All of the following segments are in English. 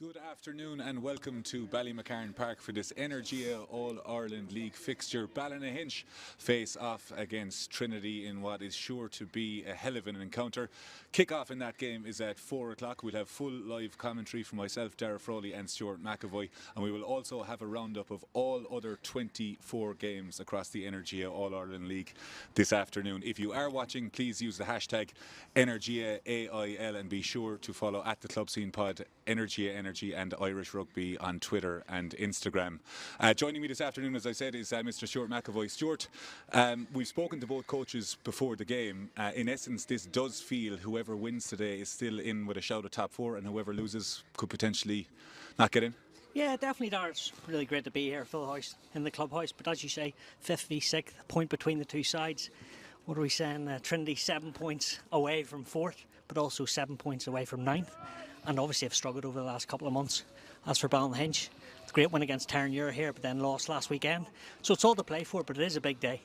Good afternoon and welcome to Ballymacarn Park for this Energia All-Ireland League fixture. Ballynahinch face off against Trinity in what is sure to be a hell of an encounter. Kick-off in that game is at 4 o'clock. We'll have full live commentary from myself, Daragh, Frawley and Stuart, MacAvoy, and we will also have a roundup of all other 24 games across the Energia All-Ireland League this afternoon. If you are watching, please use the hashtag EnergiaAIL and be sure to follow at the Club Scene Pod, Energia and Irish Rugby on Twitter and Instagram. Joining me this afternoon, as I said, is Mr. Stuart MacAvoy. Stuart, we've spoken to both coaches before the game. In essence, this does feel whoever wins today is still in with a shout of top four, and whoever loses could potentially not get in. Yeah, definitely, Daragh. It's really great to be here, full house in the clubhouse. But as you say, 5th v 6th, point between the two sides. What are we saying? Trinity 7 points away from 4th, but also 7 points away from 9th. And obviously have struggled over the last couple of months. As for Ballynahinch, it's a great win against Energia here, but then lost last weekend. So it's all to play for, but it is a big day.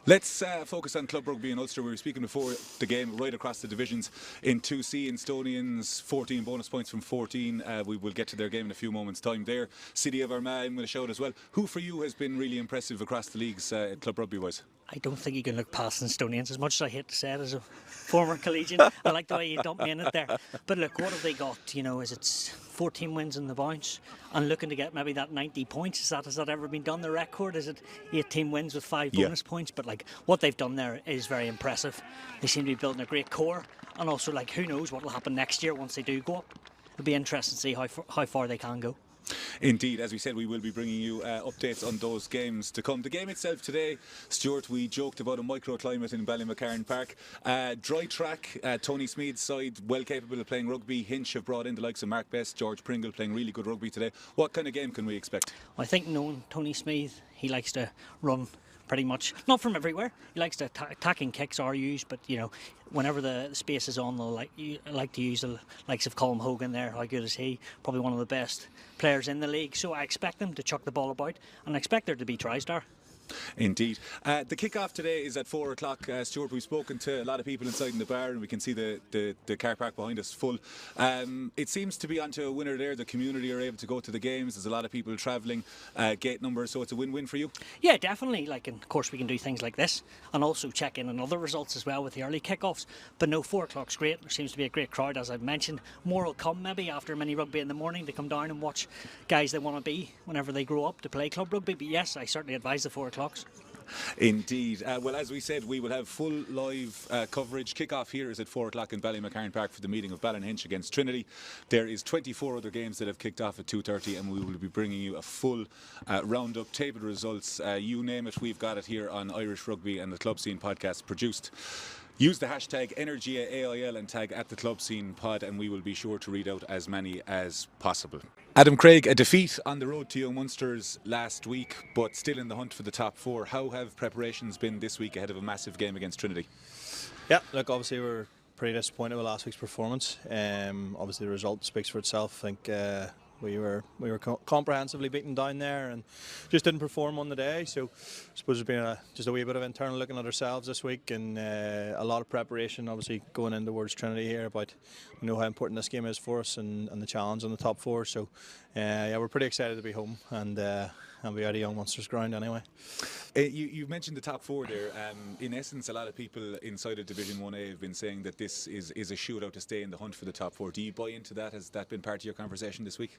Let's focus on club rugby in Ulster. We were speaking before the game right across the divisions. In 2C, Estonians 14 bonus points from 14. We will get to their game in a few moments' time there. City of Armagh, I'm going to show it as well. Who for you has been really impressive across the leagues club rugby wise? I don't think you can look past Estonians, as much as I hate to say it as a former collegian. I like the way you dumped me in it there. But look, what have they got? You know, is it 14 wins in the bounce and looking to get maybe that 90 points? Has that ever been done? The record, is it 18 wins with 5 bonus points? But like what they've done there is very impressive. They seem to be building a great core, and also like who knows what will happen next year once they do go up. It'll be interesting to see how far they can go. Indeed, as we said, we will be bringing you updates on those games to come. The game itself today, Stuart, we joked about a microclimate in Ballymacarn Park. Dry track, Tony Smead's side, well capable of playing rugby. Hinch have brought in the likes of Mark Best, George Pringle playing really good rugby today. What kind of game can we expect? I think knowing Tony Smead, he likes to run pretty much, not from everywhere. He likes to attacking kicks are used, but you know, whenever the space is on, they'll like to use the likes of Colm Hogan there. How good is he? Probably one of the best players in the league. So I expect them to chuck the ball about, and I expect there to be tries there. Indeed. The kick-off today is at 4 o'clock. Stuart, we've spoken to a lot of people inside in the bar and we can see the car park behind us full. It seems to be onto a winner there. The community are able to go to the games. There's a lot of people travelling, gate numbers, so it's a win-win for you? Yeah, definitely. Like, and of course we can do things like this and also check in on other results as well with the early kick-offs. But no, 4 o'clock's great. There seems to be a great crowd, as I've mentioned. More will come maybe after mini rugby in the morning to come down and watch guys they want to be whenever they grow up to play club rugby. But yes, I certainly advise the 4 o'clocks. Indeed. Well, as we said, we will have full live coverage. Kick-off here is at 4 o'clock in Ballymacarn Park for the meeting of Ballynahinch against Trinity. There is 24 other games that have kicked off at 2:30 and we will be bringing you a full roundup, table results, you name it, we've got it here on Irish Rugby and the Club Scene podcast produced. Use the hashtag EnergiaAIL and tag at the Club Scene Pod and we will be sure to read out as many as possible. Adam Craig, a defeat on the road to Young Munsters last week, but still in the hunt for the top 4. How have preparations been this week ahead of a massive game against Trinity? Yeah, look, obviously we're pretty disappointed with last week's performance. Obviously the result speaks for itself. I think we were comprehensively beaten down there and just didn't perform on the day. So I suppose there's been just a wee bit of internal looking at ourselves this week and a lot of preparation obviously going in towards Trinity here, but we know how important this game is for us and the challenge on the top 4. So yeah, we're pretty excited to be home and be out of Young Munsters ground anyway. You mentioned the top 4 there. In essence, a lot of people inside of Division 1A have been saying that this is a shootout to stay in the hunt for the top 4. Do you buy into that? Has that been part of your conversation this week?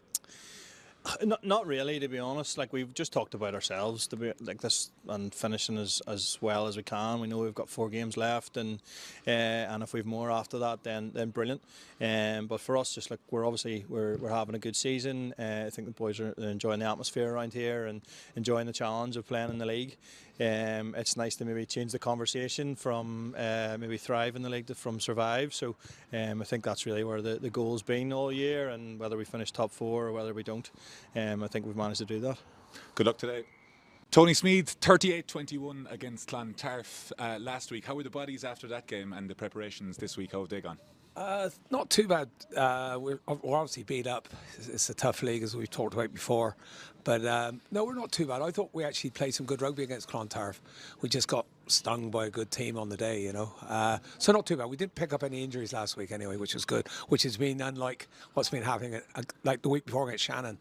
Not really, to be honest. Like, we've just talked about ourselves to be like this and finishing as well as we can. We know we've got 4 games left, and if we've more after that, then brilliant. But for us, just like we're having a good season. I think the boys are enjoying the atmosphere around here and enjoying the challenge of playing in the league. It's nice to maybe change the conversation from maybe thrive in the league to from survive. So I think that's really where the goal's been all year, and whether we finish top 4 or whether we don't, I think we've managed to do that. Good luck today. Tony Smead, 38-21 against Clontarf last week. How were the bodies after that game and the preparations this week? How have they gone? Not too bad. We're obviously beat up. It's a tough league, as we've talked about before. But no, we're not too bad. I thought we actually played some good rugby against Clontarf. We just got stung by a good team on the day, you know. So not too bad. We didn't pick up any injuries last week anyway, which was good, which has been unlike what's been happening. Like the week before against Shannon,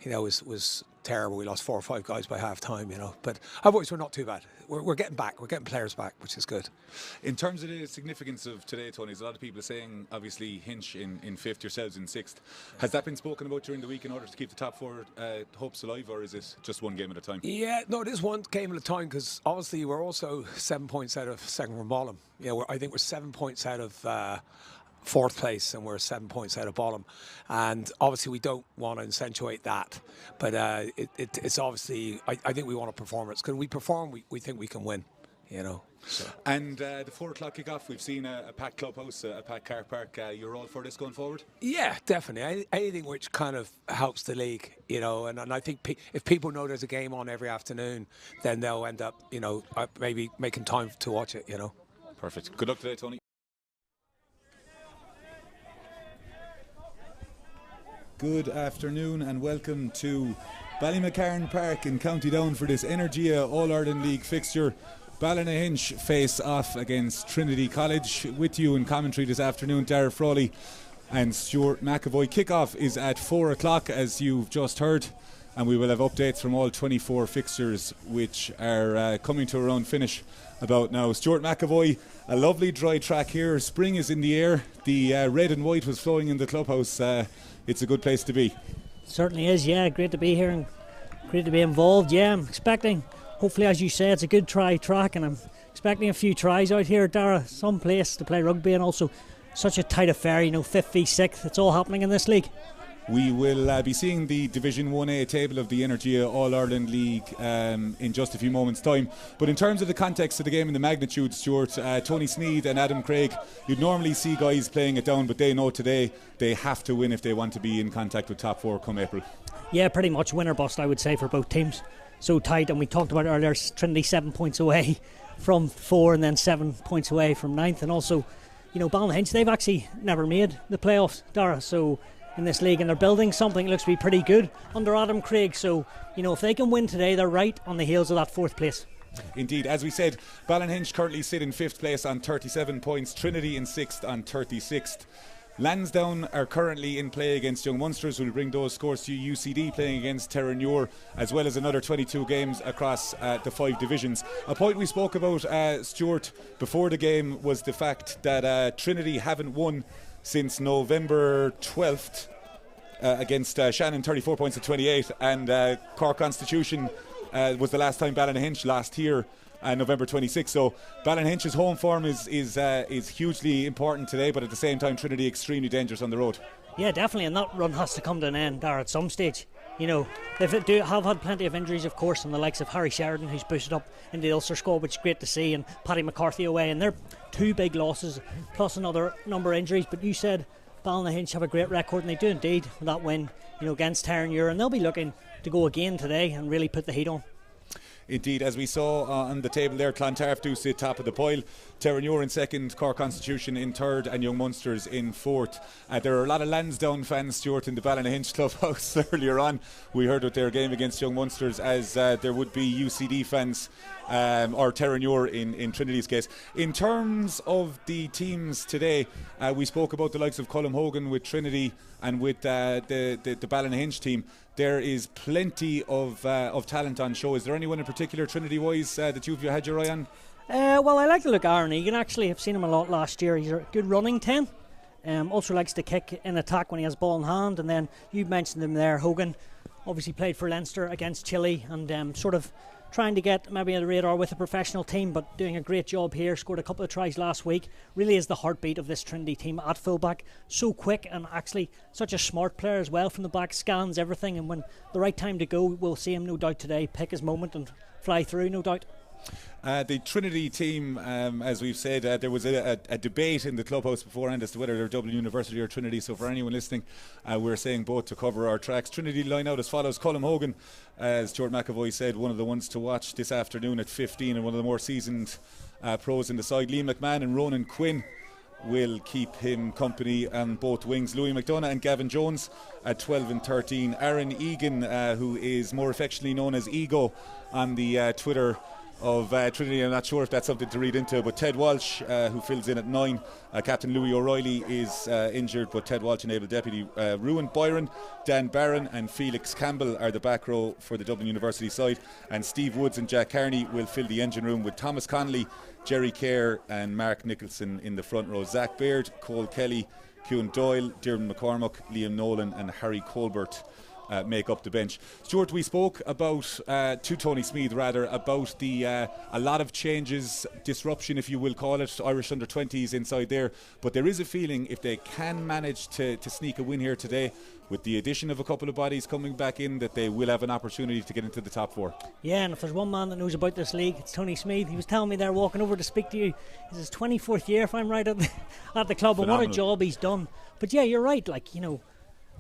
you know, was terrible. We lost 4 or 5 guys by half time, you know. But otherwise, we're not too bad. We're getting back. We're getting players back, which is good. In terms of the significance of today, Tony, there's a lot of people saying, obviously, Hinch in 5th, yourselves in 6th. Has that been spoken about during the week in order to keep the top 4 hopes alive, or is it just one game at a time? Yeah, no, it is one game at a time, because obviously we're also 7 points out of second from bottom. Yeah, I think we're 7 points out of 4th place, and we're 7 points out of bottom. And obviously we don't want to accentuate that, but it's obviously, I think we want a performance. Because we perform, we think we can win, you know. So. And the 4 o'clock kick-off, we've seen a packed clubhouse, a packed car park. You're all for this going forward? Yeah, definitely. Anything which kind of helps the league, you know. And I think if people know there's a game on every afternoon, then they'll end up, you know, maybe making time to watch it, you know. Perfect. Good luck today, Tony. Good afternoon and welcome to Ballymacarn Park in County Down for this Energia All-Ireland League fixture. Ballynahinch face off against Trinity College. With you in commentary this afternoon, Daragh, Frawley and Stuart, MacAvoy. Kick-off is at 4 o'clock, as you've just heard, and we will have updates from all 24 fixtures which are coming to a round finish about now. Stuart, MacAvoy, a lovely dry track here. Spring is in the air. The red and white was flowing in the clubhouse. It's a good place to be. Certainly is, yeah. Great to be here and great to be involved. Yeah, I'm expecting, hopefully, as you say, it's a good try track, and I'm expecting a few tries out here, Daragh. Some place to play rugby, and also such a tight affair, you know, 5th v 6th. It's all happening in this league. We will be seeing the Division 1A table of the Energia All-Ireland League in just a few moments' time. But in terms of the context of the game and the magnitude, Stuart, Tony Sneed and Adam Craig, you'd normally see guys playing it down, but they know today they have to win if they want to be in contact with top 4 come April. Yeah, pretty much win or bust, I would say, for both teams. So tight, and we talked about it earlier, Trinity 7 points away from 4 and then 7 points away from 9th. And also, you know, Ballynahinch, they've actually never made the playoffs, Daragh, so in this league, and they're building something that looks to be pretty good under Adam Craig. So, you know, if they can win today, they're right on the heels of that 4th place. Indeed, as we said, Ballynahinch currently sit in 5th place on 37 points, Trinity in 6th on 36th. Lansdowne are currently in play against Young Munsters. We'll bring those scores to you. UCD playing against Terranure, as well as another 22 games across the 5 divisions. A point we spoke about, Stuart, before the game was the fact that Trinity haven't won since November 12th against Shannon, 34 points at 28, and Cork Constitution was the last time Ballynahinch last here November 26th. So Ballynahinch's home form is hugely important today, but at the same time Trinity extremely dangerous on the road. Yeah, definitely, and that run has to come to an end, Daragh, at some stage. You know, they have had plenty of injuries, of course, and the likes of Harry Sheridan, who's boosted up in the Ulster squad, which is great to see, and Paddy McCarthy away, and they're 2 big losses plus another number of injuries. But you said Ballynahinch have a great record, and they do indeed with that win, you know, against Terranure, and they'll be looking to go again today and really put the heat on. Indeed, as we saw on the table there, Clontarf do sit top of the pile, Terranure in 2nd, Cork Constitution in 3rd, and Young Munsters in 4th. There are a lot of Lansdowne fans, Stuart, in the Ballynahinch clubhouse earlier on. We heard about their game against Young Munsters, as there would be UCD fans or Terranure in Trinity's case. In terms of the teams today, we spoke about the likes of Colm Hogan with Trinity and with the Ballynahinch team. There is plenty of talent on show. Is there anyone in particular, Trinity-wise, that you've had your eye on? Well, I like to look at Aaron Egan, actually. I've seen him a lot last year. He's a good running 10. Also likes to kick in attack when he has ball in hand. And then you mentioned him there, Hogan. Obviously played for Leinster against Chile, and sort of trying to get maybe a radar with a professional team, but doing a great job here. Scored a couple of tries last week. Really is the heartbeat of this Trinity team at fullback. So quick, and actually such a smart player as well from the back. Scans everything, and when the right time to go, we'll see him no doubt today pick his moment and fly through, no doubt. The Trinity team, as we've said, there was a debate in the clubhouse beforehand as to whether they're Dublin University or Trinity. So for anyone listening, we're saying both to cover our tracks. Trinity line out as follows: Colm Hogan, as Stuart MacAvoy said, one of the ones to watch this afternoon at 15, and one of the more seasoned pros in the side. Liam McMahon and Ronan Quinn will keep him company on both wings. Louis McDonough and Gavin Jones at 12 and 13. Aaron Egan, who is more affectionately known as Ego on the Twitter of Trinity. I'm not sure if that's something to read into, but Ted Walsh, who fills in at 9. Captain Louis O'Reilly is injured, but Ted Walsh enabled deputy. Ruan Byron, Dan Barron and Felix Campbell are the back row for the Dublin University side, and Steve Woods and Jack Carney will fill the engine room, with Thomas Connolly, Jerry Kerr and Mark Nicholson in the front row. Zach Baird, Cole Kelly, Ciúin Doyle, Diarmuid McCormack, Liam Nolan and Harry Colbert make up the bench. Stuart, we spoke about to Tony Smeeth rather about the a lot of changes, disruption if you will call it, Irish under-20s inside there, but there is a feeling if they can manage to sneak a win here today, with the addition of a couple of bodies coming back in, that they will have an opportunity to get into the top 4. Yeah, and if there's one man that knows about this league, it's Tony Smeeth. He was telling me there walking over to speak to you, it's his 24th year if I'm right at the club. Phenomenal. And what a job he's done. But yeah, you're right, like, you know,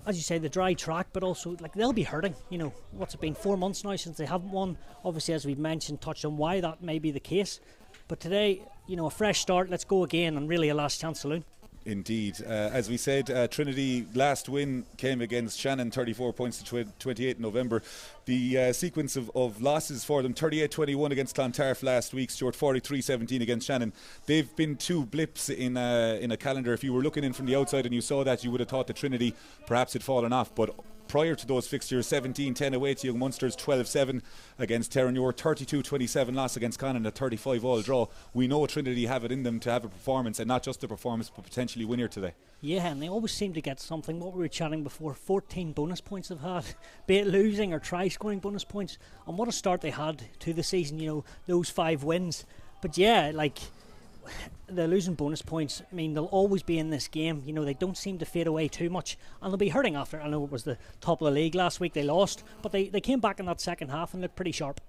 as you say, the dry track, but also like they'll be hurting. You know, what's it been, 4 months now since they haven't won? Obviously, as we've mentioned, touched on why that may be the case. But today, you know, a fresh start, let's go again, and really a last chance saloon. Indeed. As we said, Trinity last win came against Shannon, 34 points to 28 in November. The sequence of losses for them: 38-21 against Clontarf last week, Stuart, 43-17 against Shannon. They've been 2 blips in a calendar. If you were looking in from the outside and you saw that, you would have thought that Trinity perhaps had fallen off, but prior to those fixtures, 17-10 away to Young Munsters, 12-7 against Terranure, 32-27 loss against Conan, a 35-all draw. We know Trinity have it in them to have a performance, and not just a performance, but potentially win here today. Yeah, and they always seem to get something. What we were chatting before, 14 bonus points they've had, be it losing or try-scoring bonus points. And what a start they had to the season, you know, those 5 wins. But yeah, like, they're losing bonus points. I mean, they'll always be in this game. You know, they don't seem to fade away too much, and they'll be hurting after. I know it was the top of the league last week, they lost, but they came back in that second half and looked pretty sharp.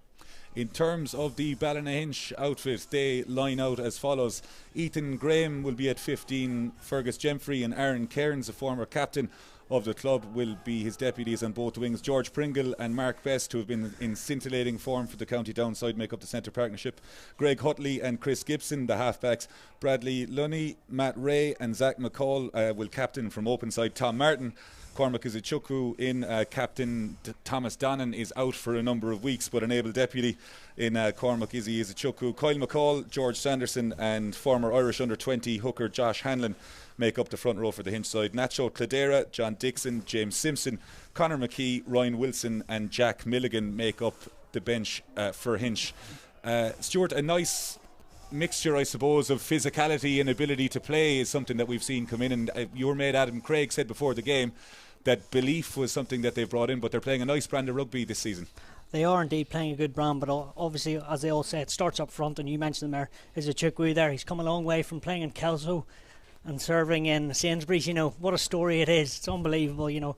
In terms of the Ballynahinch outfit, they line out as follows: Ethan Graham will be at 15, Fergus Gemfrey and Aaron Cairns, a former captain of the club, will be his deputies on both wings. George Pringle and Mark Best, who have been in scintillating form for the county downside, make up the centre partnership. Greg Hutley and Chris Gibson, the halfbacks. Bradley Lunny, Matt Ray and Zach McCall will captain from open side. Tom Martin, Cormac Izuchukwu in. Captain Thomas Donnan is out for a number of weeks, but an able deputy in Cormac Izuchukwu. Kyle McCall, George Sanderson and former Irish under-20 hooker Josh Hanlon make up the front row for the Hinch side. Nacho Cladera, John Dixon, James Simpson, Conor McKee, Ryan Wilson and Jack Milligan make up the bench for Hinch. Stuart, a nice mixture, I suppose, of physicality and ability to play is something that we've seen come in, and your mate Adam Craig said before the game that belief was something that they brought in, but they're playing a nice brand of rugby this season. They are indeed playing a good brand, but obviously, as they all say, it starts up front, and you mentioned him there, Izuchukwu there. He's come a long way from playing in Kelso and serving in Sainsbury's. You know, what a story it is. It's unbelievable, you know,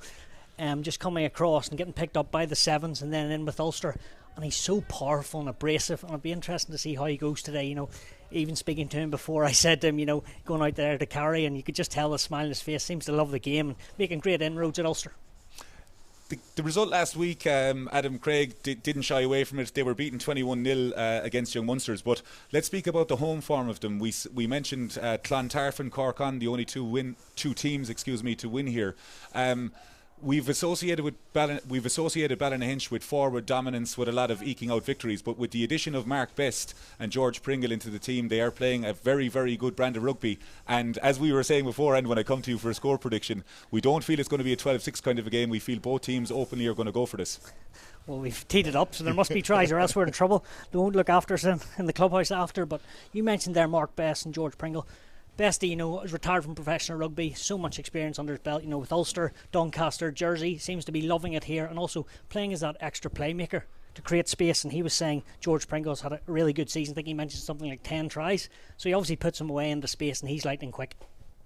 just coming across and getting picked up by the sevens and then in with Ulster. And he's so powerful and abrasive, and it'll be interesting to see how he goes today. You know, even speaking to him before, I said to him, you know, going out there to carry, and you could just tell the smile on his face, seems to love the game and making great inroads at Ulster. The result last week, Adam Craig didn't shy away from it. They were beaten 21-0 against Young Munsters. But let's speak about the home form of them. We mentioned Clontarf and Cork on, the only two teams to win here. We've associated Ballynahinch with forward dominance, with a lot of eking out victories, but with the addition of Mark Best and George Pringle into the team, they are playing a very, very good brand of rugby. And as we were saying before, and when I come to you for a score prediction, we don't feel it's going to be a 12-6 kind of a game. We feel both teams openly are going to go for this. Well, we've teed it up, so there must be tries, or else we're in trouble. They won't look after us in the clubhouse after. But you mentioned there Mark Best and George Pringle. Bestie, you know, is retired from professional rugby, so much experience under his belt, you know, with Ulster, Doncaster, Jersey, seems to be loving it here, and also playing as that extra playmaker to create space. And he was saying George Pringle's had a really good season. I think he mentioned something like 10 tries, so he obviously puts him away into space, and he's lightning quick.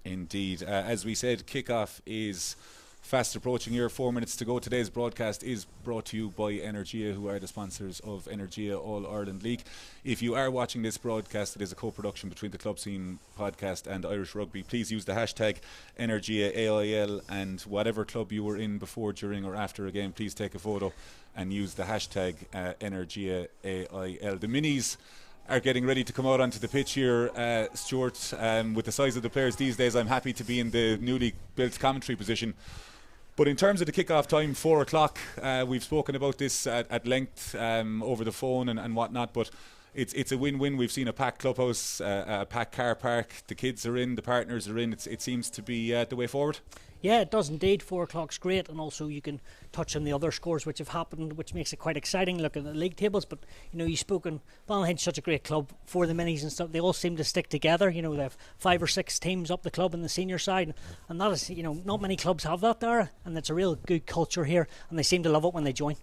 Indeed. As we said, kick-off is fast approaching here. 4 minutes to go. Today's broadcast is brought to you by Energia, who are the sponsors of Energia All-Ireland League. If you are watching this broadcast, it is a co-production between the Club Scene podcast and Irish Rugby. Please use the hashtag Energia AIL, and whatever club you were in before, during or after a game, please take a photo and use the hashtag Energia AIL. The minis are getting ready to come out onto the pitch here, Stuart. With the size of the players these days, I'm happy to be in the newly built commentary position. But in terms of the kick-off time, 4 o'clock, we've spoken about this at length over the phone and whatnot, but it's a win-win. We've seen a packed clubhouse, a packed car park. The kids are in, the partners are in. It seems to be the way forward. Yeah, it does indeed. 4 o'clock's great, and also you can touch on the other scores which have happened, which makes it quite exciting looking at the league tables. But you've spoken, Ballynahinch, such a great club for the minis and stuff. They all seem to stick together. They have 5 or 6 teams up the club in the senior side, and that is, not many clubs have that, Daragh, and it's a real good culture here, and they seem to love it when they join.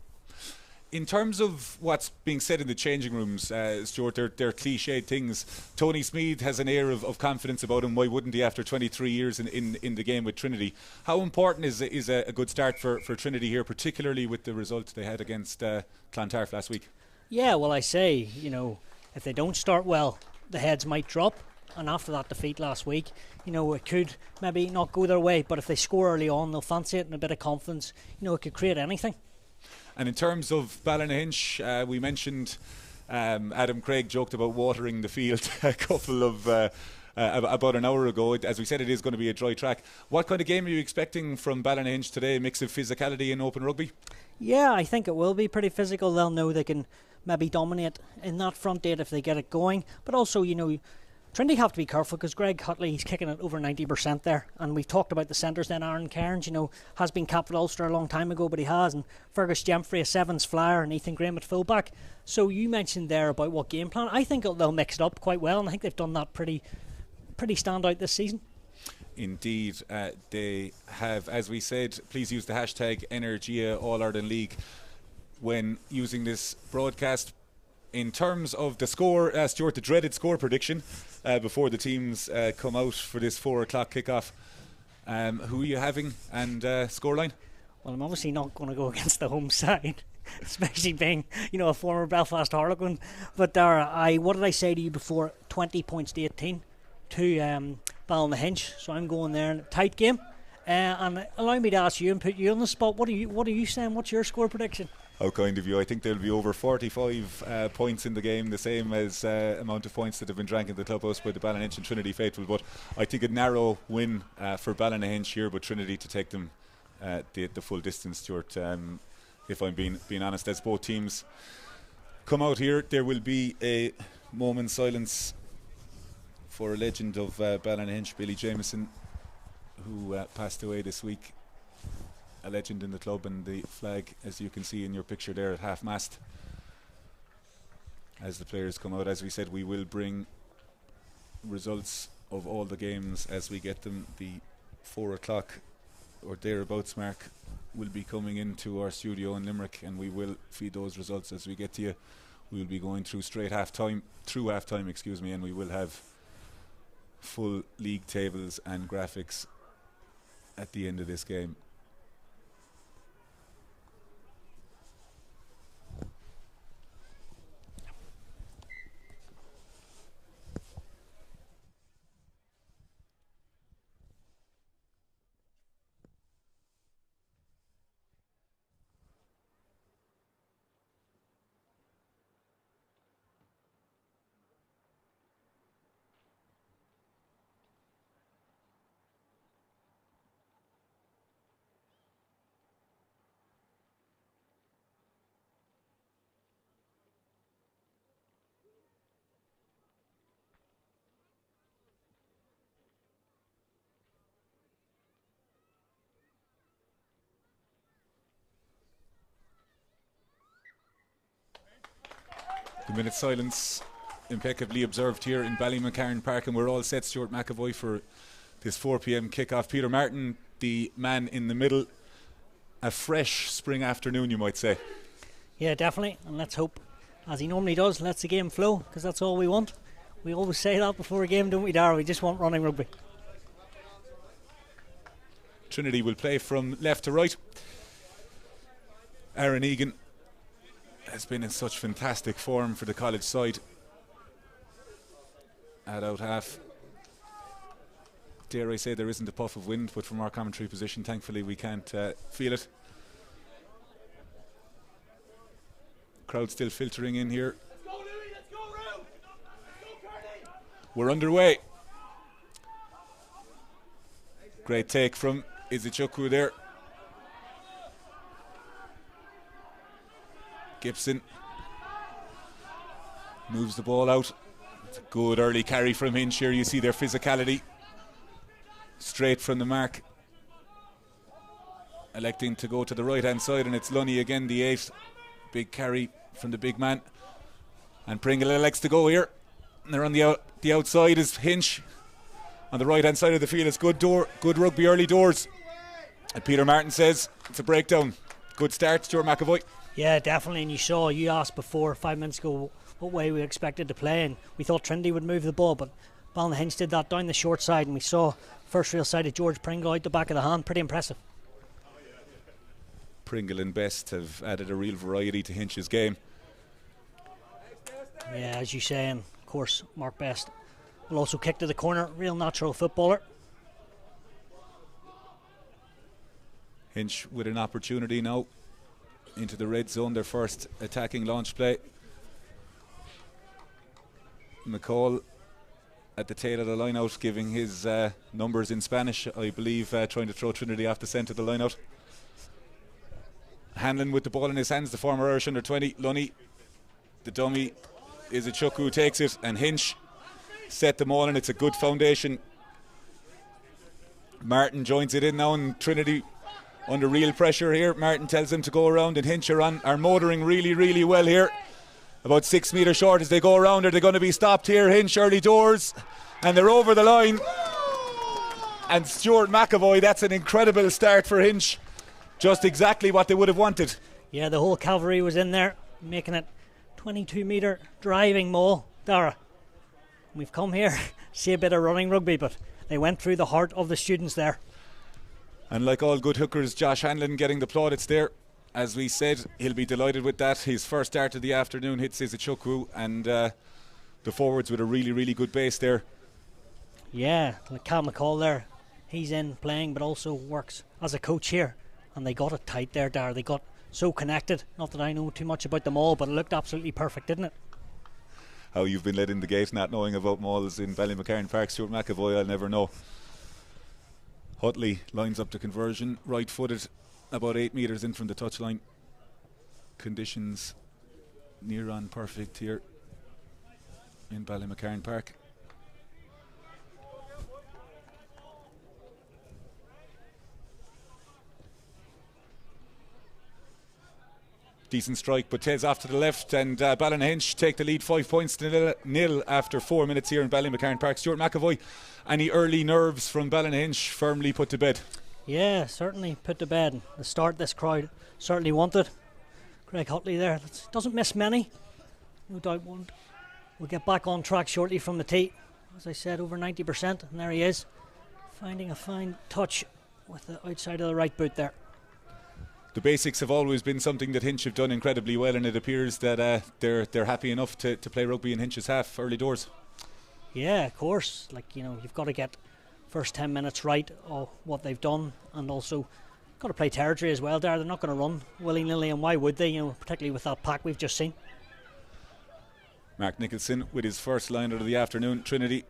In terms of what's being said in the changing rooms, Stuart, they're cliched things. Tony Smead has an air of confidence about him. Why wouldn't he after 23 years in the game with Trinity? How important is a good start for Trinity here, particularly with the result they had against Clontarf last week? Yeah, well, I say, if they don't start well, the heads might drop. And after that defeat last week, it could maybe not go their way. But if they score early on, they'll fancy it, and a bit of confidence, it could create anything. And in terms of Ballynahinch, we mentioned Adam Craig joked about watering the field a couple of about an hour ago. As we said, it is going to be a dry track. What kind of game are you expecting from Ballynahinch today? A mix of physicality and open rugby? Yeah, I think it will be pretty physical. They'll know they can maybe dominate in that front eight if they get it going. But also, Trinity have to be careful because Greg Hutley, he's kicking it over 90% there, and we've talked about the centres. Then Aaron Cairns, has been capped with Ulster a long time ago, but he has, and Fergus Gemfrey, a sevens flyer, and Ethan Graham at fullback. So you mentioned there about what game plan. I think they'll mix it up quite well, and I think they've done that pretty standout this season. Indeed, they have. As we said, please use the hashtag Energia All Ireland League when using this broadcast. In terms of the score, Stuart, the dreaded score prediction before the teams come out for this 4 o'clock kickoff. Who are you having and scoreline? Well, I'm obviously not going to go against the home side, especially being, a former Belfast Harlequin. But Daragh, what did I say to you before? 20 points to 18 to Ballynahinch. So I'm going there in a tight game. And allow me to ask you and put you on the spot. What are you saying? What's your score prediction? How kind of you. I think there'll be over 45 points in the game, the same as amount of points that have been drank in the clubhouse by the Ballynahinch and Trinity faithful. But I think a narrow win for Ballynahinch here, but Trinity to take them the full distance, Stuart. If I'm being honest, as both teams come out here, there will be a moment's silence for a legend of Ballynahinch, Billy Jameson, who passed away this week. A legend in the club, and the flag, as you can see in your picture there, at half-mast as the players come out. As we said, we will bring results of all the games as we get them. The 4 o'clock or thereabouts mark will be coming into our studio in Limerick, and we will feed those results as we get to you. We will be going through half-time, and we will have full league tables and graphics at the end of this game. The minute's silence impeccably observed here in Ballymacarn Park, and we're all set, Stuart MacAvoy, for this 4 p.m. kickoff. Peter Martin, the man in the middle. A fresh spring afternoon, you might say. Yeah, definitely, and let's hope, as he normally does, lets the game flow, because that's all we want. We always say that before a game, don't we, Daragh? We just want running rugby. Trinity will play from left to right. Aaron Egan has been in such fantastic form for the college side at out half. Dare I say there isn't a puff of wind, but from our commentary position, thankfully we can't feel it. Crowd still filtering in here. Let's go, Louis, let's go, Roo. Let's go, Carney. We're underway. Great take from Izichukwu there. Gibson Moves the ball out. It's a good early carry from Hinch here. You see their physicality. Straight from the mark. Electing to go to the right hand side, and it's Lunny again, the 8. Big carry from the big man. And Pringle elects to go here. And they're on the outside is Hinch. On the right hand side of the field, it's good rugby early doors. And Peter Martin says it's a breakdown. Good start, Stuart MacAvoy. Yeah, definitely. And you asked before 5 minutes ago what way we expected to play, and we thought Trinity would move the ball, but Ballynahinch did that down the short side, and we saw first real side of George Pringle out the back of the hand. Pretty impressive. Pringle and Best have added a real variety to Hinch's game. Yeah, as you say, and of course Mark Best will also kick to the corner. Real natural footballer. Hinch with an opportunity now into the red zone, their first attacking launch play. McCall at the tail of the line out, giving his numbers in Spanish, I believe, trying to throw Trinity off the centre of the line out. Hanlon with the ball in his hands, the former Irish under-20. Lunny, the dummy, is a Chuck who takes it, and Hinch set them all, and it's a good foundation. Martin joins it in now, and Trinity under real pressure here. Martin tells them to go around, and Hinch are motoring really, really well here. About 6 metres short as they go around. Are they going to be stopped here? Hinch early doors, and they're over the line. And Stuart MacAvoy, that's an incredible start for Hinch. Just exactly what they would have wanted. Yeah, the whole cavalry was in there, making it 22-metre driving maul. Daragh, we've come here see a bit of running rugby, but they went through the heart of the students there. And like all good hookers, Josh Hanlon getting the plaudits there. As we said, he'll be delighted with that. His first start of the afternoon hits Izuchukwu, and the forwards with a really, really good base there. Yeah, like Cal McCall there, he's in playing but also works as a coach here, and they got it tight there, Dar. They got so connected. Not that I know too much about them all, but it looked absolutely perfect, didn't it? How you've been let in the gate not knowing about malls in Ballymacarn Park, Stuart MacAvoy, I'll never know. Hutley lines up the conversion, right footed, about 8 metres in from the touchline. Conditions near on perfect here in Ballymacarn Park. Decent strike, but Tez off to the left, and Ballynahinch take the lead 5 points to nil after 4 minutes here in Ballymacarn Park. Stuart MacAvoy, any early nerves from Ballynahinch firmly put to bed? Yeah, certainly put to bed. The start this crowd certainly wanted. Greg Hutley there, doesn't miss many. No doubt won't. We'll get back on track shortly from the tee. As I said, over 90%, and there he is, finding a fine touch with the outside of the right boot there. The basics have always been something that Hinch have done incredibly well, and it appears that they're happy enough to play rugby in Hinch's half early doors. Yeah, of course. Like, you know, you've got to get first 10 minutes right of what they've done, and also got to play territory as well there. They're not going to run willy-nilly, and why would they, you know, particularly with that pack we've just seen. Mark Nicholson with his first line out of the afternoon. Trinity,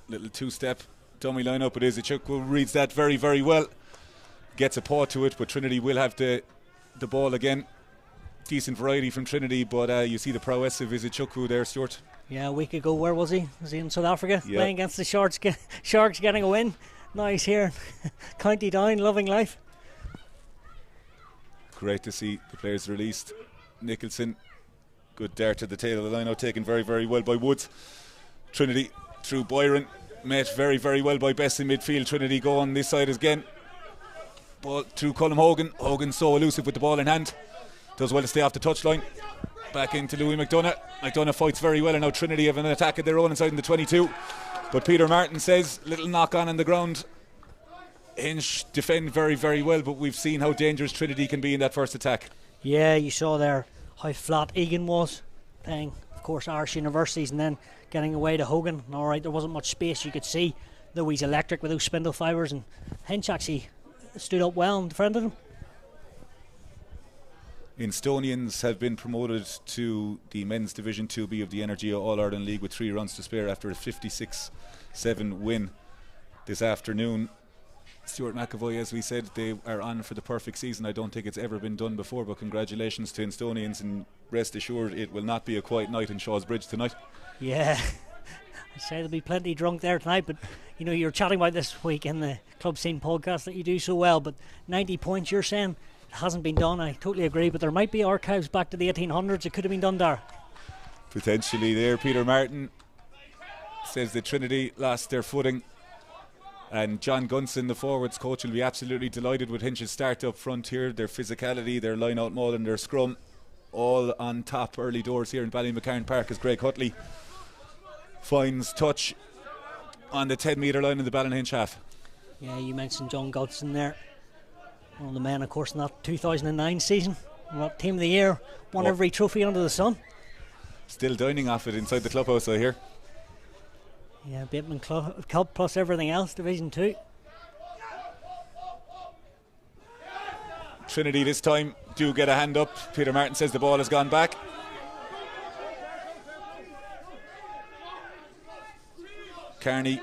little two-step dummy line-up. It is Izuchukwu reads that very, very well. Gets a paw to it, but Trinity will have the ball again. Decent variety from Trinity, but you see the prowess of Izuchukwu there, Stuart. Yeah, a week ago, where was he? Was he in South Africa? Yep. Playing against the Sharks getting a win. Now he's here, County Down, loving life. Great to see the players released. Nicholson, good dart to the tail of the line out, taken very, very well by Woods. Trinity through Byron, met very, very well by Best in midfield. Trinity go on this side again. Ball through Colm Hogan. Hogan so elusive with the ball in hand. Does well to stay off the touchline. Back into Louis McDonough. McDonough fights very well, and now Trinity have an attack of their own inside in the 22. But Peter Martin says, little knock on the ground. Hinch defend very, very well, but we've seen how dangerous Trinity can be in that first attack. Yeah, you saw there how flat Egan was, playing, of course, Irish Universities, and then getting away to Hogan. And all right, there wasn't much space. You could see, though he's electric with those spindle fibres, and Hinch actually stood up well and defended him. Instonians have been promoted to the men's Division 2B of the Energia All-Ireland League with 3 rounds to spare after a 56-7 win this afternoon. Stuart MacAvoy, as we said, they are on for the perfect season. I don't think it's ever been done before, but congratulations to Instonians, and rest assured it will not be a quiet night in Shaw's Bridge tonight. Yeah, I'd say there'll be plenty drunk there tonight, but you know, you're chatting about this week in the Club Scene podcast that you do so well, but 90 points you're saying it hasn't been done. I totally agree, but there might be archives back to the 1800s. It could have been done there. Potentially there. Peter Martin says that Trinity lost their footing, and John Gunson, the forwards coach, will be absolutely delighted with Hinch's start up front here. Their physicality, their line out maul and their scrum, all on top early doors here in Ballymacarn Park, as Greg Hutley finds touch on the 10 metre line in the Ballynahinch half. Yeah, you mentioned John Gunson there, one of the men of course in that 2009 season, team of the year, won every trophy under the sun. Still dining off it inside the clubhouse, I hear. Yeah, Bateman Cup plus everything else, Division 2. Trinity this time do get a hand up. Peter Martin says the ball has gone back. Carney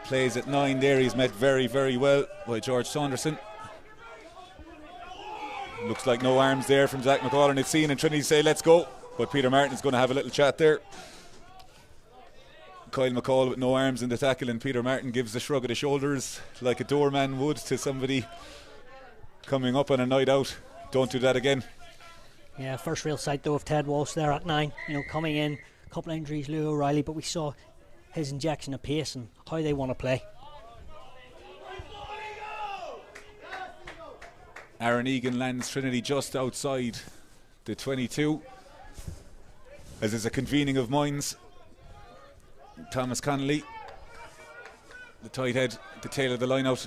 plays at 9 there. He's met very, very well by George Saunderson. Looks like no arms there from Zach McCall, and it's seen, and Trinity say let's go, but Peter Martin is going to have a little chat there. Kyle McCall with no arms in the tackle, and Peter Martin gives a shrug of the shoulders like a doorman would to somebody coming up on a night out. Don't do that again. Yeah, first real sight though of Ted Walsh there at 9, you know, coming in, a couple of injuries, Lou O'Reilly, but we saw his injection of pace and how they want to play. Aaron Egan lands Trinity just outside the 22, as is a convening of minds. Thomas Connolly, the tight head, the tail of the line out.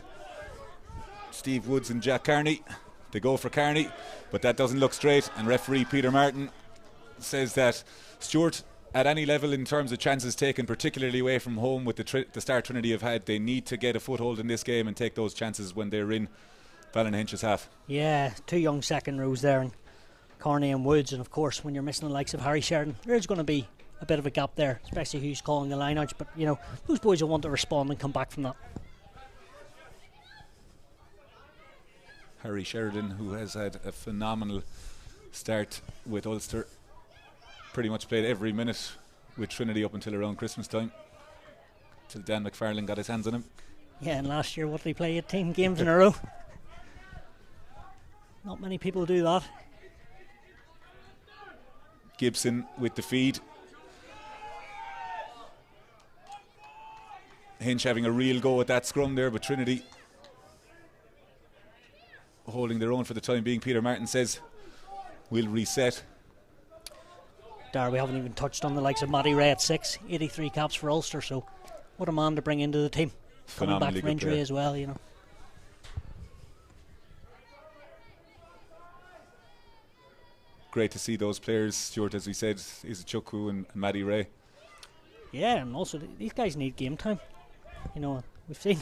Steve Woods and Jack Carney, they go for Carney, but that doesn't look straight, and referee Peter Martin says that Stuart, at any level in terms of chances taken, particularly away from home with the start Trinity have had, they need to get a foothold in this game and take those chances when they're in Ballynahinch's half. Yeah, 2 young second rows there, and Carney and Woods, and of course when you're missing the likes of Harry Sheridan, there's going to be a bit of a gap there, especially who's calling the line out, but you know, those boys will want to respond and come back from that. Harry Sheridan, who has had a phenomenal start with Ulster, pretty much played every minute with Trinity up until around Christmas time, till Dan McFarlane got his hands on him. Yeah, and last year, what did he play, 18 games in a row? Not many people do that. Gibson with the feed. Hinch having a real go at that scrum there, but Trinity holding their own for the time being. Peter Martin says we'll reset. Daragh, we haven't even touched on the likes of Matty Ray at 6, 83 caps for Ulster, so what a man to bring into the team. Coming back from injury player as well, you know. Great to see those players, Stuart, as we said, Izuchukwu and Matty Ray. Yeah, and also these guys need game time. You know, we've seen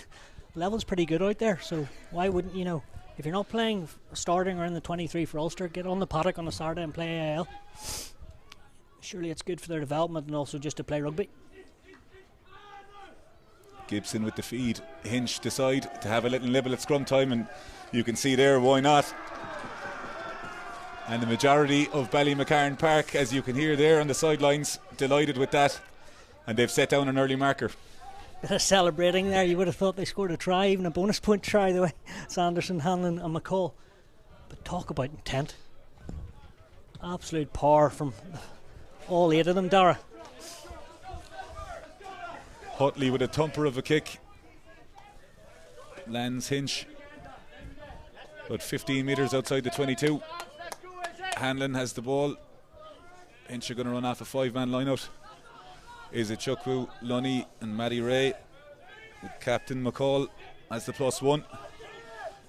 levels pretty good out there, so why wouldn't, you know, if you're not playing starting or in the 23 for Ulster, get on the paddock on a Saturday and play AIL. Surely it's good for their development and also just to play rugby. Gibson with the feed. Hinch decide to have a little nibble at scrum time, and you can see there why not. And the majority of Ballymacarn Park, as you can hear there on the sidelines, delighted with that, and they've set down an early marker. Bit of celebrating there. You would have thought they scored a try, even a bonus point try, the way Sanderson, Hanlon and McCall. But talk about intent. Absolute power from all 8 of them, Daragh. Hutley with a thumper of a kick. Lands Hinch about 15 metres outside the 22. Hanlon has the ball. Hinch are going to run off a 5-man line-out. Izuchukwu, Lunny and Matty Ray, with Captain McCall as the +1.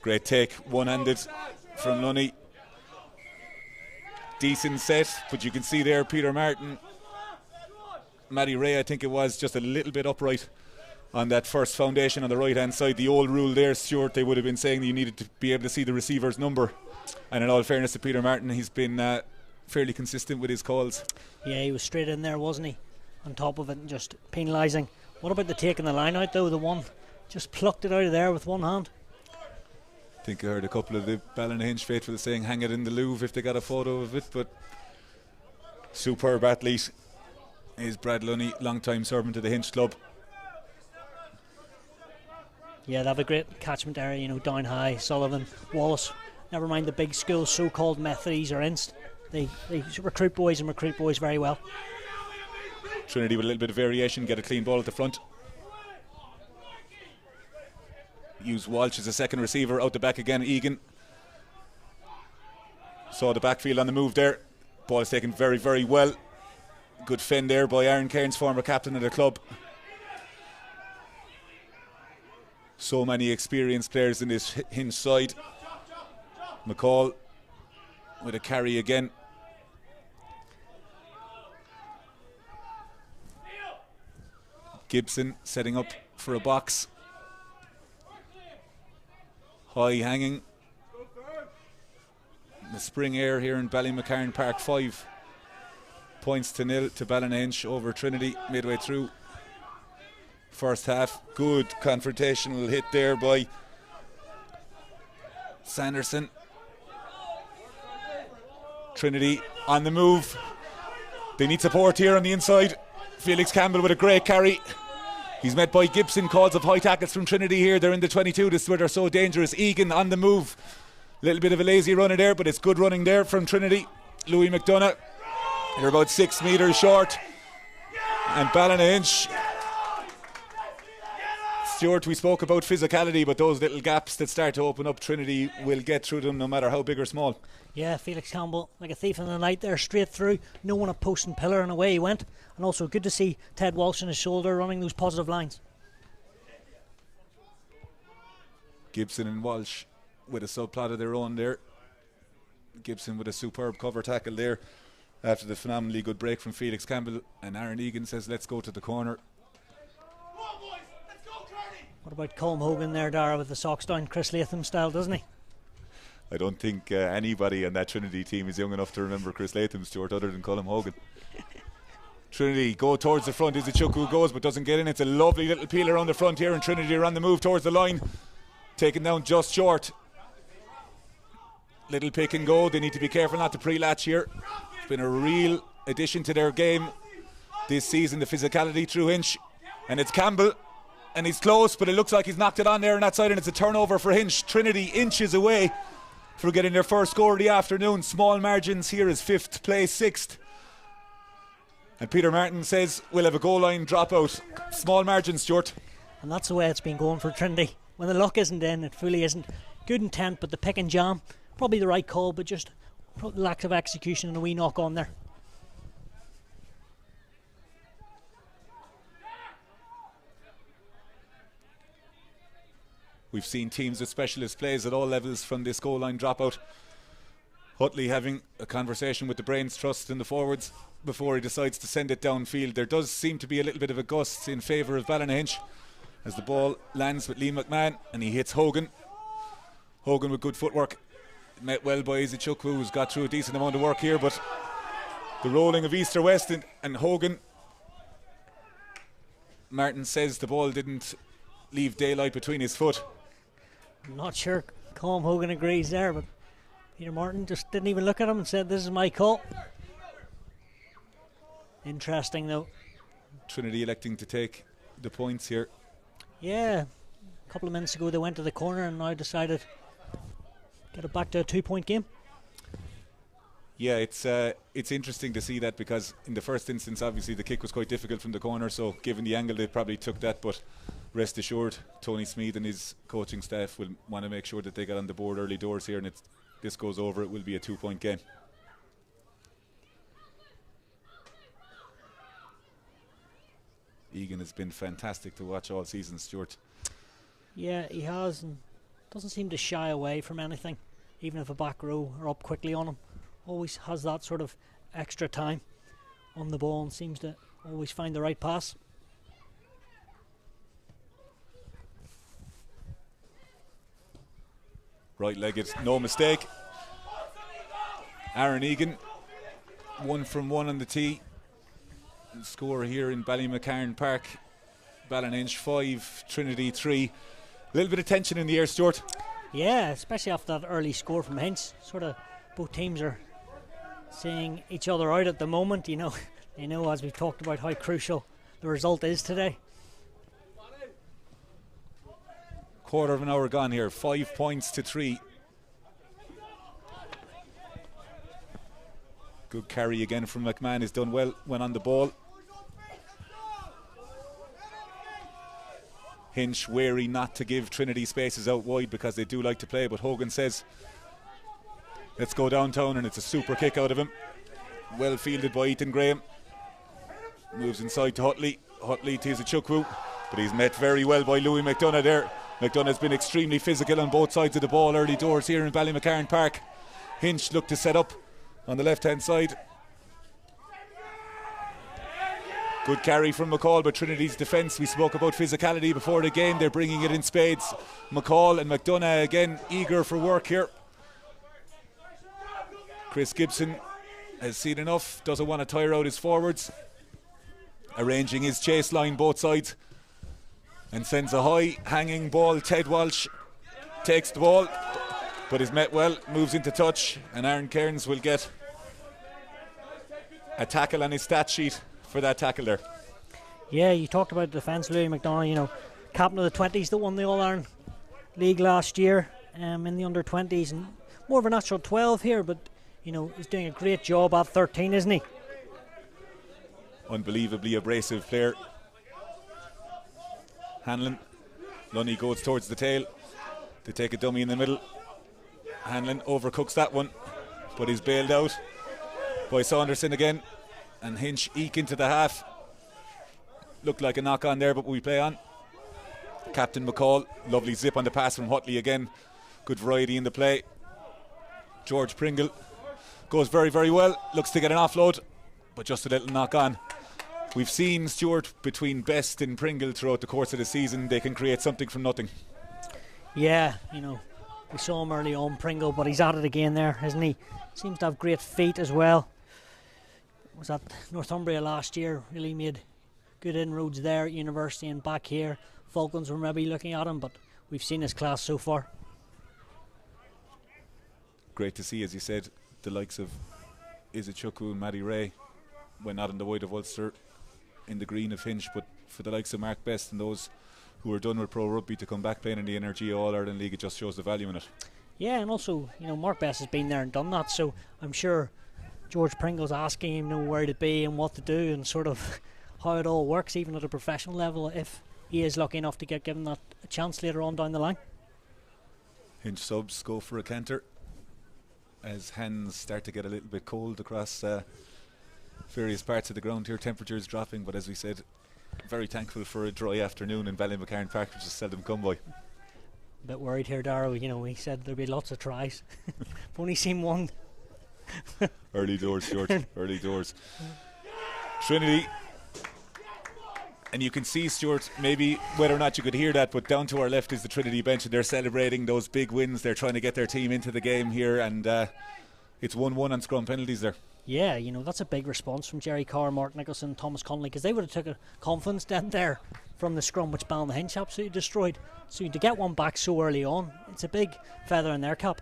Great take, one-handed from Lunny. Decent set, but you can see there Peter Martin, Matty Ray, I think it was, just a little bit upright on that first foundation on the right hand side. The old rule there, Stuart, they would have been saying that you needed to be able to see the receiver's number, and in all fairness to Peter Martin, he's been fairly consistent with his calls. Yeah, he was straight in there, wasn't he, on top of it, and just penalising. What about the taking the line out though? The one just plucked it out of there with one hand. think I heard a couple of the Ballynahinch faithful saying hang it in the Louvre if they got a photo of it, but superb athlete is Brad Lunny, long-time servant to the Hinch Club. Yeah, they have a great catchment area, you know, down high, Sullivan, Wallace, never mind the big schools, so-called Methodist or Inst. They recruit boys very well. Trinity with a little bit of variation, get a clean ball at the front. Use Walsh as a second receiver, out the back again, Egan. Saw the backfield on the move there. Ball is taken very, very well. Good fend there by Aaron Cairns, former captain of the club. So many experienced players in this Hinch side. McCall with a carry again. Gibson setting up for a box. High hanging. The spring air here in Ballymacarn Park, 5 points to 0 to Ballynahinch over Trinity midway through first half. Good confrontational hit there by Sanderson. Trinity on the move. They need support here on the inside. Felix Campbell with a great carry. He's met by Gibson. Calls of high tackles from Trinity here. They're in the 22. This is where they're so dangerous. Egan on the move. Little bit of a lazy runner there, but it's good running there from Trinity. Louis McDonough. They're about 6 metres short. And Ballynahinch. Stuart, we spoke about physicality, but those little gaps that start to open up, Trinity will get through them no matter how big or small. Yeah, Felix Campbell, like a thief in the night there, straight through. No one a post and pillar, and away he went. And also good to see Ted Walsh on his shoulder running those positive lines. Gibson and Walsh with a subplot of their own there. Gibson with a superb cover tackle there after the phenomenally good break from Felix Campbell. And Aaron Egan says, let's go to the corner. What about Colm Hogan there, Daragh, with the socks down, Chris Latham style, doesn't he? I don't think anybody on that Trinity team is young enough to remember Chris Latham, Stuart, other than Colm Hogan. Trinity go towards the front. Izuchukwu who goes but doesn't get in. It's a lovely little peel around the front here, and Trinity are on the move towards the line. Taken down just short. Little pick and go. They need to be careful not to pre-latch here. It's been a real addition to their game this season, the physicality through Hinch. And it's Campbell. And he's close, but it looks like he's knocked it on there on that side, and it's a turnover for Hinch. Trinity inches away for getting their first score of the afternoon. Small margins here is 5th place, 6th. And Peter Martin says we'll have a goal line dropout. Small margins, Stuart. And that's the way it's been going for Trinity. When the luck isn't in, it fully isn't. Good intent, but the pick and jam, probably the right call, but just lack of execution and a wee knock on there. We've seen teams with specialist plays at all levels from this goal line dropout. Hutley having a conversation with the Brains Trust and the forwards before he decides to send it downfield. There does seem to be a little bit of a gust in favour of Ballynahinch as the ball lands with Liam McMahon and he hits Hogan. Hogan with good footwork. Met well by Izuchukwu, who's got through a decent amount of work here, but the rolling of East or West and Hogan. Martin says the ball didn't leave daylight between his foot. I'm not sure Colm Hogan agrees there, but Peter Martin just didn't even look at him and said, this is my call. Interesting though. Trinity electing to take the points here. Yeah, a couple of minutes ago they went to the corner and now decided get it back to a 2-point game. Yeah, it's interesting to see that, because in the first instance obviously the kick was quite difficult from the corner, so given the angle they probably took that, but rest assured Tony Smead and his coaching staff will want to make sure that they get on the board early doors here, and this goes over, it will be a 2-point game. Egan has been fantastic to watch all season, Stuart. Yeah, he has, and doesn't seem to shy away from anything, even if a back row are up quickly on him. Always has that sort of extra time on the ball and seems to always find the right pass. Right-legged, no mistake. Aaron Egan, 1 from 1 on the tee. Score here in Ballymacarn Park. Ballynahinch 5, Trinity 3. A little bit of tension in the air, Stuart. Yeah, especially after that early score from Hinch. Sort of both teams are seeing each other out at the moment, you know. They know, as we've talked about, how crucial the result is today. Quarter of an hour gone here, 5 points to 3. Good carry again from McMahon, he's done well when on the ball. Hinch wary not to give Trinity spaces out wide because they do like to play, but Hogan says let's go downtown, and it's a super kick out of him. Well fielded by Ethan Graham. Moves inside to Hutley. Hutley to Chukwu, but he's met very well by Louis McDonough there. McDonough's been extremely physical on both sides of the ball early doors here in Ballymacarn Park. Hinch looked to set up on the left hand side. Good carry from McCall, but Trinity's defence, we spoke about physicality before the game, they're bringing it in spades. McCall and McDonough again eager for work here. Chris Gibson has seen enough, doesn't want to tire out his forwards. Arranging his chase line both sides, and sends a high hanging ball. Ted Walsh takes the ball, but is met well, moves into touch, and Aaron Cairns will get a tackle on his stat sheet for that tackle there. Yeah, you talked about the defence, Louis McDonough, you know, captain of the 20s that won the All-Ireland League last year in the under-20s, and more of a natural 12 here, but you know, he's doing a great job at 13, isn't he? Unbelievably abrasive player. Hanlon. Lunny goes towards the tail. They take a dummy in the middle. Hanlon overcooks that one, but he's bailed out by Saunderson again. And Hinch eke into the half. Looked like a knock on there, but we play on. Captain McCall, lovely zip on the pass from Hutley again. Good variety in the play. George Pringle goes very, very well. Looks to get an offload, but just a little knock on. We've seen, Stuart, between Best and Pringle throughout the course of the season, they can create something from nothing. Yeah, you know, we saw him early on, Pringle, but he's at it again there, isn't he? Seems to have great feet as well. Was at Northumbria last year, really made good inroads there at university and back here. Falcons were maybe looking at him, but we've seen his class so far. Great to see, as you said, the likes of Izuchukwu and Matty Ray, when not in the white of Ulster, in the green of Hinch, but for the likes of Mark Best and those who are done with pro rugby to come back playing in the Energia All-Ireland League, it just shows the value in it. Yeah, and also, you know, Mark Best has been there and done that, so I'm sure George Pringle's asking him, you know, where to be and what to do and sort of how it all works, even at a professional level, if he is lucky enough to get given that a chance later on down the line. Hinch subs go for a canter as hands start to get a little bit cold across various parts of the ground here. Temperatures dropping, but as we said, very thankful for a dry afternoon in Ballymacarn Park, which is seldom come by. A bit worried here, Daragh. You know, he said there'd be lots of tries. I've only seen one. Early doors, George. Early doors. Trinity. And you can see, Stuart, maybe whether or not you could hear that, but down to our left is the Trinity bench, and they're celebrating those big wins. They're trying to get their team into the game here, and it's 1-1 on scrum penalties there. Yeah, you know, that's a big response from Jerry Carr, Mark Nicholson, Thomas Connolly, because they would have took a confidence then there from the scrum, which Ballynahinch absolutely destroyed. So to get one back so early on, it's a big feather in their cap.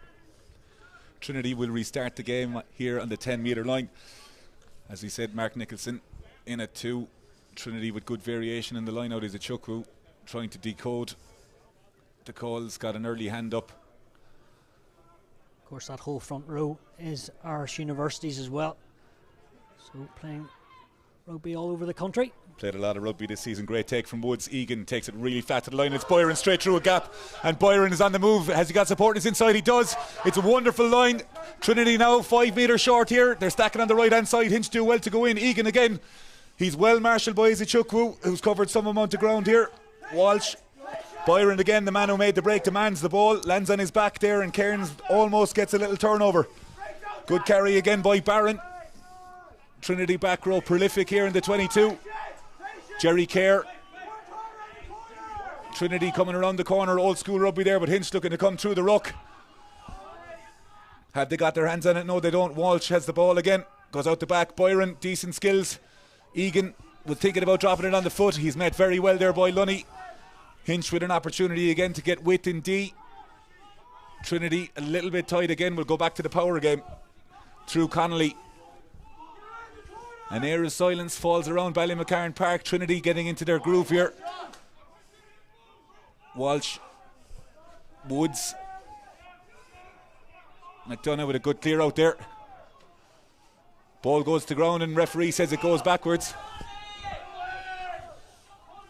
Trinity will restart the game here on the 10-metre line. As we said, Mark Nicholson in at 2. Trinity with good variation in the line out is Izuchukwu, trying to decode the calls. Got an early hand up. Of course, that whole front row is Irish universities as well, so playing rugby all over the country. Played a lot of rugby this season. Great take from Woods. Egan takes it really flat to the line. It's Byron straight through a gap, and Byron is on the move. Has he got support? He's inside. He does. It's a wonderful line. Trinity now 5 metres short here. They're stacking on the right hand side. Hinch do well to go in. Egan again. He's well marshalled by Izuchukwu, who's covered some amount of ground here. Walsh. Byron again, the man who made the break, demands the ball, lands on his back there, and Cairns almost gets a little turnover. Good carry again by Barron. Trinity back row prolific here in the 22. Jerry Kerr. Trinity coming around the corner, old school rugby there, but Hinch looking to come through the ruck. Have they got their hands on it? No, they don't. Walsh has the ball again, goes out the back. Byron, decent skills. Egan was thinking about dropping it on the foot. He's met very well there by Lunny. Hinch with an opportunity again to get width in D. Trinity a little bit tight again. We'll go back to the power game through Connolly. An air of silence falls around Ballymacarn Park. Trinity getting into their groove here. Walsh, Woods, McDonough with a good clear out there. Ball goes to ground and referee says it goes backwards.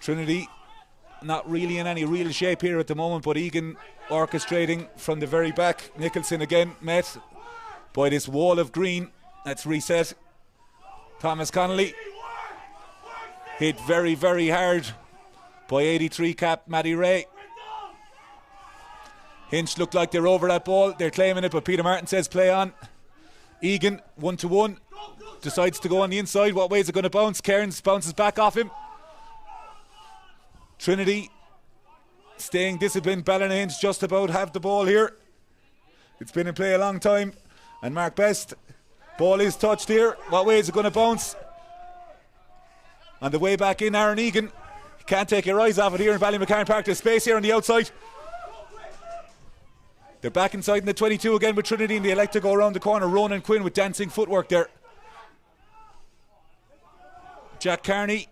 Trinity not really in any real shape here at the moment, but Egan orchestrating from the very back. Nicholson again met by this wall of green. That's reset. Thomas Connolly hit very, very hard by 83 cap Matty Ray. Hinch looked like they're over that ball. They're claiming it, but Peter Martin says play on. Egan, 1-to-1, decides to go on the inside. What way is it going to bounce? Cairns bounces back off him. Trinity staying disciplined. Ballynahinch just about have the ball here. It's been in play a long time. And Mark Best, ball is touched here. What way is it going to bounce? On the way back in, Aaron Egan. Can't take your eyes off it here in Ballymacarn Park. There's space here on the outside. They're back inside in the 22 again with Trinity, and they elect to go around the corner. Ronan Quinn with dancing footwork there. Jack Carney,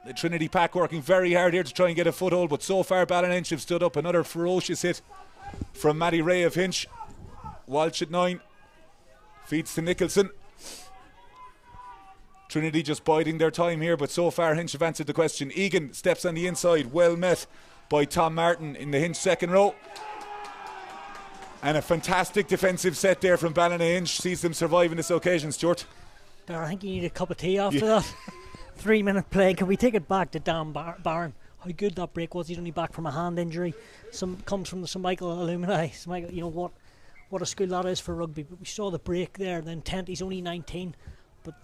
the Trinity pack working very hard here to try and get a foothold, but so far Ballynahinch have stood up. Another ferocious hit from Matty Ray of Hinch. Walsh at 9, feeds to Nicholson. Trinity just biding their time here, but so far Hinch have answered the question. Egan steps on the inside, well met by Tom Martin in the Hinch second row. And a fantastic defensive set there from Ballynahinch sees them surviving this occasion, Stuart. Daragh, I think you need a cup of tea after that. 3-minute play. Can we take it back to Dan Barron? How good that break was. He's only back from a hand injury. Comes from the St Michael alumni. St Michael, you know what a school that is for rugby. But we saw the break there. The intent. He's only 19, but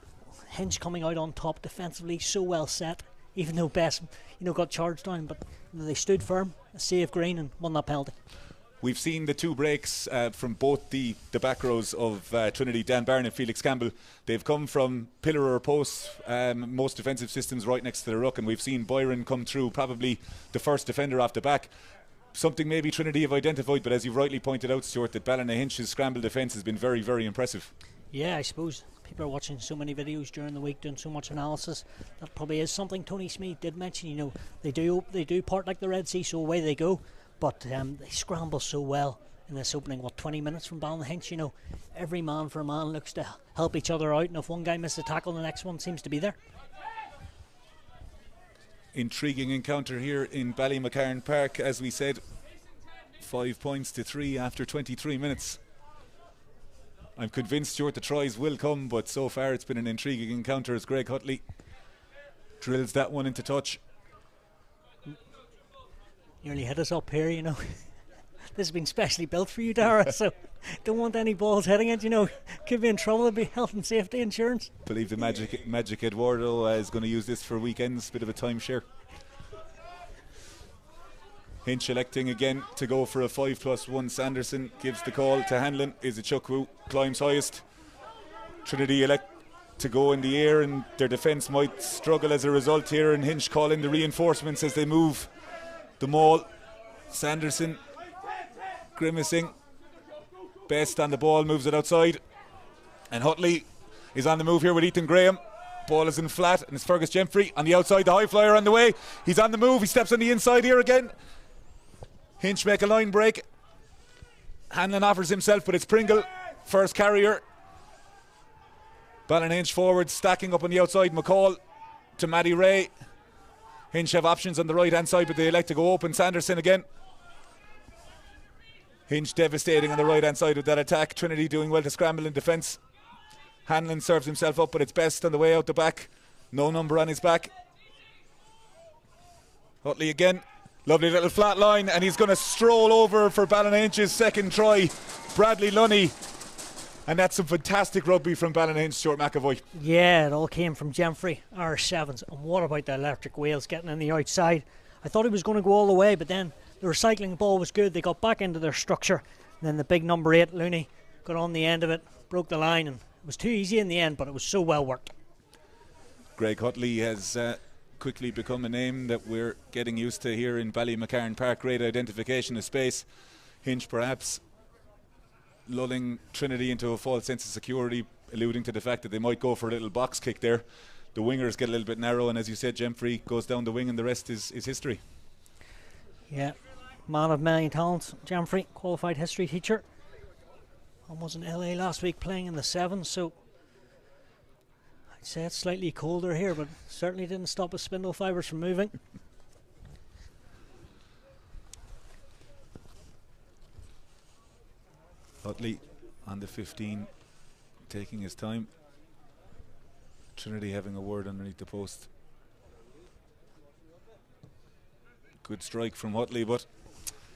Hinch coming out on top defensively, so well set. Even though Best, got charged down, but they stood firm, saved green, and won that penalty. We've seen the two breaks from both the back rows of Trinity, Dan Barron and Felix Campbell. They've come from pillar or post, most defensive systems right next to the ruck, and we've seen Byron come through, probably the first defender off the back. Something maybe Trinity have identified, but as you rightly pointed out, Stuart, that Ballynahinch's scramble defence has been very, very impressive. Yeah, I suppose people are watching so many videos during the week, doing so much analysis. That probably is something Tony Smead did mention. They do part like the Red Sea, so away they go. But they scramble so well in this opening, 20 minutes from Ballynahinch. Every man for a man looks to help each other out, and if one guy misses a tackle, the next one seems to be there. Intriguing encounter here in Ballymacarn Park, as we said. 5 points to 3 after 23 minutes. I'm convinced, Stuart, the tries will come, but so far it's been an intriguing encounter as Greg Hutley drills that one into touch. Nearly hit us up here, This has been specially built for you, Daragh, so don't want any balls hitting it, Could be in trouble. It'd be health and safety insurance. I believe the Magic Eduardo is going to use this for weekends, bit of a timeshare. Hinch electing again to go for a 5+1. Sanderson gives the call to Hanlon. Izuchukwu climbs highest. Trinity elect to go in the air, and their defence might struggle as a result here, and Hinch calling the reinforcements as they move the maul. Sanderson grimacing. Best on the ball, moves it outside, and Hutley is on the move here with Ethan Graham. Ball is in flat, and it's Fergus Gemfrey on the outside. The high flyer on the way. He's on the move. He steps on the inside here again. Hinch make a line break. Hanlon offers himself, but it's Pringle, first carrier. Ballynahinch forward, stacking up on the outside. McCall to Matty Ray. Hinch have options on the right hand side, but they elect to go open. Sanderson again. Hinch devastating on the right hand side with that attack. Trinity doing well to scramble in defence. Hanlon serves himself up, but it's Best on the way out the back. No number on his back. Hutley again. Lovely little flat line, and he's going to stroll over for Ballynahinch's second try. Bradley Lunny. And that's some fantastic rugby from Ballynahinch, Stuart MacAvoy. Yeah, it all came from Gemfrey, R7s. And what about the electric wheels getting on the outside? I thought he was going to go all the way, but then the recycling ball was good. They got back into their structure. And then the big number 8, Looney, got on the end of it, broke the line, and it was too easy in the end, but it was so well worked. Greg Hutley has quickly become a name that we're getting used to here in Ballymacarn Park. Great identification of space. Hinch perhaps lulling Trinity into a false sense of security, alluding to the fact that they might go for a little box kick there. The wingers get a little bit narrow, and as you said, Gemfrey goes down the wing, and the rest is history. Yeah, man of many talents, Gemfrey, qualified history teacher. I was in LA last week playing in the sevens, so I'd say it's slightly colder here, but certainly didn't stop his spindle fibres from moving. Utley on the 15, taking his time. Trinity having a word underneath the post. Good strike from Utley, but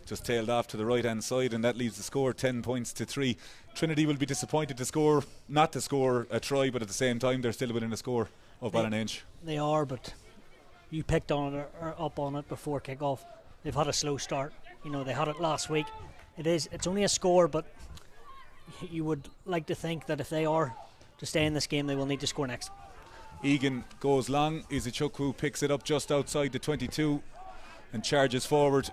just tailed off to the right hand side, and that leaves the score 10 points to 3. Trinity will be disappointed to score, not to score a try, but at the same time they're still within a score of Ballynahinch. They are, but you picked on it or up on it before kick-off. They've had a slow start. You know, they had it last week. It's only a score, but you would like to think that if they are to stay in this game, they will need to score next. Egan goes long. Izuchukwu picks it up just outside the 22 and charges forward.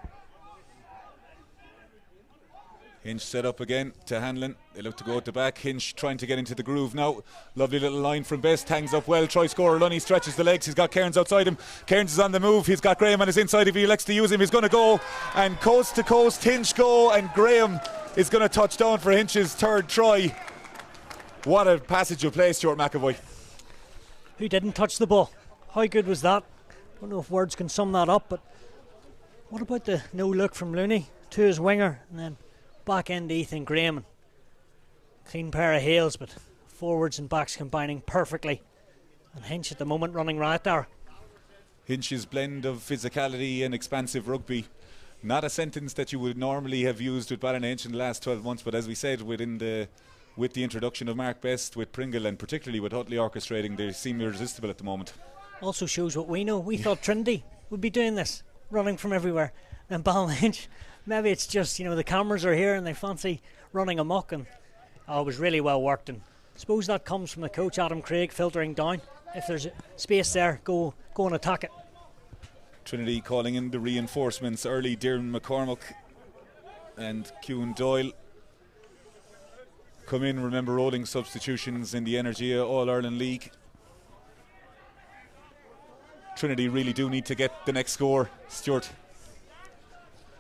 Hinch set up again to Hanlon. They look to go at the back. Hinch trying to get into the groove now. Lovely little line from Best. Hangs up well. Try scorer Lunny stretches the legs. He's got Cairns outside him. Cairns is on the move. He's got Graham on his inside. If he elects to use him, he's going to go. And coast to coast, Hinch go. And Graham is going to touch down for Hinch's third try. What a passage of play, Stuart MacAvoy. Who didn't touch the ball? How good was that? Don't know if words can sum that up, but what about the no look from Looney to his winger, and then back end Ethan Graham? Clean pair of heels, but forwards and backs combining perfectly. And Hinch at the moment running right there. Hinch's blend of physicality and expansive rugby. Not a sentence that you would normally have used with Ballynahinch in the last 12 months, but as we said, with the introduction of Mark Best, with Pringle, and particularly with Utley orchestrating, they seem irresistible at the moment. Also shows what we know. We thought Trinity would be doing this, running from everywhere. And Ballynahinch, maybe it's just, the cameras are here and they fancy running amok, and it was really well worked. And I suppose that comes from the coach, Adam Craig, filtering down. If there's space there, go and attack it. Trinity calling in the reinforcements early. Darren McCormack and Ciúin Doyle come in. Remember, rolling substitutions in the Energia All-Ireland League. Trinity really do need to get the next score, Stuart.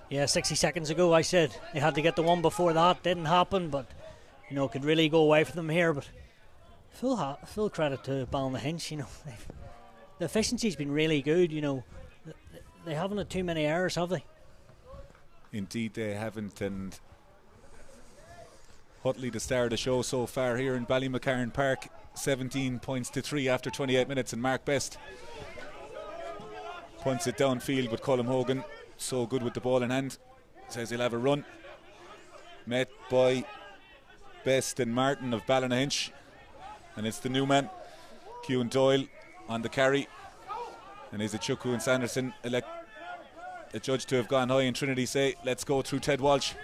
Yeah, 60 seconds ago I said they had to get the one before that. Didn't happen, but could really go away for them here. But full credit to Ballynahinch. The efficiency's been really good. They haven't had too many errors, have they? Indeed they haven't. And Utley, the star of the show so far here in Ballymacarn Park, 17 points to 3 after 28 minutes, and Mark Best punts it downfield, but Colm Hogan, so good with the ball in hand, says he'll have a run. Met by Best and Martin of Ballynahinch, and it's the new man, Ciúin Doyle, on the carry. And Izuchukwu and Sanderson elect the judge to have gone high, and Trinity say, let's go through Ted Walsh.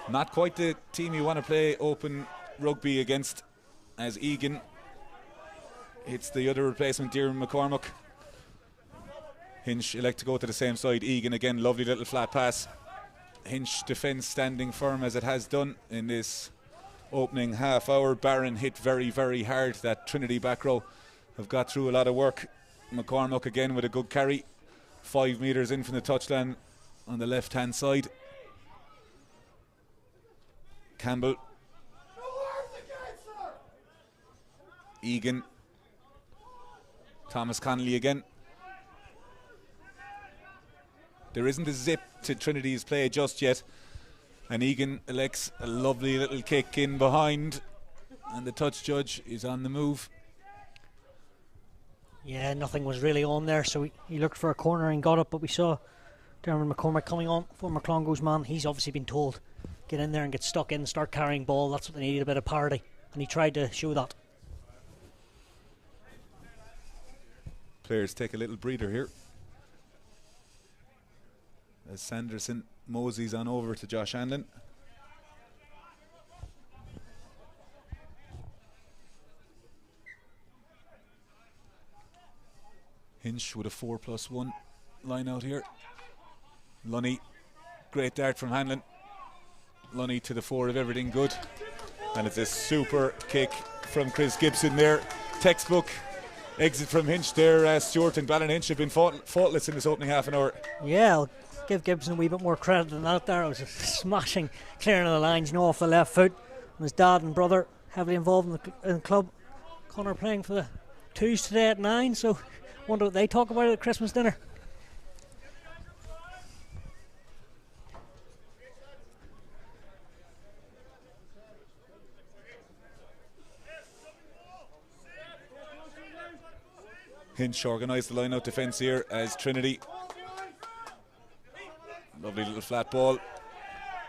Not quite the team you want to play open rugby against, as Egan hits the other replacement, Darren McCormack. Hinch elect to go to the same side. Egan again, lovely little flat pass. Hinch defence standing firm as it has done in this opening half hour. Barron hit very, very hard. That Trinity back row have got through a lot of work. McCormack again with a good carry. 5 metres in from the touchline on the left hand side. Campbell. Egan. Thomas Connolly again. There isn't a zip to Trinity's play just yet, and Egan elects a lovely little kick in behind, and the touch judge is on the move. Yeah, nothing was really on there, so he looked for a corner and got it, but we saw Darren McCormack coming on, former Clongo's man. He's obviously been told, get in there and get stuck in, start carrying ball. That's what they needed, a bit of parity, and he tried to show that. Players take a little breather here as Sanderson moseys on over to Josh Hanlon. Hinch with a 4+1 line out here. Lunny Great dart from Hanlon. Lunny to the fore of everything good. And it's a super kick from Chris Gibson there. Textbook exit from Hinch there. Stuart and Ballynahinch have been faultless in this opening half an hour. Yeah, I'll give Gibson a wee bit more credit than that there. It was a smashing clearing of the lines, off the left foot. And his dad and brother heavily involved in the club. Connor playing for the twos today at 9, so wonder what they talk about at Christmas dinner. Hinch organised the line-out defence here as Trinity. Lovely little flat ball.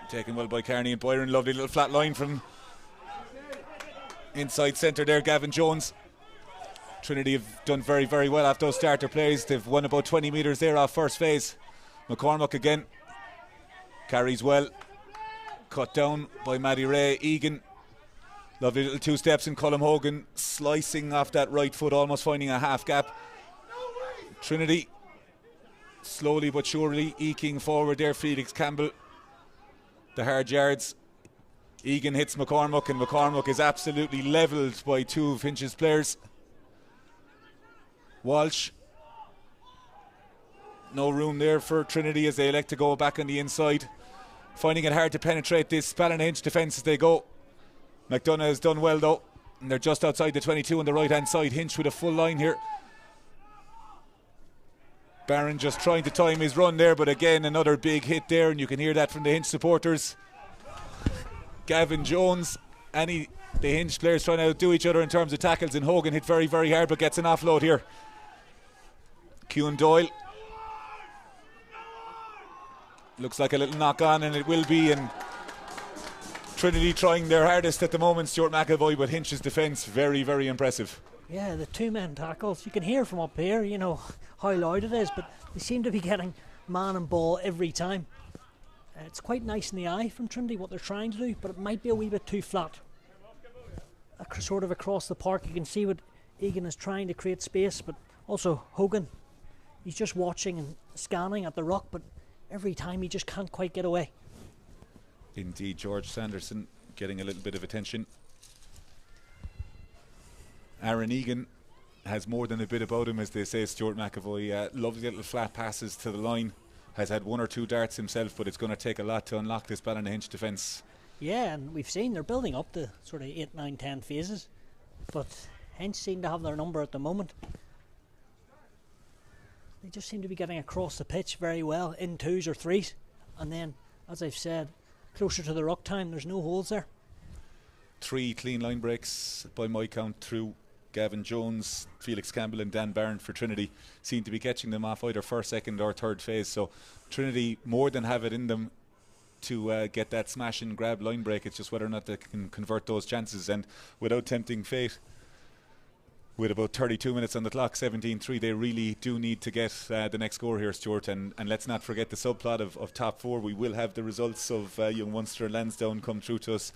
Taken well by Kearney and Byron. Lovely little flat line from inside centre there, Gavin Jones. Trinity have done very, very well after those starter plays. They've won about 20 metres there off first phase. McCormack again. Carries well. Cut down by Maddie Ray. Egan. Lovely little two steps in Colm Hogan. Slicing off that right foot, almost finding a half gap. Trinity slowly but surely eking forward there. Felix Campbell. The hard yards. Egan hits McCormack, and McCormack is absolutely levelled by two of Hinch's players. Walsh. No room there for Trinity as they elect to go back on the inside. Finding it hard to penetrate this Ballynahinch defence as they go. McDonough has done well though, and they're just outside the 22 on the right hand side. Hinch with a full line here. Barron just trying to time his run there, but again another big hit there, and you can hear that from the Hinch supporters. Gavin Jones, the Hinch players trying to outdo each other in terms of tackles, and Hogan hit very, very hard but gets an offload here. Cian Doyle. Looks like a little knock on, and it will be, and Trinity trying their hardest at the moment, Stuart MacAvoy, but Hinch's defence very, very impressive. Yeah, the two-man tackles, you can hear from up here, how loud it is, but they seem to be getting man and ball every time. It's quite nice in the eye from Trinity what they're trying to do, but it might be a wee bit too flat. Sort of across the park, you can see what Egan is trying to create space, but also Hogan, he's just watching and scanning at the ruck, but every time he just can't quite get away. Indeed, George Sanderson getting a little bit of attention. Aaron Egan has more than a bit about him, as they say. Stuart MacAvoy, lovely little flat passes to the line. Has had one or two darts himself, but it's going to take a lot to unlock this Ballynahinch defence. Yeah, and we've seen they're building up to sort of 8, 9, 10 phases, but Hinch seem to have their number at the moment. They just seem to be getting across the pitch very well in twos or threes, and then, as I've said, closer to the ruck time, there's no holes there. 3 clean line breaks by my count through Gavin Jones, Felix Campbell and Dan Barron for Trinity. Seem to be catching them off either first, second or third phase, so Trinity more than have it in them to get that smash and grab line break. It's just whether or not they can convert those chances, and without tempting fate, with about 32 minutes on the clock, 17-3, they really do need to get the next score here, Stuart, and let's not forget the subplot of top 4. We will have the results of Young Munster and Lansdowne come through to us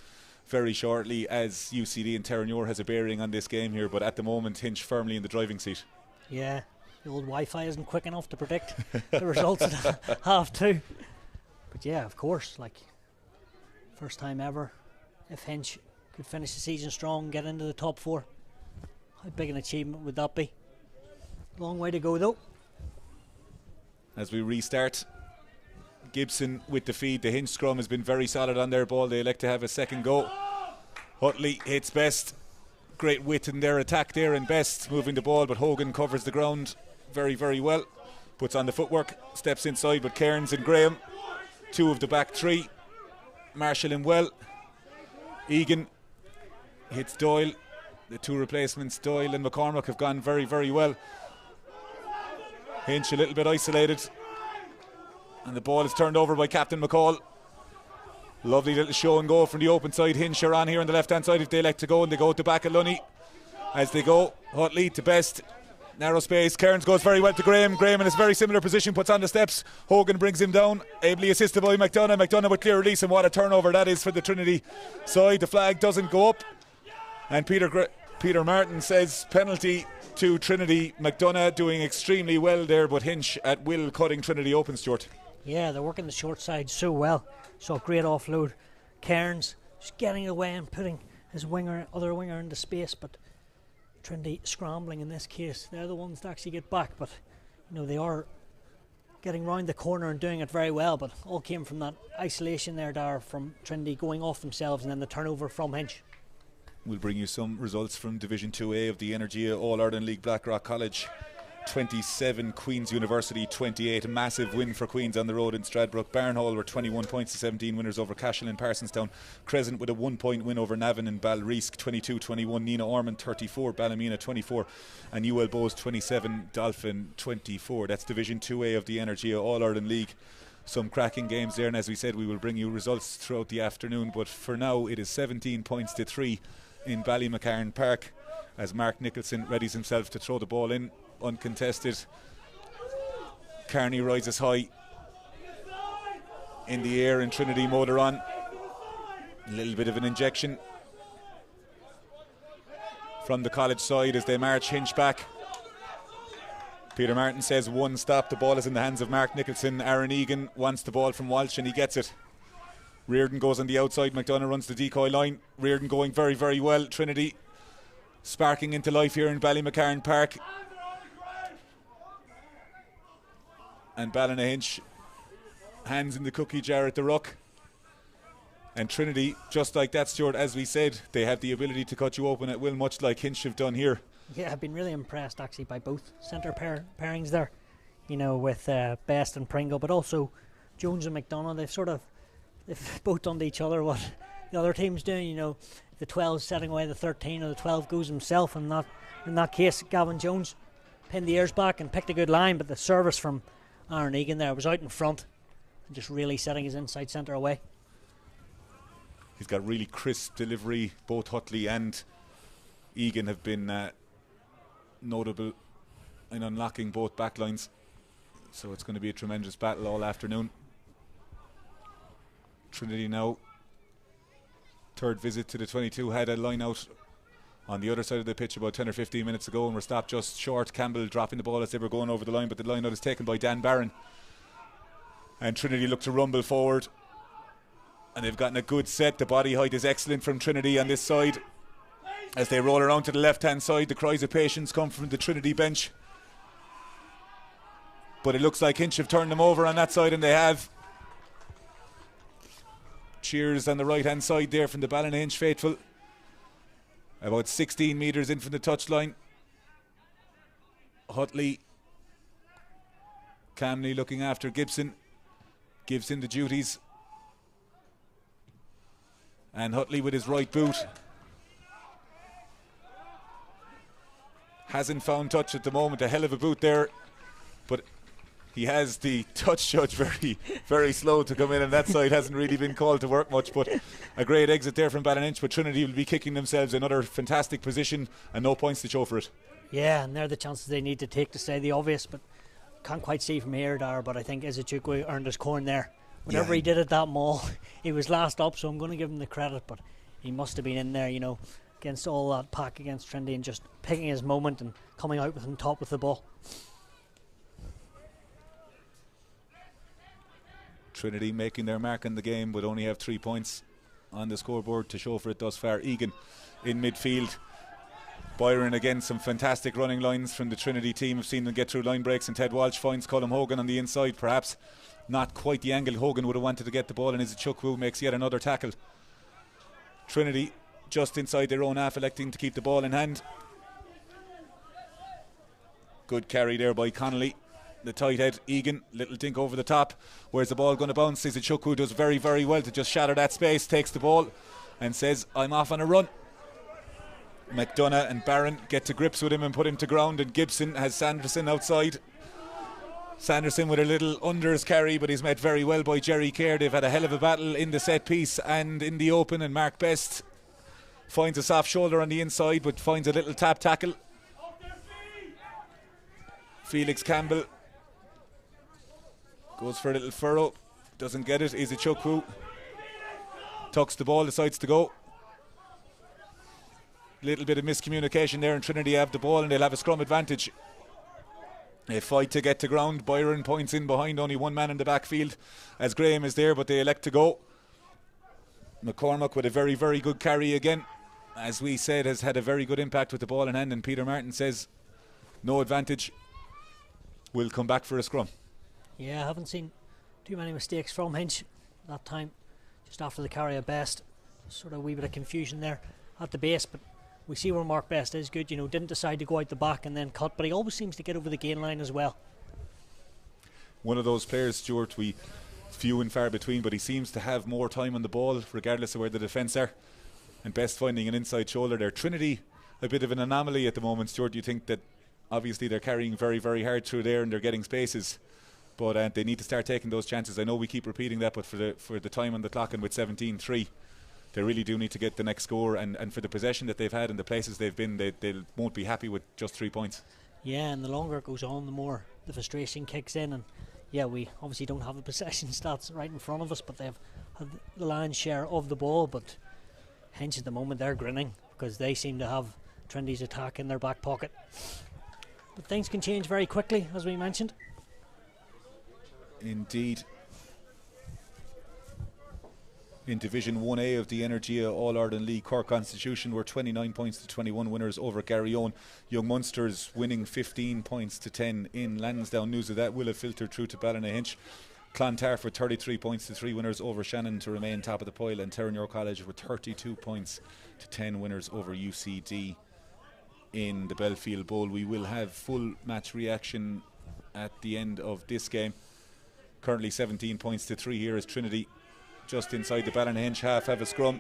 very shortly, as UCD and Terranure has a bearing on this game here, but at the moment Hinch firmly in the driving seat. Yeah, the old Wi-Fi isn't quick enough to predict the results at half 2. But yeah, of course, first time ever, if Hinch could finish the season strong, get into the top 4, how big an achievement would that be? Long way to go though. As we restart, Gibson with the feed. The Hinch scrum has been very solid on their ball. They elect to have a second go. Hutley hits Best. Great width in their attack there, and Best moving the ball, but Hogan covers the ground very, very well. Puts on the footwork, steps inside, but Cairns and Graham, 2 of the back 3, Marshall him well. Egan hits Doyle. The 2 replacements, Doyle and McCormack, have gone very, very well. Hinch a little bit isolated, and the ball is turned over by Captain McCall. Lovely little show and go from the open side. Hinch are on here on the left hand side if they elect to go, and they go to the back of Lunny. As they go, Hutley to Best, narrow space. Cairns goes very well to Graham. Graham in a very similar position, puts on the steps. Hogan brings him down, ably assisted by McDonough. McDonough with clear release, and what a turnover that is for the Trinity side. The flag doesn't go up, and Peter Martin says penalty to Trinity. McDonough doing extremely well there, but Hinch at will cutting Trinity open, Stuart. Yeah, they're working the short side so well. So great offload. Cairns just getting away and putting his other winger into space, but Trinity scrambling in this case. They're the ones to actually get back, but they are getting round the corner and doing it very well, but all came from that isolation there, Daragh, from Trinity going off themselves and then the turnover from Hinch. We'll bring you some results from Division 2A of the Energia All-Ireland League. Blackrock College 27, Queen's University 28. A massive win for Queen's on the road in Stradbrook. Barnhall were 21 points to 17 winners over Cashel and Parsonstown. Crescent with a 1 point win over Navan and Ballyreesk 22-21. Nina Ormond 34, Ballymena 24 and UL Bows 27, Dolphin 24. That's Division 2A of the Energia All-Ireland League. Some cracking games there, and as we said, we will bring you results throughout the afternoon, but for now it is 17 points to 3 in Ballymacarn Park as Mark Nicholson readies himself to throw the ball in. Uncontested. Carney rises high in the air and Trinity motor on. A little bit of an injection from the college side as they march Hinch back. Peter Martin says one stop. The ball is in the hands of Mark Nicholson. Aaron Egan wants the ball from Walsh and he gets it. Reardon goes on the outside. McDonough runs the decoy line. Reardon going very, very well. Trinity sparking into life here in Ballymacarn Park. And Ballynahinch hands in the cookie jar at the ruck. And Trinity, just like that, Stuart, as we said, they have the ability to cut you open at will, much like Hinch have done here. Yeah, I've been really impressed actually by both centre pairings there, with Best and Pringle, but also Jones and McDonough. They've both done to each other what the other team's doing. The 12's setting away the 13, or the 12 goes himself, and in that case, Gavin Jones pinned the ears back and picked a good line, but the service from Aaron Egan there was out in front and just really setting his inside centre away. He's got really crisp delivery. Both Hutley and Egan have been notable in unlocking both backlines, so it's going to be a tremendous battle all afternoon. Trinity now, third visit to the 22, had a line out on the other side of the pitch about 10 or 15 minutes ago and were stopped just short. Campbell dropping the ball as they were going over the line, but the line out is taken by Dan Barron. And Trinity look to rumble forward. And they've gotten a good set. The body height is excellent from Trinity on this side. As they roll around to the left-hand side, the cries of patience come from the Trinity bench. But it looks like Hinch have turned them over on that side, and they have. Cheers on the right-hand side there from the Ballynahinch faithful. About 16 metres in from the touchline. Hutley, calmly looking after Gibson. Gives him the duties. And Hutley with his right boot. Hasn't found touch at the moment. A hell of a boot there. But he has the touch judge very, very slow to come in, and that side hasn't really been called to work much. But a great exit there from Ballynahinch, but Trinity will be kicking themselves another fantastic position and no points to show for it. Yeah, and they're the chances they need to take to say the obvious, but can't quite see from here, Daragh, but I think Izuchukwu earned his corn there. Whatever he did at that maul, he was last up, so I'm going to give him the credit, but he must have been in there, against all that pack against Trinity and just picking his moment and coming out with him top with the ball. Trinity making their mark in the game, but only have 3 points on the scoreboard to show for it thus far. Egan in midfield. Byron again, some fantastic running lines from the Trinity team. I've seen them get through line breaks, and Ted Walsh finds Colm Hogan on the inside, perhaps not quite the angle Hogan would have wanted to get the ball, and Izuchukwu makes yet another tackle. Trinity just inside their own half, electing to keep the ball in hand. Good carry there by Connolly. The tight head, Egan, little dink over the top. Where's the ball going to bounce? Izuchukwu does very, very well to just shatter that space, takes the ball and says, I'm off on a run. McDonough and Barron get to grips with him and put him to ground, and Gibson has Sanderson outside. Sanderson with a little unders carry, but he's met very well by Jerry Kerr. They've had a hell of a battle in the set piece and in the open, and Mark Best finds a soft shoulder on the inside but finds a little tap tackle. Felix Campbell goes for a little furrow, doesn't get it. Izuchukwu tucks the ball, decides to go. Little bit of miscommunication there, and Trinity have the ball and they'll have a scrum advantage. A fight to get to ground. Byron points in behind, only one man in the backfield as Graham is there, but they elect to go. McCormack with a very, very good carry again. As we said, has had a very good impact with the ball in hand, and Peter Martin says no advantage. We'll come back for a scrum. Yeah, I haven't seen too many mistakes from Hinch that time. Just after the carry of Best, sort of a wee bit of confusion there at the base, but we see where Mark Best is good. Didn't decide to go out the back and then cut, but he always seems to get over the gain line as well. One of those players, Stuart, we few and far between, but he seems to have more time on the ball regardless of where the defence are, and Best finding an inside shoulder there. Trinity, a bit of an anomaly at the moment. Stuart, do you think that obviously they're carrying very, very hard through there and they're getting spaces, but they need to start taking those chances? I know we keep repeating that, but for the time on the clock and with 17-3, they really do need to get the next score, and for the possession that they've had and the places they've been, they won't be happy with just 3 points. Yeah, and the longer it goes on, the more the frustration kicks in, and yeah, we obviously don't have the possession stats right in front of us, but they've had the lion's share of the ball. But hence at the moment they're grinning because they seem to have Trinity's attack in their back pocket. But things can change very quickly, as we mentioned. Indeed. In Division 1A of the Energia All-Ireland League, Cork Constitution were 29 points to 21 winners over Garryowen. Young Munsters winning 15 points to 10 in Lansdowne. News of that will have filtered through to Ballynahinch. Clontarf with 33 points to 3 winners over Shannon to remain top of the pile, and Terenure College with 32 points to 10 winners over UCD in the Belfield Bowl. We will have full match reaction at the end of this game. Currently 17 points to 3 here as Trinity just inside the Ballynahinch half have a scrum,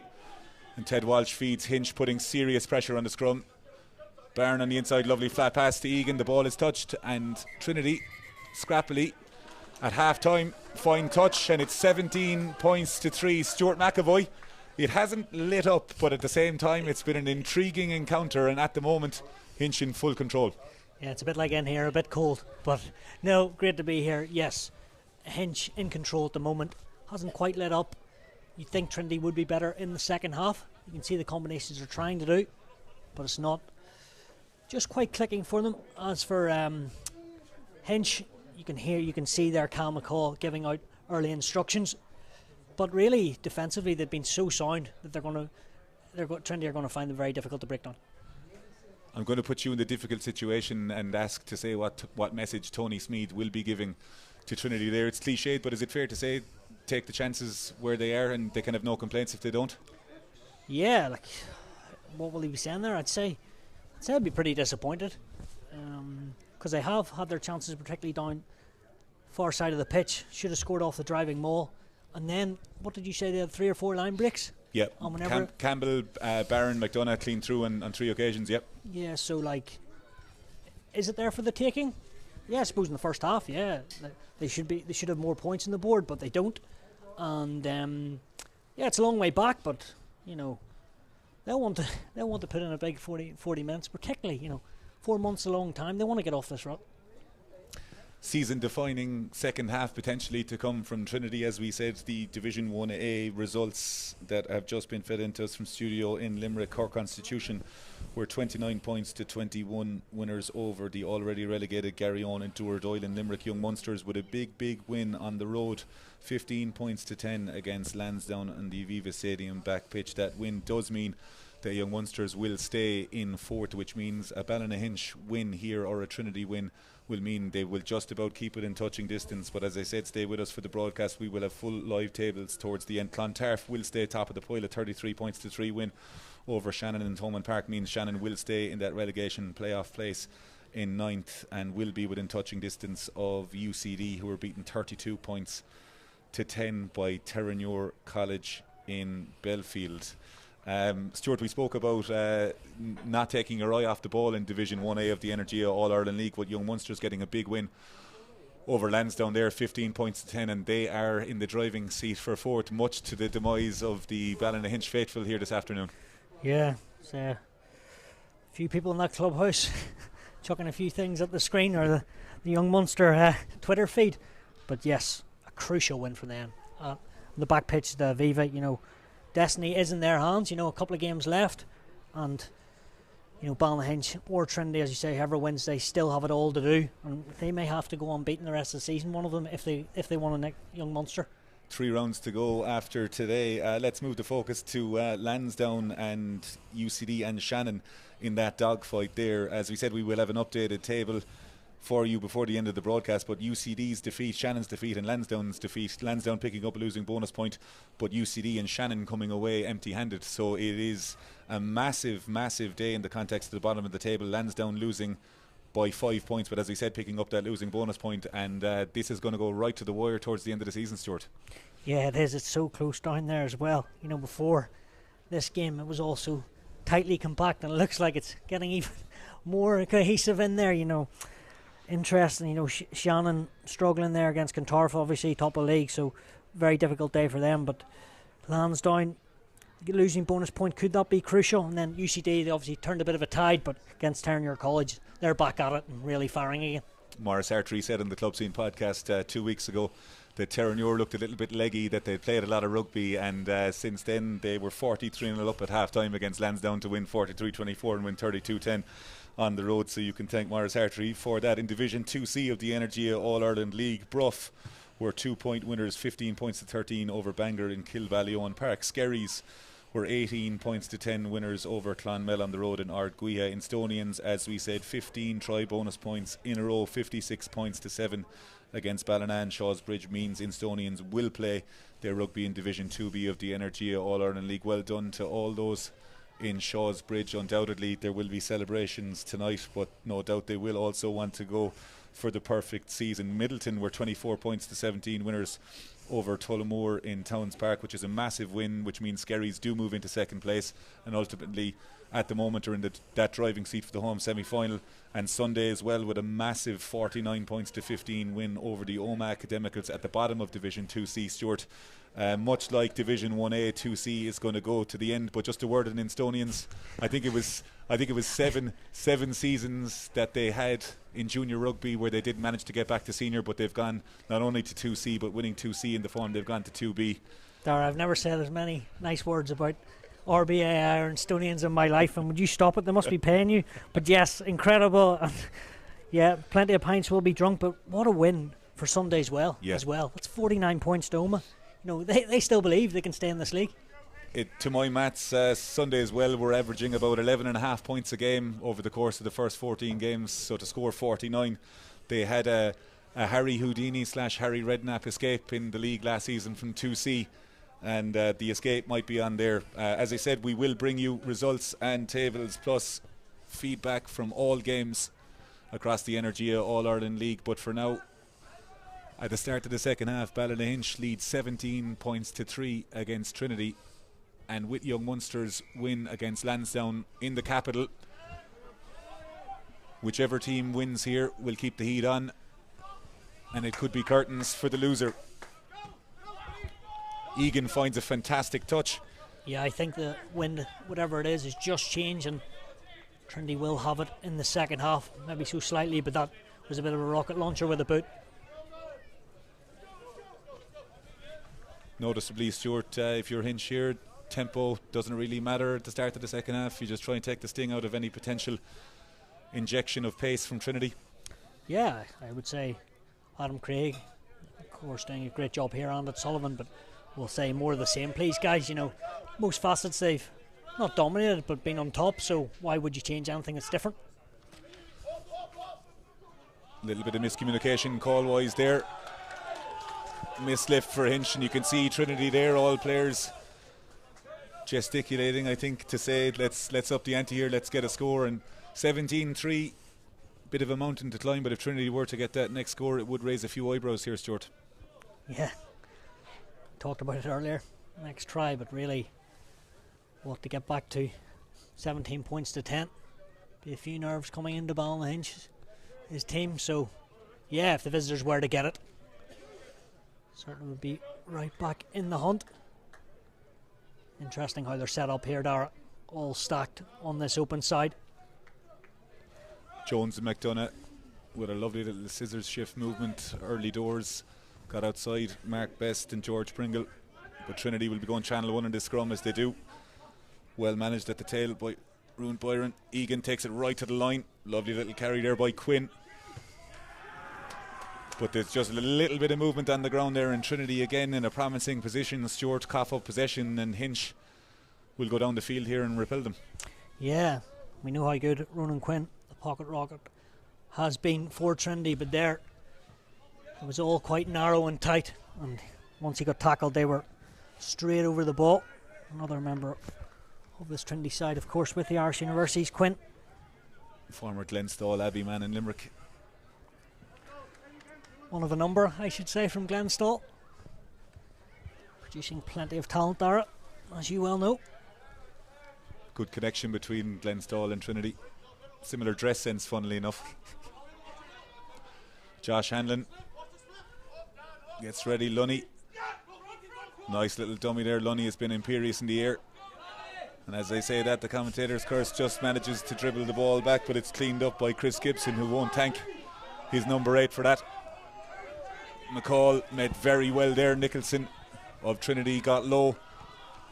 and Ted Walsh feeds Hinch, putting serious pressure on the scrum. Byrne on the inside, lovely flat pass to Egan. The ball is touched, and Trinity scrappily at half time fine touch, and it's 17 points to 3. Stuart MacAvoy, it hasn't lit up, but at the same time it's been an intriguing encounter, and at the moment Hinch in full control. Yeah, it's a bit like in here, a bit cold, but no, great to be here. Yes, Hinch in control at the moment. Hasn't quite lit up. You'd think Trinity would be better in the second half. You can see the combinations they're trying to do, but it's not just quite clicking for them. As for Hinch, you can see their Cal McCall giving out early instructions, but really defensively they've been so sound that Trinity are going to find them very difficult to break down. I'm going to put you in the difficult situation and ask to say what message Tony Smead will be giving to Trinity there. It's cliched, but is it fair to say take the chances where they are and they can have no complaints if they don't? Yeah, like, what will he be saying there? I'd say I'd be pretty disappointed because they have had their chances, particularly down far side of the pitch. Should have scored off the driving maul, and then what did you say? They had 3 or 4 line breaks. Yep. Campbell, Barron, McDonough clean through on 3 occasions. Yep. Yeah. So like, is it there for the taking? Yeah, I suppose in the first half, yeah, they should have more points on the board, but they don't. And yeah, it's a long way back, but they'll want to put in a big 40 minutes, particularly 4 months a long time. They want to get off this rut. Season-defining second half potentially to come from Trinity. As we said, the Division 1A results that have just been fed into us from studio in Limerick. Cork Constitution were 29 points to 21 winners over the already relegated Garryowen and Doyle, and Limerick Young Munsters with a big win on the road, 15 points to 10 against Lansdowne on the Aviva Stadium back pitch. That win does mean that Young Munsters will stay in fourth, which means a Ballynahinch win here or a Trinity win will mean they will just about keep it in touching distance. But as I said, stay with us for the broadcast. We will have full live tables towards the end. Clontarf will stay top of the pile. A 33 points to 3 win over Shannon and Thomond Park means Shannon will stay in that relegation playoff place in 9th and will be within touching distance of UCD, who were beaten 32 points to 10 by Terenure College in Belfield. Stuart, we spoke about not taking your eye off the ball in Division 1A of the Energia All-Ireland League, with Young Munsters getting a big win over Lansdowne there, 15 points to 10, and they are in the driving seat for fourth, much to the demise of the Ballynahinch faithful here this afternoon. Yeah, it's a few people in that clubhouse chucking a few things at the screen or the Young Munster Twitter feed, but yes, a crucial win for them. The back pitch, the Aviva, destiny is in their hands. A couple of games left, and Ballynahinch or Trinity, as you say, whoever wins, they still have it all to do, and they may have to go unbeaten the rest of the season, one of them, if they want a young monster. 3 rounds to go after today. Let's move the focus to Lansdowne and UCD and Shannon in that dogfight there. As we said, we will have an updated table for you before the end of the broadcast, but UCD's defeat, Shannon's defeat and Lansdowne's defeat, Lansdowne picking up a losing bonus point, but UCD and Shannon coming away empty-handed. So it is a massive day in the context of the bottom of the table. Lansdowne losing by 5 points, but as we said, picking up that losing bonus point, and this is going to go right to the wire towards the end of the season, Stuart. Yeah, it is. It's so close down there as well. Before this game it was also tightly compact, and it looks like it's getting even more cohesive in there. Interesting. Shannon struggling there against Clontarf, obviously top of the league, so very difficult day for them. But Lansdowne losing bonus point, could that be crucial? And then UCD, they obviously turned a bit of a tide, but against Terenure College, they're back at it and really firing again. Maurice Hartree said in the Club Scene podcast 2 weeks ago that Terenure looked a little bit leggy, that they played a lot of rugby, and since then they were 43-0 up at half time against Lansdowne to win 43-24 and win 32-10 on the road. So you can thank Maurice Hartree for that. In Division 2C of the Energia All-Ireland League, Bruff were 2-point winners, 15 points to 13 over Bangor in Kilballyone Park. Skerries were 18 points to 10 winners over Clonmel on the road in Ardguia. Instonians, as we said, 15 try bonus points in a row, 56 points to 7 against Ballynahinch. Shawsbridge means Instonians will play their rugby in Division 2B of the Energia All-Ireland League. Well done to all those in Shawsbridge. Undoubtedly there will be celebrations tonight, but no doubt they will also want to go for the perfect season. Middleton were 24 points to 17 winners over Tullamore in Towns Park, which is a massive win, which means Skerries do move into second place and ultimately at the moment are in that driving seat for the home semi-final. And Sunday as well with a massive 49 points to 15 win over the Oma Academicals at the bottom of Division 2C. Stuart, much like Division 1A, 2C is going to go to the end, but just a word on Instonians. I think it was seven seasons that they had in junior rugby where they did manage to get back to senior, but they've gone not only to 2C but winning 2C in the form, they've gone to 2B. Daragh, I've never said as many nice words about RBAI or Instonians in my life, and would you stop it? They must be paying you. But yes, incredible. Yeah, plenty of pints will be drunk, but what a win for Sunday as well. That's 49 points to Oma. They still believe they can stay in this league. To my maths, Sunday as well, we're averaging about 11.5 points a game over the course of the first 14 games. So to score 49, they had a Harry Houdini / Harry Redknapp escape in the league last season from 2C. And the escape might be on there. As I said, we will bring you results and tables plus feedback from all games across the Energia All-Ireland League. But for now, at the start of the second half, Ballynahinch leads 17 points to 3 against Trinity. And with Young Munster's win against Lansdowne in the capital, whichever team wins here will keep the heat on. And it could be curtains for the loser. Egan finds a fantastic touch. Yeah, I think the wind, whatever it is just changed, and Trinity will have it in the second half, maybe so slightly, but that was a bit of a rocket launcher with a boot. Noticeably, Stuart, if you're Hinch here, tempo doesn't really matter at the start of the second half. You just try and take the sting out of any potential injection of pace from Trinity. Yeah, I would say Adam Craig, of course, doing a great job here, and at Sullivan, but we'll say more of the same, please, guys. Most facets they've not dominated but been on top, so why would you change anything that's different? A little bit of miscommunication call-wise there. Mislift for Hinch, and you can see Trinity there, all players gesticulating, I think, to say let's up the ante here, let's get a score. And 17-3, bit of a mountain to climb, but if Trinity were to get that next score, it would raise a few eyebrows here, Stuart. Yeah, talked about it earlier, next try, but really what to get back to 17 points to 10, be a few nerves coming into Ballynahinch, his team. So yeah, if the visitors were to get it, certainly would be right back in the hunt. Interesting how they're set up here, Daragh, all stacked on this open side. Jones and McDonough with a lovely little scissors shift movement early doors, got outside Mark Best and George Pringle, but Trinity will be going channel one in this scrum as they do. Well managed at the tail by Ruined Byron. Egan takes it right to the line. Lovely little carry there by Quinn. But there's just a little bit of movement on the ground there, and Trinity again in a promising position. Stuart cough up possession, and Hinch will go down the field here and repel them. Yeah, we know how good Ronan Quinn, the pocket rocket, has been for Trinity, but there it was all quite narrow and tight, and once he got tackled they were straight over the ball. Another member of this Trinity side, of course, with the Irish University's Quinn. Former Glenstall Abbey man in Limerick. One of a number, I should say, from Glenstall. Producing plenty of talent, Daragh, as you well know. Good connection between Glenstall and Trinity. Similar dress sense, funnily enough. Josh Hanlon gets ready. Lunny. Nice little dummy there. Lunny has been imperious in the air. And as they say that, the commentator's curse just manages to dribble the ball back, but it's cleaned up by Chris Gibson, who won't thank his number 8 for that. McCall met very well there. Nicholson of Trinity got low.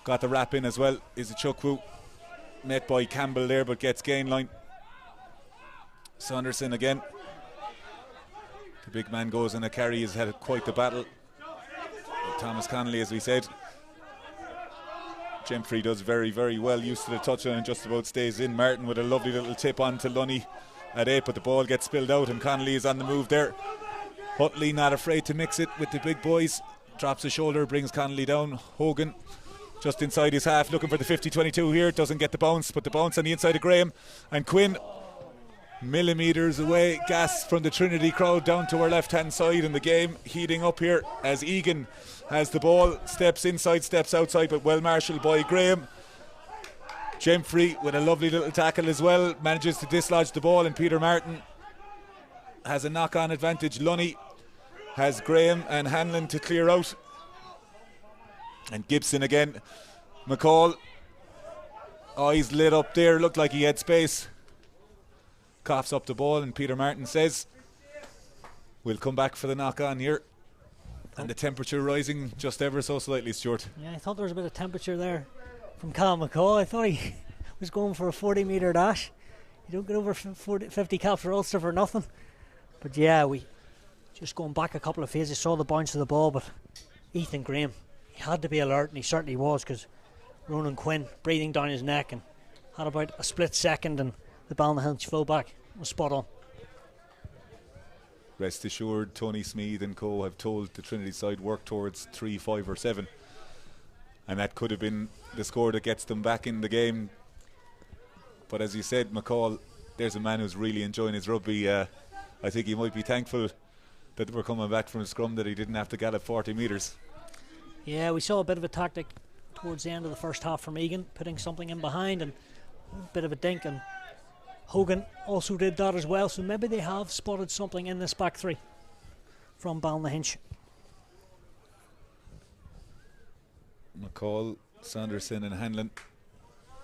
Got the wrap in as well. Is a Chukwu. Met by Campbell there, but gets gain line. Saunderson again. The big man goes in a carry. He's had quite the battle. Thomas Connolly, as we said. Gemfrey does very, very well. Used to the touchline and just about stays in. Martin with a lovely little tip on to Lunny at 8, but the ball gets spilled out and Connolly is on the move there. Hutley not afraid to mix it with the big boys. Drops his shoulder, brings Connolly down. Hogan just inside his half, looking for the 50-22 here. Doesn't get the bounce, but the bounce on the inside of Graham. And Quinn, millimetres away. Gas from the Trinity crowd down to our left-hand side, and the game heating up here as Egan has the ball. Steps inside, steps outside, but well marshalled by Graham. Gemfrey with a lovely little tackle as well. Manages to dislodge the ball, and Peter Martin has a knock-on advantage. Lunny has Graham and Hanlon to clear out. And Gibson again. McCall, eyes lit up there, looked like he had space. Coughs up the ball, and Peter Martin says we'll come back for the knock-on here. And the temperature rising just ever so slightly, Stuart. Yeah, I thought there was a bit of temperature there from Cal McCall. I thought he was going for a 40-metre dash. You don't get over 50 caps for Ulster for nothing. But yeah, we just going back a couple of phases, saw the bounce of the ball, but Ethan Graham, he had to be alert, and he certainly was, because Ronan Quinn breathing down his neck and had about a split second, and the Ballynahinch fullback was spot on. Rest assured, Tony Smead and co have told the Trinity side work towards 3, 5 or 7, and that could have been the score that gets them back in the game. But as you said, McCall, there's a man who's really enjoying his rugby. I think he might be thankful that we're coming back from a scrum that he didn't have to gallop 40 metres. Yeah, we saw a bit of a tactic towards the end of the first half from Egan, putting something in behind and a bit of a dink, and Hogan also did that as well, so maybe they have spotted something in this back three from Ballynahinch. McCall, Saunderson and Hanlon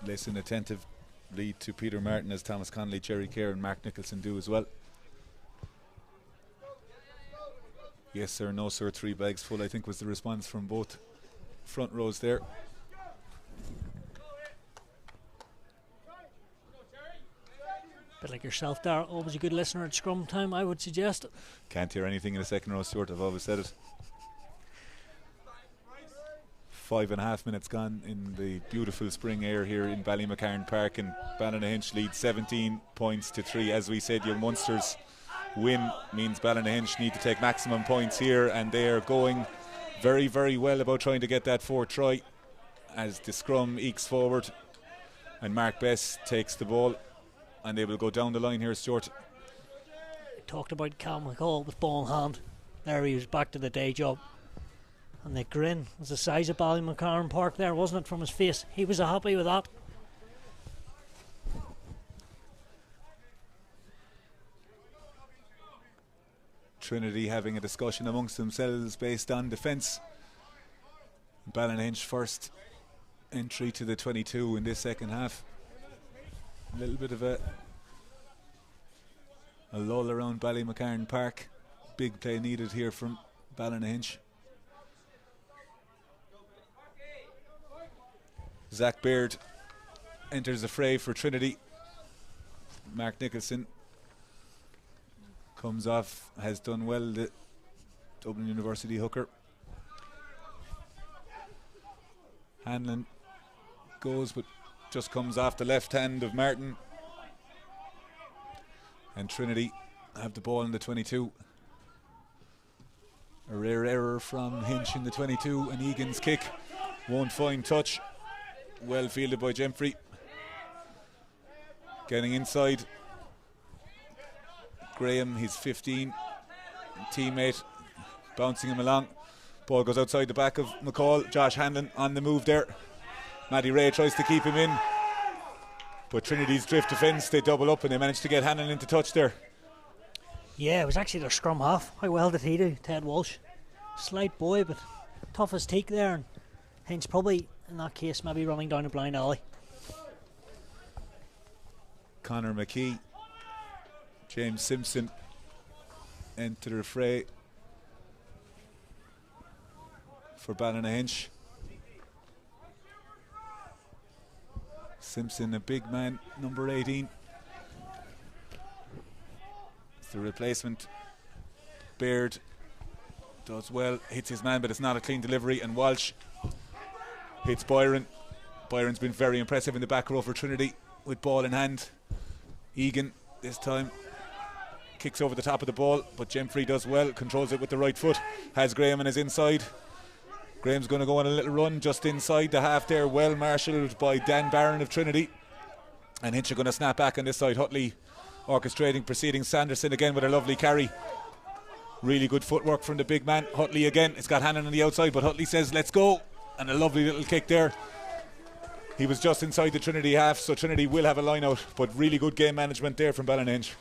listen attentively to Peter Martin, as Thomas Connolly, Jerry Kerr and Mark Nicholson do as well. Yes sir, no sir, 3 bags full, I think was the response from both front rows there. Bit like yourself, Daragh, always a good listener at scrum time, I would suggest. Can't hear anything in the second row, Stuart, I've always said it. 5.5 minutes gone in the beautiful spring air here in Ballymacarn Park, and Ballynahinch leads 17 points to 3. As we said, young Munster's win means Ballynahinch need to take maximum points here, and they are going very, very well about trying to get that 4th try as the scrum ekes forward and Mark Best takes the ball, and they will go down the line here, Stuart. We talked about Cal McCall with ball in hand. There he was, back to the day job. And the grin was the size of Ballymacarn Park there, wasn't it, from his face? He was happy with that. Trinity having a discussion amongst themselves based on defence. Ballynahinch first entry to the 22 in this second half. A little bit of a lull around Ballymacarn Park. Big play needed here from Ballynahinch. Zach Baird enters the fray for Trinity. Mark Nicholson comes off, has done well, the Dublin University hooker. Hanlon goes, but just comes off the left hand of Martin. And Trinity have the ball in the 22. A rare error from Hinch in the 22, and Egan's kick won't find touch. Well fielded by Gemfrey. Getting inside. Graham, his 15 teammate, bouncing him along. Ball goes outside the back of McCall. Josh Hanlon on the move there. Matty Ray tries to keep him in, but Trinity's drift defence, they double up and they manage to get Hanlon into touch there. Yeah, it was actually their scrum half. How well did he do, Ted Walsh? Slight boy, but tough as teak there, and Hinch probably, in that case, maybe running down a blind alley. Conor McKee, James Simpson enter the fray for Ballynahinch. Simpson, a big man, number 18. It's the replacement. Baird does well, hits his man, but it's not a clean delivery, and Walsh hits Byron. Byron's been very impressive in the back row for Trinity with ball in hand. Egan this time kicks over the top of the ball, but Gemfrey does well, controls it with the right foot, has Graham on his inside. Graham's going to go on a little run just inside the half there, well marshalled by Dan Barron of Trinity, and Hinch are going to snap back on this side. Hutley orchestrating, proceeding. Sanderson again with a lovely carry. Really good footwork from the big man. Hutley again, it's got Hannon on the outside, but Hutley says let's go, and a lovely little kick there. He was just inside the Trinity half, so Trinity will have a line out, but really good game management there from Ballynahinch.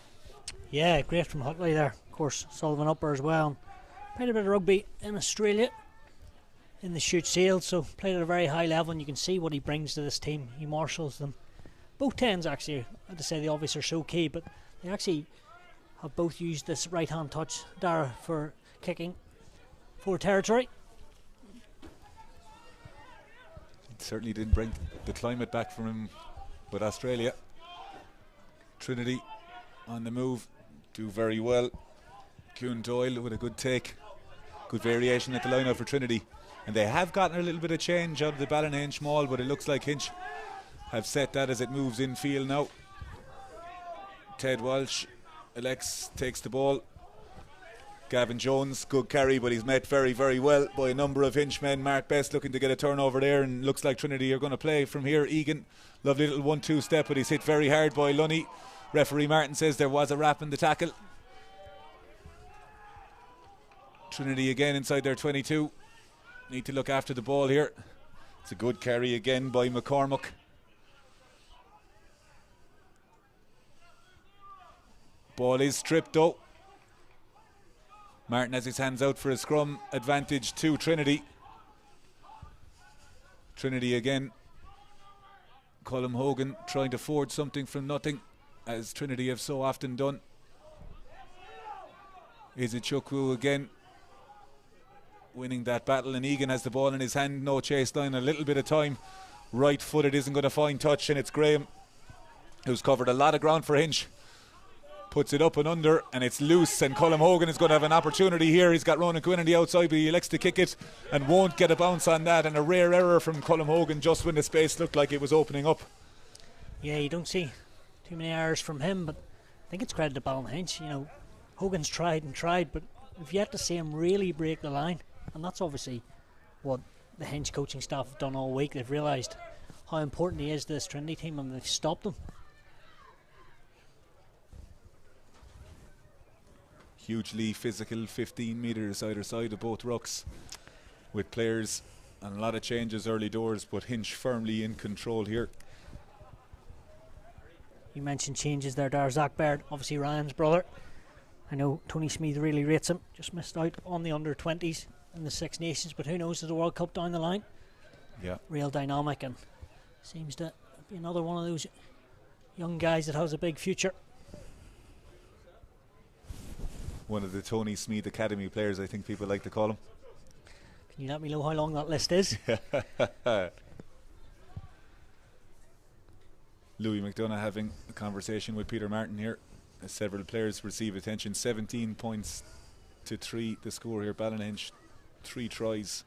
Yeah, great from Hutley there. Of course, Sullivan upper as well. Played a bit of rugby in Australia in the shoot sail, so played at a very high level, and you can see what he brings to this team. He marshals them. Both tens actually, I had to say the obvious are so key, but they actually have both used this right hand touch, Daragh for kicking for territory. It certainly didn't bring the climate back from him with Australia. Trinity on the move, do very well. Kuhn Doyle with a good take, good variation at the line out for Trinity. And they have gotten a little bit of change out of the Ballynahinch maul, but it looks like Hinch have set that as it moves in field now. Ted Walsh elects, takes the ball. Gavin Jones, good carry, but he's met very, very well by a number of Hinch men. Mark Best looking to get a turnover there, and looks like Trinity are going to play from here. Egan, lovely little 1-2 step, but he's hit very hard by Lunny. Referee Martin says there was a wrap in the tackle. Trinity again inside their 22. Need to look after the ball here. It's a good carry again by McCormack. Ball is stripped though. Martin has his hands out for a scrum. Advantage to Trinity. Trinity again. Colm Hogan trying to forge something from nothing, as Trinity have so often done. Izuchukwu again winning that battle, and Egan has the ball in his hand. No chase line, a little bit of time. Right footed, isn't going to find touch, and it's Graham who's covered a lot of ground for Hinch. Puts it up and under, and it's loose, and Colm Hogan is going to have an opportunity here. He's got Ronan Quinn on the outside, but he elects to kick it and won't get a bounce on that, and a rare error from Colm Hogan just when the space looked like it was opening up. Yeah, you don't see too many errors from him, but I think it's credit to Ballynahinch. You know, Hogan's tried and tried, but we've yet to see him really break the line, and that's obviously what the Hinch coaching staff have done all week. They've realised how important he is to this Trinity team, and they've stopped him. Hugely physical, 15 metres either side of both rucks, with players and a lot of changes early doors, but Hinch firmly in control here. You mentioned changes there, Zach Baird, obviously Ryan's brother. I know Tony Smeeth really rates him. Just missed out on the under-20s in the Six Nations, but who knows, there's a World Cup down the line. Yeah, real dynamic, and seems to be another one of those young guys that has a big future. One of the Tony Smeeth Academy players, I think people like to call him. Can you let me know how long that list is? Louis McDonough having a conversation with Peter Martin here. As several players receive attention. 17 points to 3 the score here. Ballynahinch 3 tries.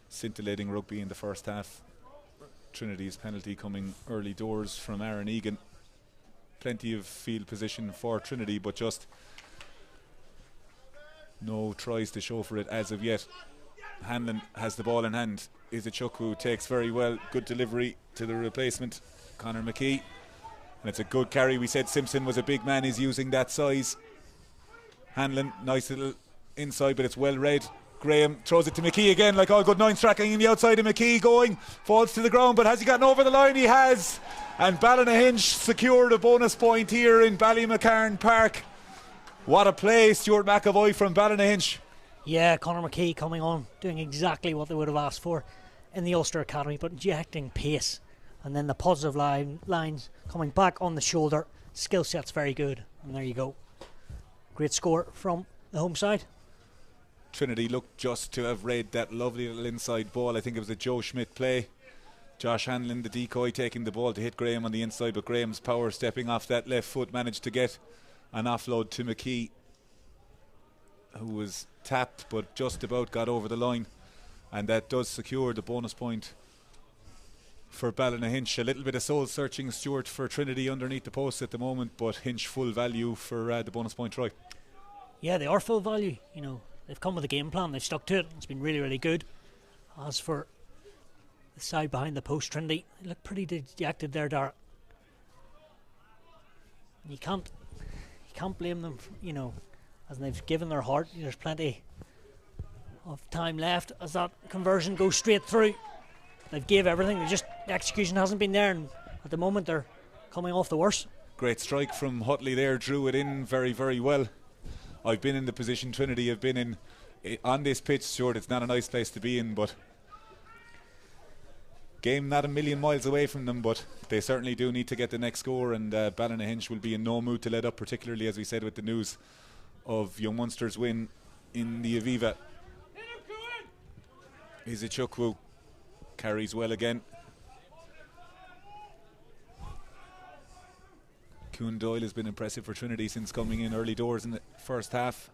Scintillating rugby in the first half. Trinity's penalty coming early doors from Aaron Egan. Plenty of field position for Trinity, but just no tries to show for it as of yet. Hanlon has the ball in hand. Izuchukwu takes very well. Good delivery to the replacement, Conor McKee. And it's a good carry. We said Simpson was a big man. He's using that size. Hanlon, nice little inside, but it's well read. Graham throws it to McKee again, like all good nines, tracking in the outside of McKee, going, falls to the ground, but has he gotten over the line? He has. And Ballynahinch secured a bonus point here in Ballymacarn Park. What a play, Stuart MacAvoy from Ballynahinch. Yeah, Conor McKee coming on, doing exactly what they would have asked for in the Ulster Academy, but injecting pace. And then the positive lines coming back on the shoulder. Skill set's very good. And there you go. Great score from the home side. Trinity looked just to have read that lovely little inside ball. I think it was a Joe Schmidt play. Josh Hanlon, the decoy, taking the ball to hit Graham on the inside, but Graham's power stepping off that left foot managed to get an offload to McKee, who was tapped but just about got over the line, and that does secure the bonus point for Ballynahinch. A little bit of soul searching, Stuart, for Trinity underneath the post at the moment, but Hinch full value for the bonus point try. Yeah, they are full value. You know, they've come with a game plan, they've stuck to it. It's been really, really good. As for the side behind the post, Trinity, they look pretty dejected there, Daragh. You can't blame them, you know, as they've given their heart. There's plenty of time left as that conversion goes straight through. They've gave everything, the execution hasn't been there, and at the moment they're coming off the worst. Great strike from Hutley there, drew it in very, very well. I've been in the position Trinity have been in on this pitch, Stuart. It's not a nice place to be in, but game not a million miles away from them, but they certainly do need to get the next score, and Ballynahinch will be in no mood to let up, particularly as we said with the news of Young Munster's win in the Aviva. Izuchukwu carries well again. Kuhn Doyle has been impressive for Trinity since coming in early doors in the first half.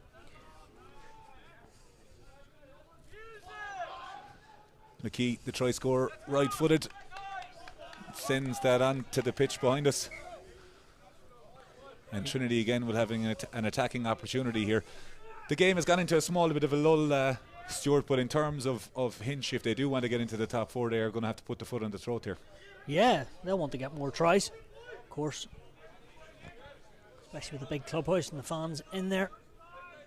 McKee, the try scorer, right-footed, sends that on to the pitch behind us. And Trinity again will having an attacking opportunity here. The game has gone into a small bit of a lull, Stuart, but in terms of Hinch, if they do want to get into the top four, they are going to have to put the foot on the throat here. Yeah, they'll want to get more tries, of course. Especially with the big clubhouse and the fans in there.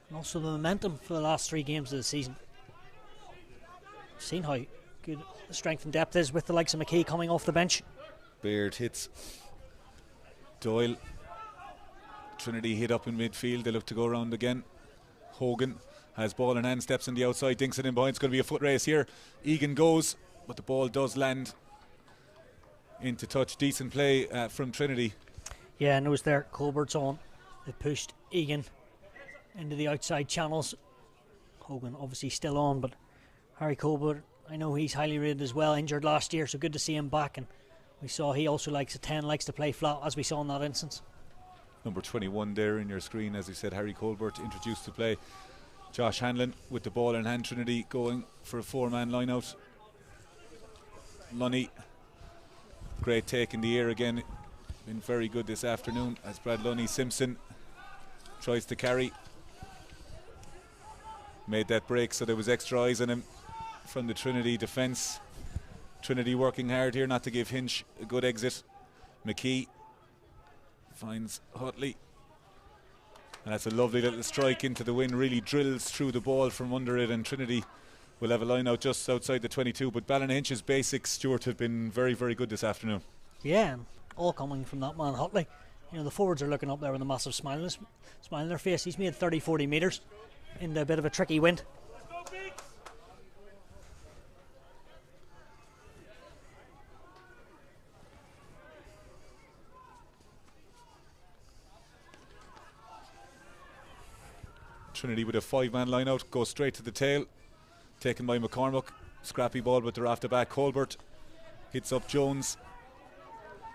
And also the momentum for the last 3 games of the season. Seen how good the strength and depth is with the likes of McKee coming off the bench. Baird hits Doyle. Trinity hit up in midfield. They look to go around again. Hogan has ball in hand, steps on the outside, dinks it in behind. It's going to be a foot race here. Egan goes, but the ball does land into touch. Decent play from Trinity. Yeah, and it was there. Colbert's on. They pushed Egan into the outside channels. Hogan obviously still on, but Harry Colbert, I know he's highly rated as well, injured last year, so good to see him back. And we saw he also likes a 10, likes to play flat, as we saw in that instance. Number 21 there in your screen, as you said, Harry Colbert introduced to play. Josh Hanlon with the ball in hand. Trinity going for a 4-man line out. Lunny, great take in the air again. Been very good this afternoon as Brad Lunny. Simpson tries to carry. Made that break, so there was extra eyes on him from the Trinity defence. Trinity working hard here not to give Hinch a good exit. McKee finds Hutley. And that's a lovely little strike into the wind, really drills through the ball from under it, and Trinity will have a line out just outside the 22. But Ballynahinch's basics, Stuart, have been very, very good this afternoon. Yeah, all coming from that man Hutley. You know, the forwards are looking up there with a massive smile on their face. He's made 30-40 metres in a bit of a tricky wind. Trinity with a 5-man line out, goes straight to the tail, taken by McCormack. Scrappy ball, but they're off the back. Colbert hits up Jones.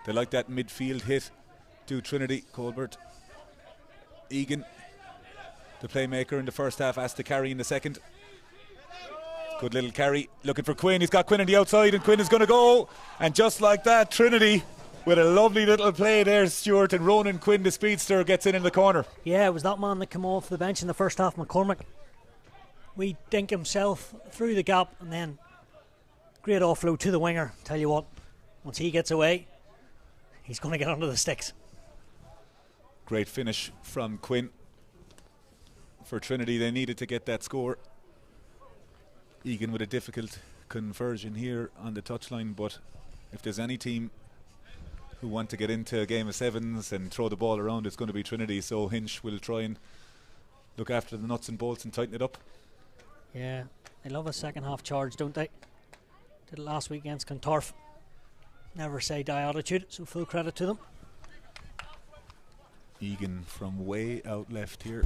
They like that midfield hit. Do Trinity. Colbert. Egan, the playmaker in the first half, asked to carry in the second. Good little carry. Looking for Quinn. He's got Quinn on the outside, and Quinn is going to go. And just like that, Trinity, with a lovely little play there, Stuart, and Ronan Quinn, the speedster, gets in the corner. Yeah, it was that man that came off the bench in the first half, McCormick. We dink himself through the gap, and then great offload to the winger. Tell you what, once he gets away, he's going to get under the sticks. Great finish from Quinn. For Trinity, they needed to get that score. Egan with a difficult conversion here on the touchline, but if there's any team who want to get into a game of sevens and throw the ball around, it's going to be Trinity. So Hinch will try and look after the nuts and bolts and tighten it up. Yeah, they love a second half charge, don't they? Did it last week against Clontarf. Never say die attitude, so full credit to them. Egan from way out left here,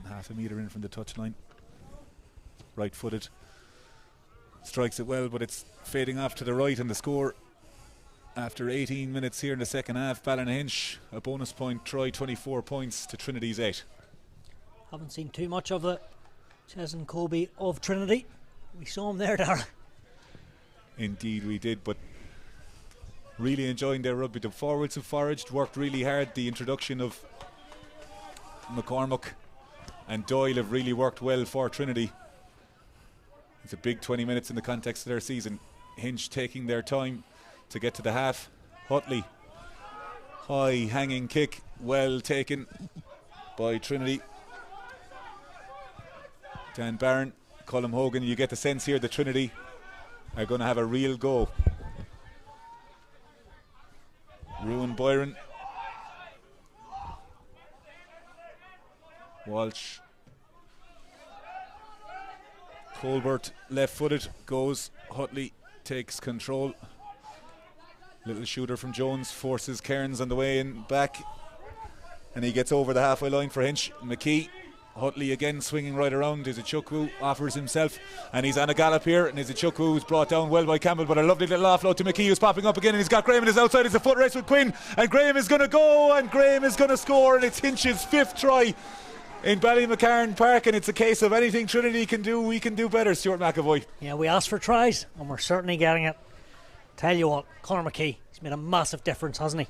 half a metre in from the touchline. Right footed. Strikes it well, but it's fading off to the right, and the score after 18 minutes here in the second half, Ballynahinch, a bonus point try, 24 points to Trinity's 8. Haven't seen too much of the Chesn Colby of Trinity. We saw him there, Daragh. Indeed we did, but really enjoying their rugby. The forwards have foraged, worked really hard. The introduction of McCormick and Doyle have really worked well for Trinity. It's a big 20 minutes in the context of their season. Hinch taking their time to get to the half. Hutley, high hanging kick, well taken by Trinity. Dan Barron, Colm Hogan, you get the sense here that Trinity are going to have a real go. Ruan Byron, Walsh, Colbert left footed, goes, Hutley takes control. Little shooter from Jones, forces Cairns on the way in back, and he gets over the halfway line for Hinch. McKee, Hutley again swinging right around. Izuchukwu offers himself, and he's on a gallop here, and Izuchukwu is brought down well by Campbell, but a lovely little offload to McKee, who's popping up again, and he's got Graham on his outside. It's a foot race with Quinn, and Graham is going to go, and Graham is going to score, and it's Hinch's 5th try in Ballymacarn Park, and it's a case of anything Trinity can do, we can do better. Stuart MacAvoy. Yeah, we asked for tries, and we're certainly getting it. Tell you what, Conor McKee, he's made a massive difference, hasn't he?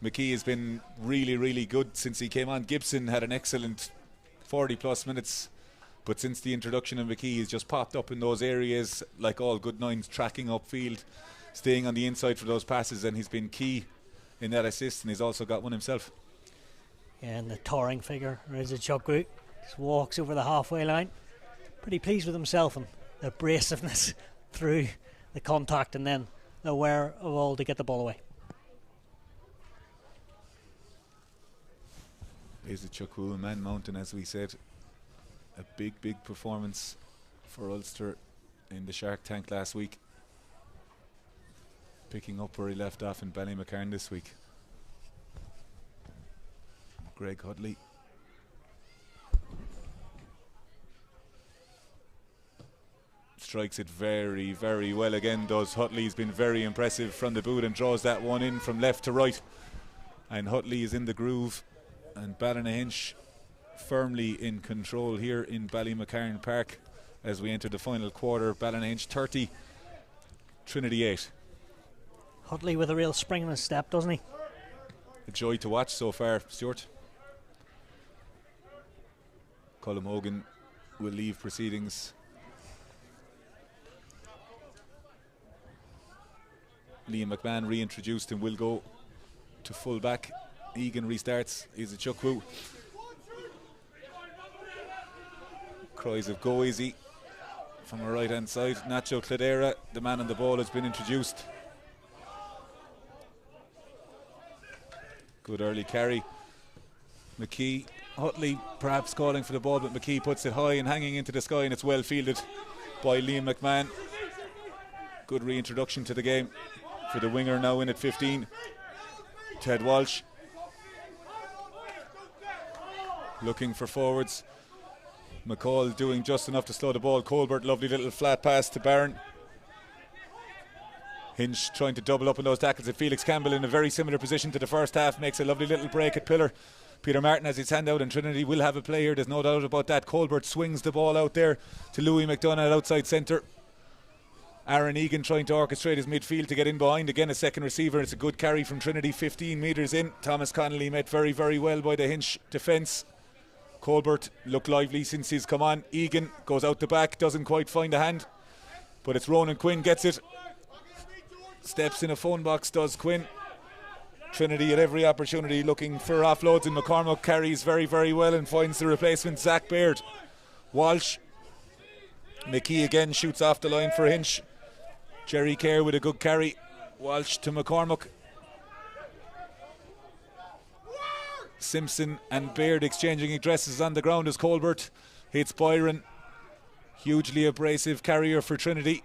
McKee has been really, really good since he came on. Gibson had an excellent 40 plus minutes, but since the introduction of McKee, he's just popped up in those areas like all good nines, tracking upfield, staying on the inside for those passes, and he's been key in that assist, and he's also got one himself. Yeah, and the towering figure, Izuchukwu, just walks over the halfway line. Pretty pleased with himself, and the abrasiveness through the contact, and then the wherewithal to get the ball away. Izuchukwu and Man Mountain, as we said, a big performance for Ulster in the Shark Tank last week, picking up where he left off in Ballymacarn this week. Greg Hutley. Strikes it very, very well again, does Hutley. He's been very impressive from the boot and draws that one in from left to right. And Hutley is in the groove, and Ballynahinch firmly in control here in Ballymacarn Park as we enter the final quarter. Ballynahinch 30, Trinity 8. Hutley with a real spring in his step, doesn't he? A joy to watch so far, Stuart. Colm Hogan will leave proceedings. Liam McMahon reintroduced and will go to full back. Egan restarts. Izuchukwu. Cries of go easy from the right hand side. Nacho Cladera, the man on the ball, has been introduced. Good early carry. McKee, Hutley perhaps calling for the ball, but McKee puts it high and hanging into the sky, and it's well fielded by Liam McMahon. Good reintroduction to the game for the winger, now in at 15. Ted Walsh looking for forwards. McCall doing just enough to slow the ball. Colbert, lovely little flat pass to Barron. Hinch trying to double up on those tackles. And Felix Campbell in a very similar position to the first half makes a lovely little break at pillar. Peter Martin has his hand out, and Trinity will have a play here. There's no doubt about that. Colbert swings the ball out there to Louis McDonough at outside centre. Aaron Egan trying to orchestrate his midfield to get in behind. Again, a second receiver. It's a good carry from Trinity, 15 metres in. Thomas Connolly met very, very well by the Hinch defence. Colbert looked lively since he's come on. Egan goes out the back, doesn't quite find a hand, but it's Ronan Quinn gets it. Steps in a phone box, does Quinn. Trinity at every opportunity looking for offloads, and McCormack carries very, very well and finds the replacement, Zach Baird. Walsh. McKee again shoots off the line for Hinch. Jerry Kerr with a good carry. Walsh to McCormack. Simpson and Baird exchanging addresses on the ground as Colbert hits Byron. Hugely abrasive carrier for Trinity.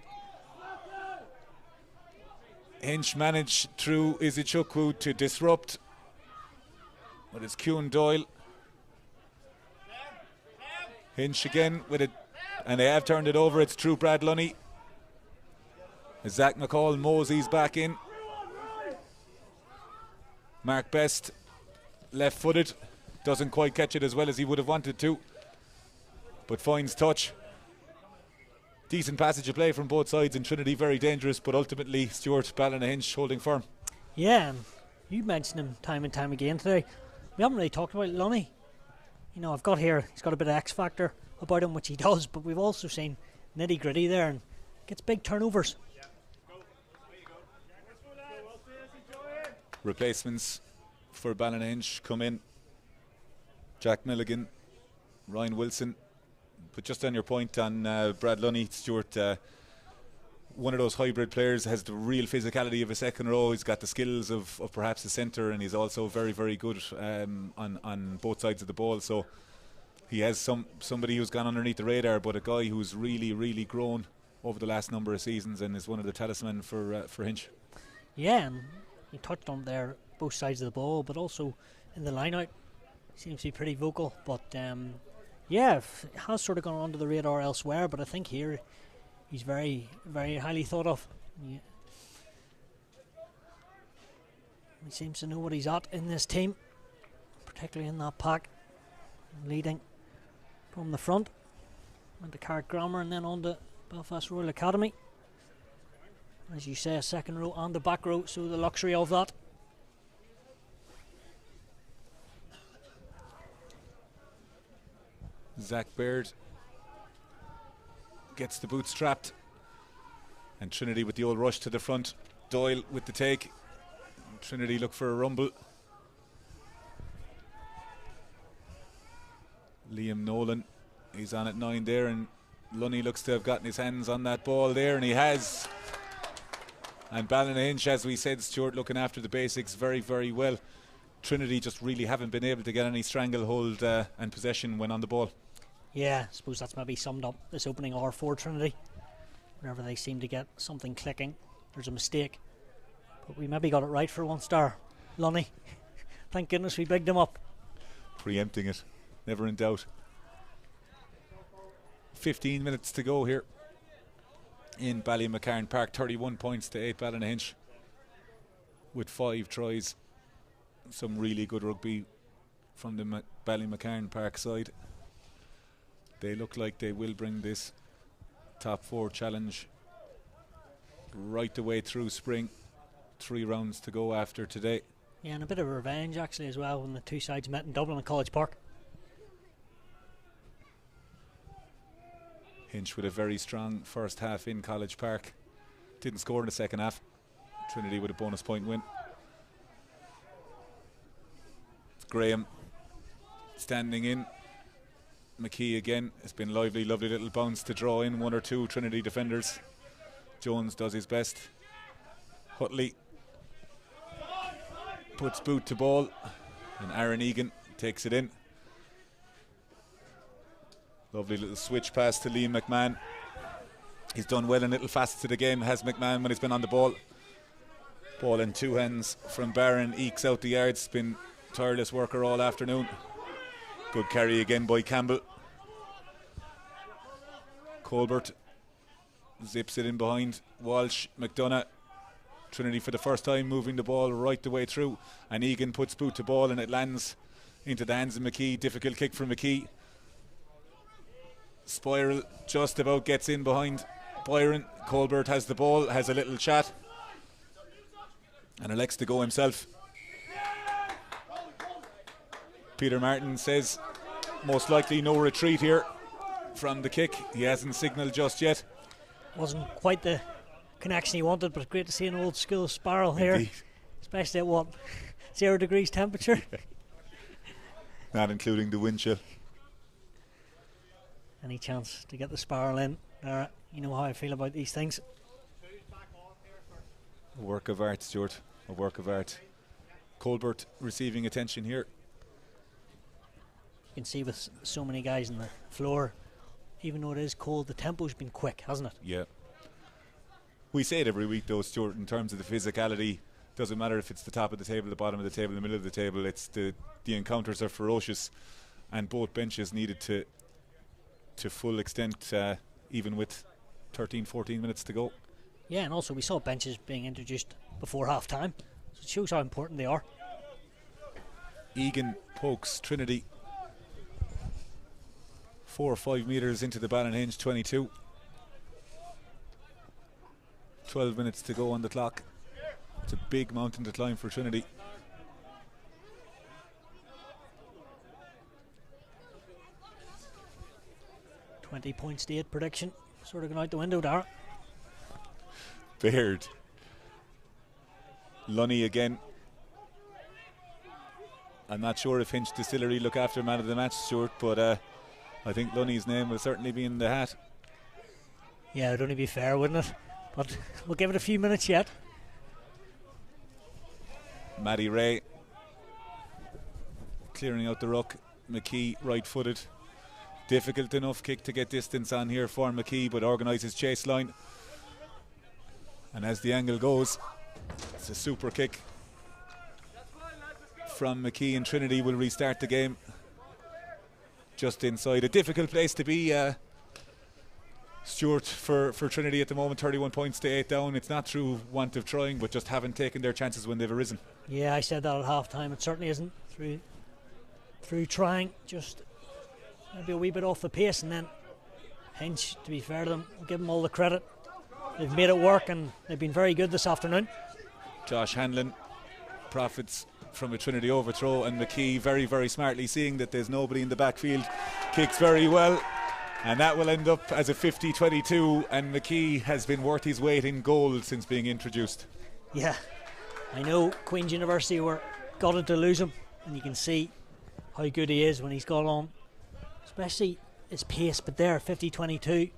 Hinch managed through Izichukwu to disrupt, but it's Kuhn Doyle. Hinch again with it, and they have turned it over. It's through Brad Lunny. As Zach McCall moseys back in. Mark Best, left-footed, doesn't quite catch it as well as he would have wanted to, but finds touch. Decent passage of play from both sides, and Trinity very dangerous, but ultimately Stuart Ballynahinch holding firm. Yeah, and you mentioned him time and time again today. We haven't really talked about Lunny. You know, I've got here, he's got a bit of X factor about him, which he does, but we've also seen nitty gritty there and gets big turnovers. Replacements for Ballynahinch come in. Jack Milligan, Ryan Wilson. But just on your point on Brad Lunny, Stuart, one of those hybrid players, has the real physicality of a second row. He's got the skills of perhaps a centre, and he's also very, very good on both sides of the ball. So he has somebody who's gone underneath the radar, but a guy who's really, really grown over the last number of seasons and is one of the talisman for Hinch. Yeah, and you touched on there both sides of the ball, but also in the line out seems to be pretty vocal. But yeah, it has sort of gone under the radar elsewhere, but I think here he's very, very highly thought of. Yeah. He seems to know what he's at in this team, particularly in that pack, leading from the front. Went to Carrick Grammar and then on to Belfast Royal Academy. As you say, a second row and the back row, so the luxury of that. Zach Baird gets the boots trapped, and Trinity with the old rush to the front. Doyle with the take. Trinity look for a rumble. Liam Nolan, he's on at 9 there, and Lunny looks to have gotten his hands on that ball there, and he has. And Ballynahinch, as we said, Stuart looking after the basics very, very well. Trinity just really haven't been able to get any stranglehold and possession when on the ball. Yeah, I suppose that's maybe summed up this opening hour for Trinity. Whenever they seem to get something clicking, there's a mistake. But we maybe got it right for one star. Lunny, thank goodness we bigged him up. Preempting it, never in doubt. 15 minutes to go here in Ballymacarn Park. 31 points to 8 Ballynahinch, with 5 tries. Some really good rugby from the Ballymacarn Park side. They look like they will bring this top 4 challenge right the way through spring. 3 rounds to go after today. Yeah, and a bit of revenge actually as well when the two sides met in Dublin at College Park. Hinch with a very strong first half in College Park. Didn't score in the second half. Trinity with a bonus point win. Graham standing in. McKee again. It's been lively, lovely little bounce to draw in 1 or 2 Trinity defenders. Jones does his best. Hutley puts boot to ball, and Aaron Egan takes it in. Lovely little switch pass to Liam McMahon. He's done well in little facets of the game, has McMahon, when he's been on the ball. Ball in 2 hands from Barron, ekes out the yards. Been tireless worker all afternoon. Good carry again by Campbell. Colbert zips it in behind Walsh. McDonough Trinity for the first time moving the ball right the way through, and Egan puts boot to ball and it lands into the hands of McKee. Difficult kick from McKee. Spiral just about gets in behind Byron. Colbert has the ball, has a little chat, and elects to go himself. Peter Martin says most likely no retreat here from the kick. He hasn't signalled just yet. Wasn't quite the connection he wanted, but great to see an old school spiral here. Indeed. Especially at what, 0 degrees temperature. Not including the wind chill. Any chance to get the spiral in? You know how I feel about these things. A work of art, Stuart. A work of art. Colbert receiving attention here. You can see with so many guys on the floor, even though it is cold, the tempo's been quick, hasn't it? Yeah. We say it every week though, Stuart, in terms of the physicality. Doesn't matter if it's the top of the table, the bottom of the table, the middle of the table. It's the encounters are ferocious, and both benches needed to full extent, even with 13-14 minutes to go. Yeah, and also we saw benches being introduced before half time, so it shows how important they are. Egan pokes Trinity 4 or 5 metres into the Ballynahinch 22. 12 minutes to go on the clock. It's a big mountain to climb for Trinity. .8 state prediction sort of going out the window, Daragh. Baird. Lunny again. I'm not sure if Hinch Distillery look after man of the match, Stuart, but I think Lunny's name will certainly be in the hat. Yeah, it'd only be fair, wouldn't it? But we'll give it a few minutes yet. Matty Ray clearing out the ruck. McKee right-footed. Difficult enough kick to get distance on here for McKee, but organises chase line. And as the angle goes, it's a super kick from McKee, and Trinity will restart the game just inside. A difficult place to be, Stuart, for Trinity at the moment. 31 points to 8 down. It's not through want of trying, but just haven't taken their chances when they've arisen. Yeah, I said that at half time. It certainly isn't through trying, just maybe a wee bit off the pace. And then Hinch, to be fair to them, we'll give them all the credit. They've made it work and they've been very good this afternoon. Josh Hanlon profits from a Trinity overthrow, and McKee very, very smartly, seeing that there's nobody in the backfield, kicks very well, and that will end up as a 50-22, and McKee has been worth his weight in gold since being introduced. Yeah, I know Queen's University were gutted to lose him, and you can see how good he is when he's got on, especially his pace. But there, 50-22,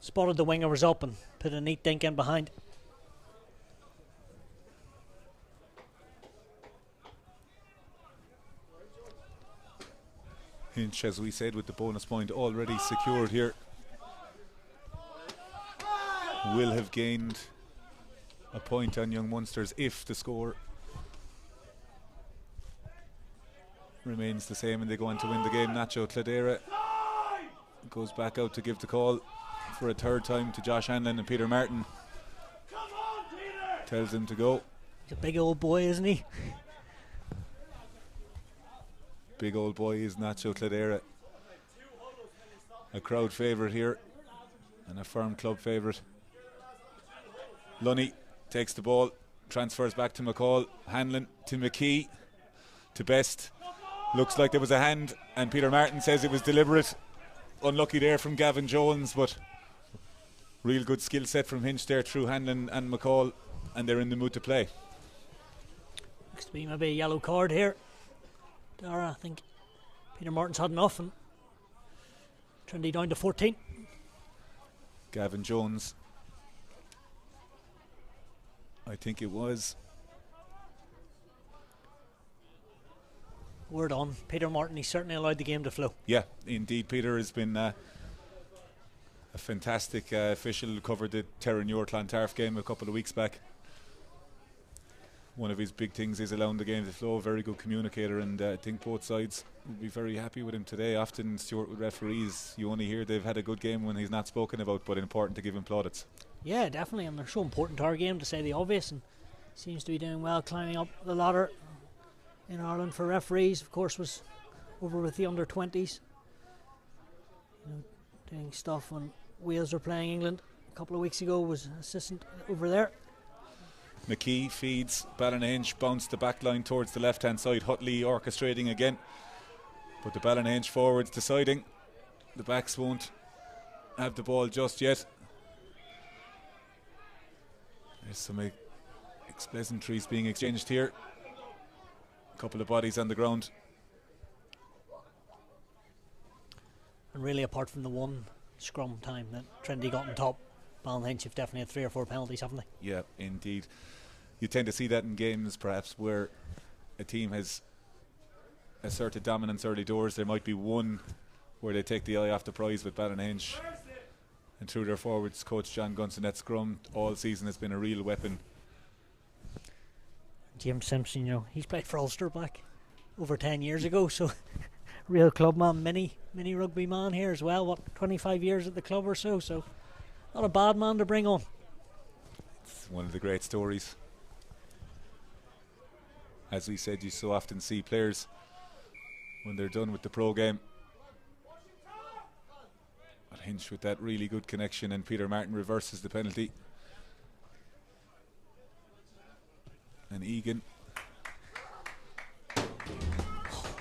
spotted the winger was up and put a neat dink in behind. Hinch, as we said, with the bonus point already secured here, will have gained a point on Young Munsters if the score remains the same and they go on to win the game. Nacho Cladera goes back out to give the call for a third time to Josh Hanlon, and Peter Martin tells him to go. He's a big old boy, isn't he? Big old boy is Nacho Cladera. A crowd favourite here and a firm club favourite. Lunny takes the ball, transfers back to McCall. Hanlon to McKee, to Best. Looks like there was a hand, and Peter Martin says it was deliberate. Unlucky there from Gavin Jones, but real good skill set from Hinch there through Hanlon and McCall, and they're in the mood to play. Looks to be maybe a yellow card here. Daragh, I think Peter Martin's had enough, and Trinity down to 14. Gavin Jones, I think it was. Word on Peter Martin, he certainly allowed the game to flow. Yeah, indeed, Peter has been a fantastic official. Covered the Terranure Clontarf game a couple of weeks back. One of his big things is allowing the game to flow. Very good communicator, and I think both sides will be very happy with him today. Often, Stuart, with referees, you only hear they've had a good game when he's not spoken about, but important to give him plaudits. Yeah, definitely, and they're so important to our game, to say the obvious. And seems to be doing well, climbing up the ladder in Ireland for referees. Of course, was over with the under-20s, doing stuff when Wales were playing England a couple of weeks ago. Was assistant over there. McKee feeds Ballynahinch, bounce the back line towards the left hand side. Hutley orchestrating again, but the Ballynahinch forwards deciding the backs won't have the ball just yet. There's some pleasantries being exchanged here. A couple of bodies on the ground. And really, apart from the one scrum time that Trinity got on top, Ballynahinch have definitely had 3 or 4 penalties, haven't they? Yeah, indeed. You tend to see that in games perhaps where a team has asserted dominance early doors. There might be one where they take the eye off the prize with Ballynahinch, and through their forwards, coach John Gunson, that scrum all season has been a real weapon. James Simpson, he's played for Ulster back over 10 years ago, so real club man, mini rugby man here as well. What, 25 years at the club or so? So not a bad man to bring on. It's one of the great stories. As we said, you so often see players when they're done with the pro game. But Hinch with that really good connection, and Peter Martin reverses the penalty. And Egan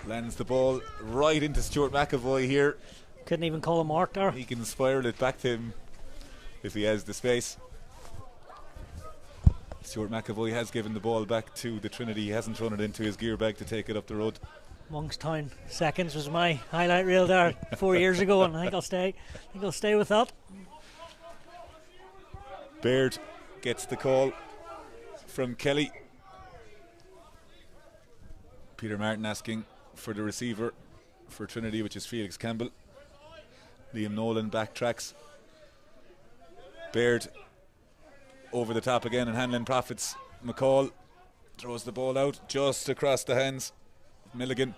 lands the ball right into Stuart MacAvoy here. Couldn't even call a mark there. He can spiral it back to him if he has the space. Stuart MacAvoy has given the ball back to the Trinity. He hasn't thrown it into his gear bag to take it up the road. Monkstown seconds was my highlight reel there 4 years ago, and I think I'll stay with that. Baird gets the call from Kelly. Peter Martin asking for the receiver for Trinity, which is Felix Campbell. Liam Nolan backtracks. Baird over the top again, and Hanlon profits. McCall throws the ball out just across the hands of Milligan.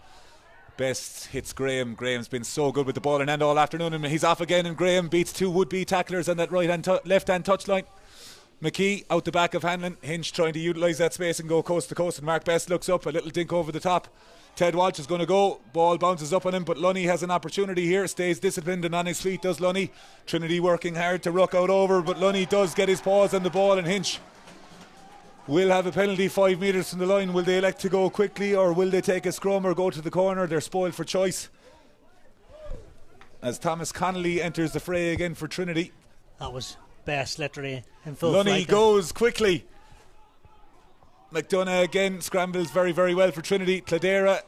Best hits Graham. Graham's been so good with the ball in hand all afternoon, and he's off again, and Graham beats 2 would-be tacklers on that left-hand touchline. McKee out the back of Hanlon. Hinch trying to utilise that space and go coast to coast, and Mark Best looks up, a little dink over the top. Ted Walsh is going to go, ball bounces up on him, but Lunny has an opportunity here, stays disciplined and on his feet, does Lunny. Trinity working hard to ruck out over, but Lunny does get his paws on the ball, and Hinch will have a penalty 5 metres from the line. Will they elect to go quickly, or will they take a scrum or go to the corner? They're spoiled for choice, as Thomas Connolly enters the fray again for Trinity. That was Best literally in full Lunny flight. goes quickly. McDonough again scrambles very, very well for Trinity. Cladera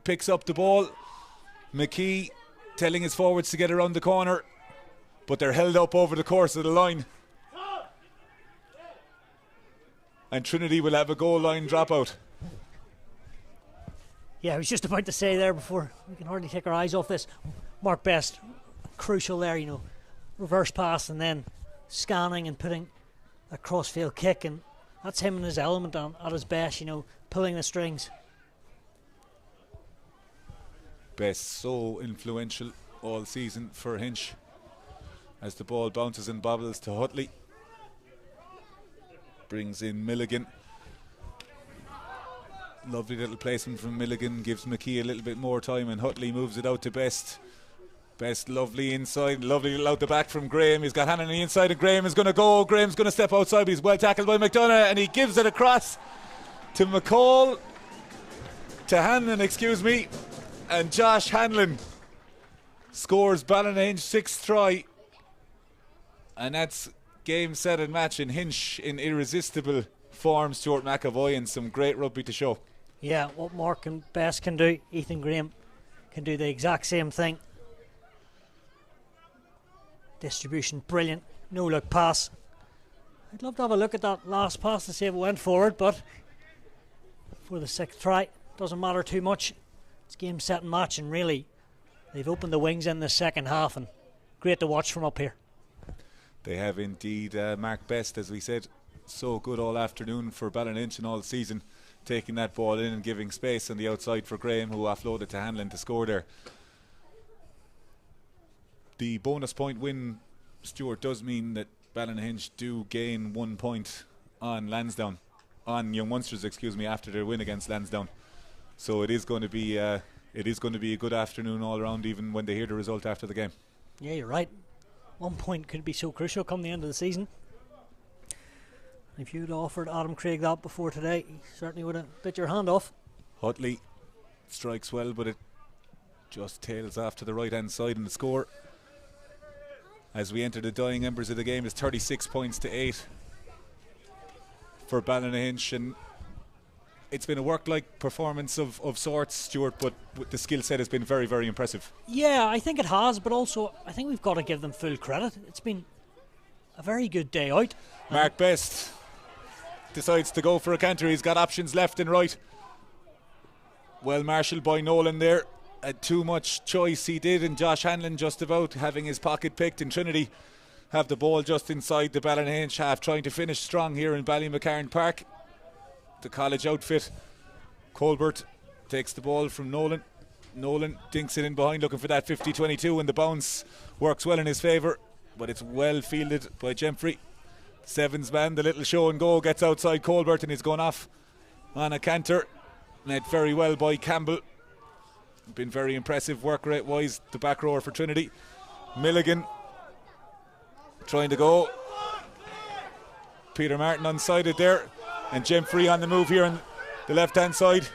picks up the ball. McKee telling his forwards to get around the corner, but they're held up over the course of the line. And Trinity will have a goal line dropout. Yeah, I was just about to say there before we can hardly take our eyes off this. Mark Best, crucial there, reverse pass and then scanning and putting a crossfield kick, and that's him in his element at his best, pulling the strings. Best so influential all season for Hinch as the ball bounces and bobbles to Hutley. Brings in Milligan. Lovely little placement from Milligan, gives McKee a little bit more time, and Hutley moves it out to Best. Best lovely inside, lovely little out the back from Graham. He's got Hannon on the inside, and Graham is going to go. Graham's going to step outside, but he's well tackled by McDonough, and he gives it across to McCall, to Hanlon, and Josh Hanlon scores Ballynahinch's 6th try, and that's game, set and match, and Hinch in irresistible form. Stuart MacAvoy, and some great rugby to show. Yeah, what Mark and Best can do, Ethan Graham can do the exact same thing. Distribution brilliant, no look pass. I'd love to have a look at that last pass to see if it went forward, but for the 6th try, doesn't matter too much. It's game, set and match, and really they've opened the wings in the second half, and great to watch from up here. They have indeed. Mark Best, as we said, so good all afternoon for Ballynahinch and all season, taking that ball in and giving space on the outside for Graham, who offloaded to Hanlon to score there. The bonus point win, Stuart, does mean that Ballynahinch do gain 1 point on Lansdowne. on Young Munsters, after their win against Lansdowne. So it is going to be a good afternoon all around, even when they hear the result after the game. Yeah, you're right. 1 point could be so crucial come the end of the season. If you'd offered Adam Craig that before today, he certainly would have bit your hand off. Hutley strikes well, but it just tails off to the right hand side, and the score as we enter the dying embers of the game is 36 points to 8 for Ballynahinch. And it's been a work-like performance of sorts, Stuart, but the skill set has been very, very impressive. Yeah, I think it has, but also I think we've got to give them full credit. It's been a very good day out. Mark Best decides to go for a canter. He's got options left and right. Well marshalled by Nolan there. Had too much choice he did, and Josh Hanlon just about having his pocket picked, and Trinity have the ball just inside the Ballynahinch half, trying to finish strong here in Ballymacarn Park. The college outfit. Colbert takes the ball from Nolan. Nolan dinks it in behind, looking for that 50-22, and the bounce works well in his favour, but it's well fielded by Gemfrey. Sevens man, the little show and go, gets outside Colbert and he's gone off on a canter. Led very well by Campbell. Been very impressive work rate wise, the back rower for Trinity. Milligan trying to go. Peter Martin unsided there, and Gemfrey on the move here on the left hand side.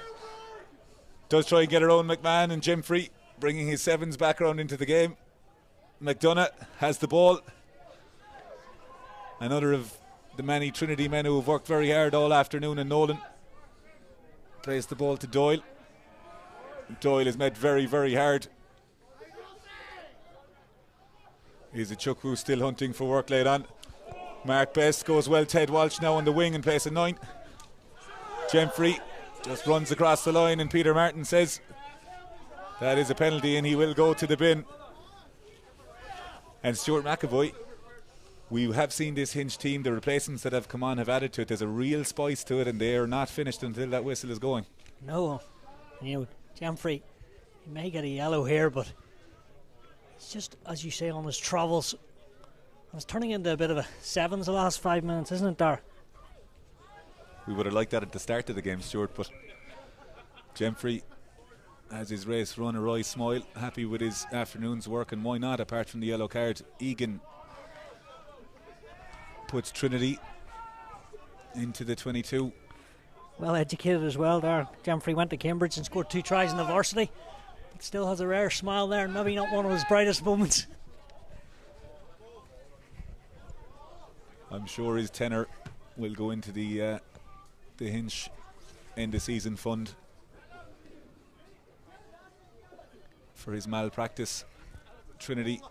Does try and get around McMahon, and Gemfrey bringing his sevens back around into the game. McDonough has the ball. Another of the many Trinity men who have worked very hard all afternoon, and Nolan plays the ball to Doyle. Doyle is met very, very hard. Is it Chukwu still hunting for work late on? Mark Best goes well. Ted Walsh now on the wing and plays a 9. Gemfrey just runs across the line, and Peter Martin says that is a penalty and he will go to the bin. And Stuart MacAvoy, we have seen this Hinch team, the replacements that have come on have added to it. There's a real spice to it, and they are not finished until that whistle is going. No, Gemfrey, he may get a yellow here, but it's just, as you say, on his travels. And it's turning into a bit of a sevens the last 5 minutes, isn't it, Dar? We would have liked that at the start of the game, Stuart, but Gemfrey has his race run, a wry smile, happy with his afternoon's work, and why not, apart from the yellow card. Egan puts Trinity into the 22. Well educated as well there. Gemfrey went to Cambridge and scored 2 tries in the varsity, but still has a rare smile there, and maybe not one of his brightest moments. I'm sure his tenor will go into the Hinch end of season fund for his malpractice. Trinity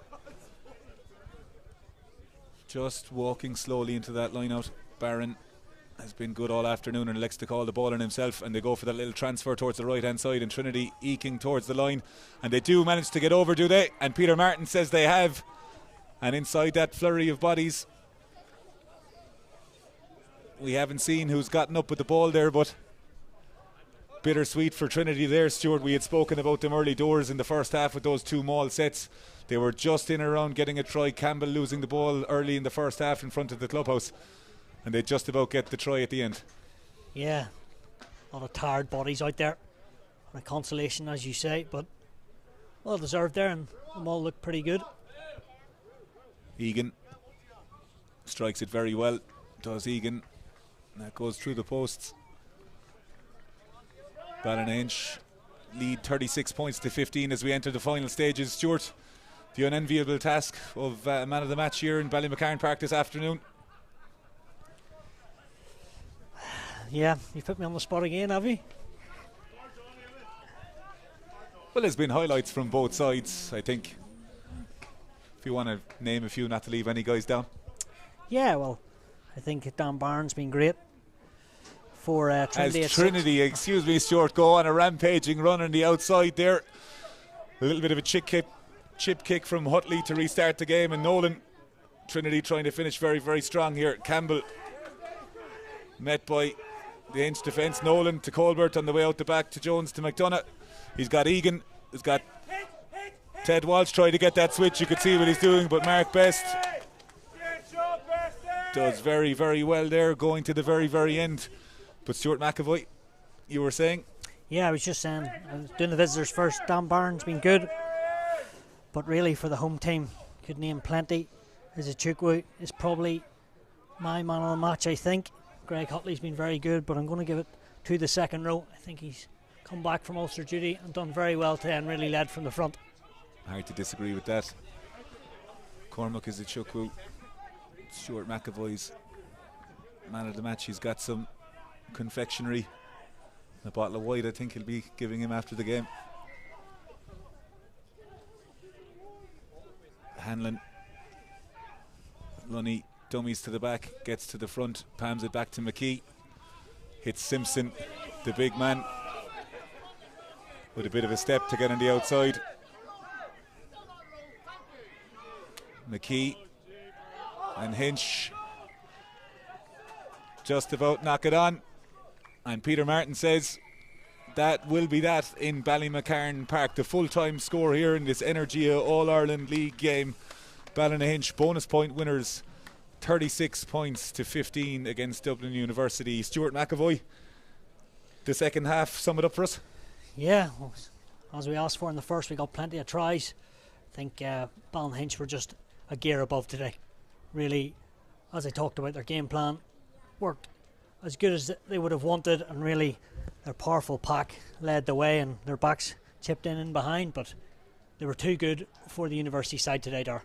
just walking slowly into that line out. Barron has been good all afternoon and elects to call the ball on himself, and they go for that little transfer towards the right hand side, and Trinity eking towards the line, and they do manage to get over, do they? And Peter Martin says they have, and inside that flurry of bodies, we haven't seen who's gotten up with the ball there, but bittersweet for Trinity there, Stuart. We had spoken about them early doors in the first half with those 2 maul sets. They were just in around getting a try. Campbell losing the ball early in the first half in front of the clubhouse, and they just about get the try at the end. Yeah, a lot of tired bodies out there. A consolation, as you say, but well deserved there, and them all look pretty good. Egan strikes it very well, does Egan. That goes through the posts. Ballynahinch lead 36 points to 15 as we enter the final stages. Stuart, the unenviable task of man of the match here in Ballymacarn Park this afternoon. Yeah, you put me on the spot again, have you? Well, there's been highlights from both sides, I think. If you want to name a few, not to leave any guys down. Yeah, well, I think Dan Barnes been great for Trinity. As Trinity, excuse me, Stuart, go on a rampaging run on the outside there. A little bit of a chip kick from Hutley to restart the game, and Nolan. Trinity trying to finish very, very strong here. Campbell met by the Hinch defence. Nolan to Colbert on the way out the back to Jones to McDonough. He's got Egan. He's got Ted Walsh trying to get that switch. You could see what he's doing, but Mark Best does very, very well there, going to the very, very end But Stuart MacAvoy, you were saying? Yeah, I was just saying, I was doing the visitors first. Dan Barnes been good, but really for the home team, could name plenty. Izuchukwu is probably my man of the match, I think. Greg Hutley's been very good, but I'm going to give it to the second row. I think he's come back from Ulster duty and done very well today and really led from the front. Hard to disagree with that. Cormac Izuchukwu, Stuart MacAvoy's man of the match. He's got some confectionery, a bottle of white I think he'll be giving him after the game. Hanlon, Lunny dummies to the back, gets to the front, palms it back to McKee, hits Simpson, the big man, with a bit of a step to get on the outside. McKee and Hinch just about knock it on, and Peter Martin says that will be that in Ballymacarn Park. The full-time score here in this Energia All-Ireland League game. Ballynahinch bonus point winners, 36 points to 15 against Dublin University. Stuart MacAvoy, the second half, sum it up for us. Yeah, well, as we asked for in the first, we got plenty of tries. I think Ballynahinch were just a gear above today. Really, as I talked about, their game plan worked as good as they would have wanted, and really their powerful pack led the way and their backs chipped in and behind, but they were too good for the university side today, Dar.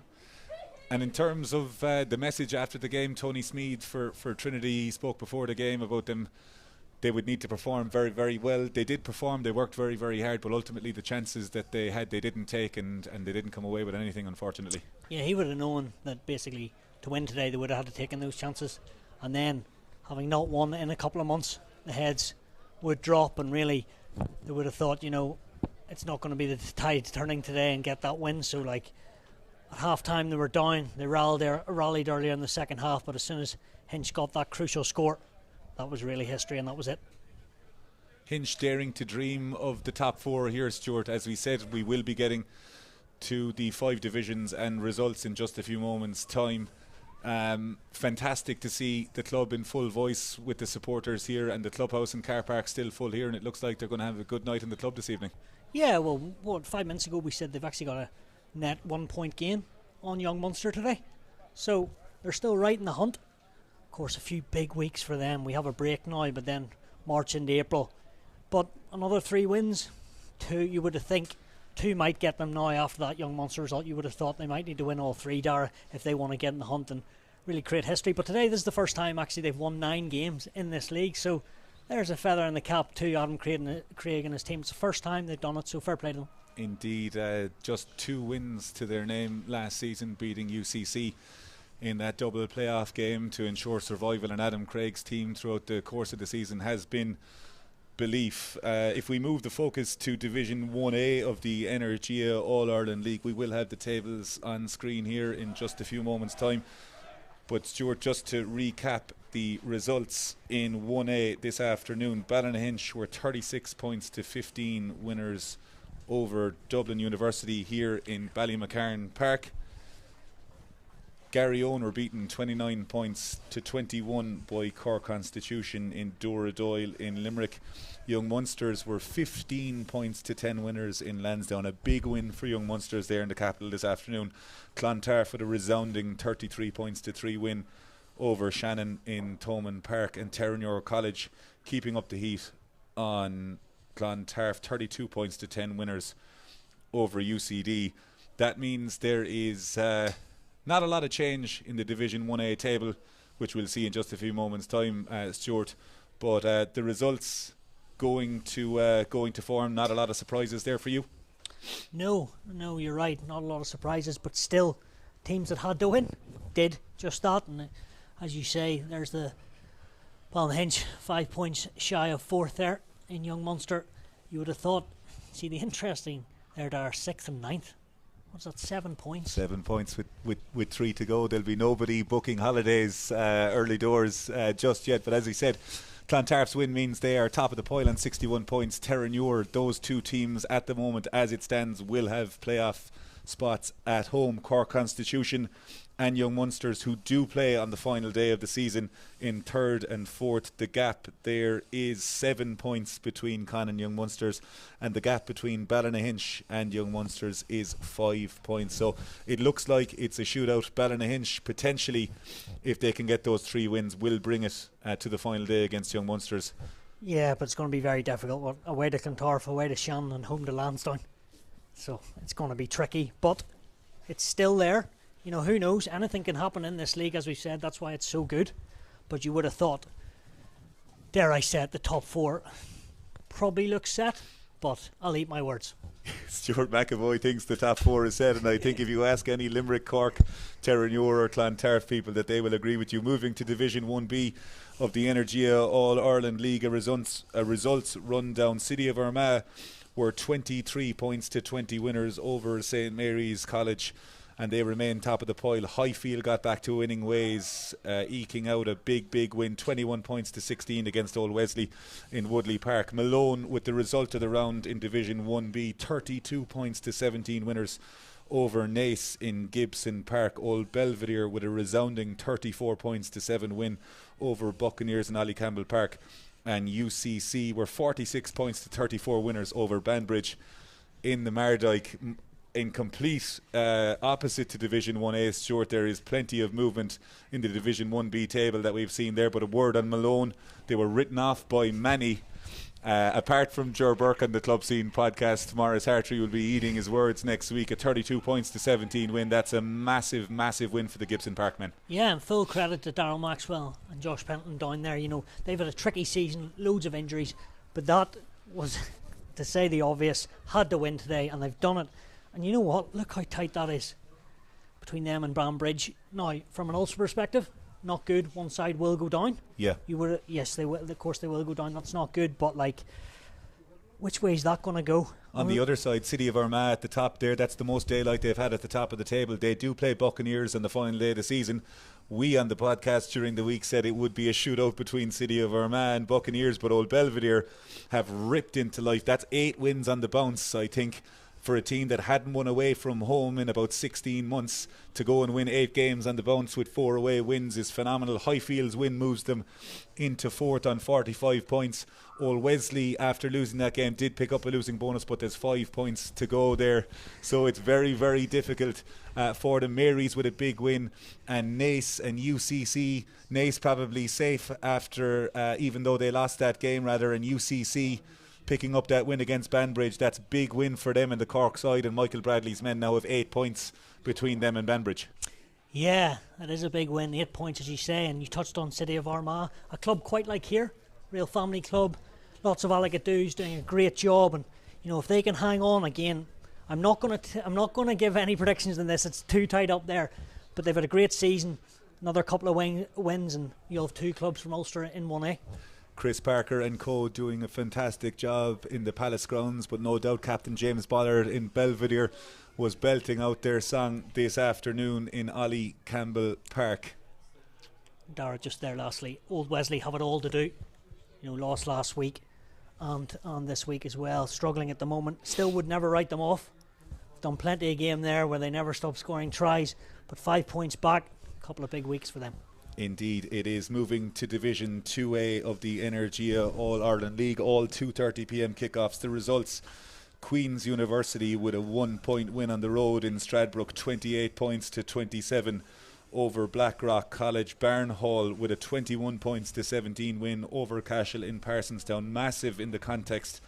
And in terms of the message after the game, Tony Smead for Trinity, he spoke before the game about them. They would need to perform very, very well. They did perform, they worked very, very hard, but ultimately the chances that they had, they didn't take, and they didn't come away with anything, unfortunately. Yeah, he would have known that basically to win today they would have had to take in those chances, and then having not won in a couple of months, the heads would drop, and really they would have thought, you know, it's not going to be the tide turning today and get that win. So like at half time they were down, they rallied earlier in the second half, but as soon as Hinch got that crucial score, that was really history, and that was it. Hinch daring to dream of the top four here, Stuart. As we said, we will be getting to the 5 divisions and results in just a few moments' time. Fantastic to see the club in full voice with the supporters here, and the clubhouse and car park still full here, and it looks like they're going to have a good night in the club this evening. Yeah, well, 5 minutes ago we said they've actually got a net 1 point gain on Young Munster today, so they're still right in the hunt. Of course, a few big weeks for them. We have a break now, but then March into April, but another 3 wins, 2 you would have think. 2 might get them now after that Young Munster result. You would have thought they might need to win all 3, Daragh, if they want to get in the hunt and really create history. But today, this is the first time actually they've won 9 games in this league. So there's a feather in the cap to Adam Craig and his team. It's the first time they've done it, so fair play to them. Indeed, just 2 wins to their name last season, beating UCC in that double playoff game to ensure survival. And Adam Craig's team throughout the course of the season has been belief. If we move the focus to Division 1A of the Energia All-Ireland League, we will have the tables on screen here in just a few moments' time. But Stuart, just to recap the results in 1A this afternoon, Ballynahinch were 36 points to 15 winners over Dublin University here in Ballymacarn Park. Garryowen were beaten 29 points to 21 by Cork Constitution in Dooradoyle in Limerick. Young Munsters were 15 points to 10 winners in Lansdowne. A big win for Young Munsters there in the capital this afternoon. Clontarf with a resounding 33 points to 3 win over Shannon in Thomond Park. And Terenure College keeping up the heat on Clontarf, 32 points to 10 winners over UCD. That means there is not a lot of change in the Division 1A table, which we'll see in just a few moments' time, Stuart. But the results going to form, not a lot of surprises there for you? No, you're right. Not a lot of surprises, but still, teams that had to win did just that. And as you say, there's the Ballynahinch 5 points shy of 4th there in Young Munster. You would have thought, see the interesting, they're 6th and 9th. What's that, 7 points? 7 points with 3 to go. There'll be nobody booking holidays early doors just yet. But as we said, Clontarf's win means they are top of the pile on 61 points. Terenure, those 2 teams at the moment as it stands will have playoff spots at home. Cork Constitution and Young Munsters, who do play on the final day of the season in third and fourth. The gap there is 7 points between Con and Young Munsters, and the gap between Ballynahinch and Young Munsters is 5 points. So it looks like it's a shootout. Ballynahinch, potentially, if they can get those 3 wins, will bring it to the final day against Young Munsters. Yeah, but it's going to be very difficult. Away to Clontarf, away to Shannon, and home to Lansdowne. So it's going to be tricky, but it's still there. You know, who knows? Anything can happen in this league, as we said. That's why it's so good. But you would have thought, dare I say it, the top 4 probably looks set, but I'll eat my words. Stuart MacAvoy thinks the top 4 is set, and I think if you ask any Limerick, Cork, Terranure or Clontarf people, that they will agree with you. Moving to Division 1B of the Energia All-Ireland League, a results rundown. City of Armagh were 23 points to 20 winners over St Mary's College, and they remain top of the pile. Highfield got back to winning ways, eking out a big win, 21 points to 16 against Old Wesley in Woodley Park. Malone with the result of the round in Division 1B, 32 points to 17 winners over Naas in Gibson Park. Old Belvedere with a resounding 34 points to 7 win over Buccaneers in Campbell Park. And UCC were 46 points to 34 winners over Banbridge in the Mardyke. In complete opposite to Division 1A, Stuart, there is plenty of movement in the Division 1B table that we've seen there. But a word on Malone, they were written off by many. Apart from Ger Burke on the Club Scene podcast, Maurice Hartree will be eating his words next week. A 32 points to 17 win. That's a massive win for the Gibson Park men. Yeah, and full credit to Darryl Maxwell and Josh Penton down there. You know, they've had a tricky season, loads of injuries, but that was, to say the obvious, had to win today, and they've done it. And you know what? Look how tight that is between them and Bambridge. Now, from an Ulster perspective, not good. One side will go down. Yeah. Yes, they will. Of course, they will go down. That's not good. But like, which way is that going to go? On the other side, City of Armagh at the top there. That's the most daylight they've had at the top of the table. They do play Buccaneers on the final day of the season. We on the podcast during the week said it would be a shootout between City of Armagh and Buccaneers, but Old Belvedere have ripped into life. That's 8 wins on the bounce, I think, for a team that hadn't won away from home in about 16 months. To go and win 8 games on the bounce with 4 away wins is phenomenal. Highfield's win moves them into 4th on 45 points. Old Wesley, after losing that game, did pick up a losing bonus, but there's 5 points to go there, so it's very difficult for the Marys with a big win. And Naas and UCC, Naas probably safe after even though they lost that game rather, and UCC picking up that win against Banbridge. That's a big win for them in the Cork side, and Michael Bradley's men now have 8 points between them and Banbridge. Yeah, that is a big win. 8 points, as you say. And you touched on City of Armagh, a club quite like here, real family club, lots of Alligadoos doing a great job. And you know, if they can hang on again, I'm not going to give any predictions on this. It's too tight up there. But they've had a great season, another couple of wins, and you'll have 2 clubs from Ulster in 1A. Chris Parker and co doing a fantastic job in the Palace grounds, but no doubt Captain James Bollard in Belvedere was belting out their song this afternoon in Campbell Park. Daragh, just there lastly, Old Wesley have it all to do. You know, lost last week and this week as well, struggling at the moment. Still would never write them off. Done plenty of game there where they never stop scoring tries, but 5 points back, a couple of big weeks for them. Indeed it is. Moving to Division 2A of the Energia All-Ireland League, all 2:30pm kickoffs. The results: Queen's University with a 1 point win on the road in Stradbrook, 28 points to 27 over Blackrock College. Barnhall with a 21 points to 17 win over Cashel in Parsonstown. Massive in the context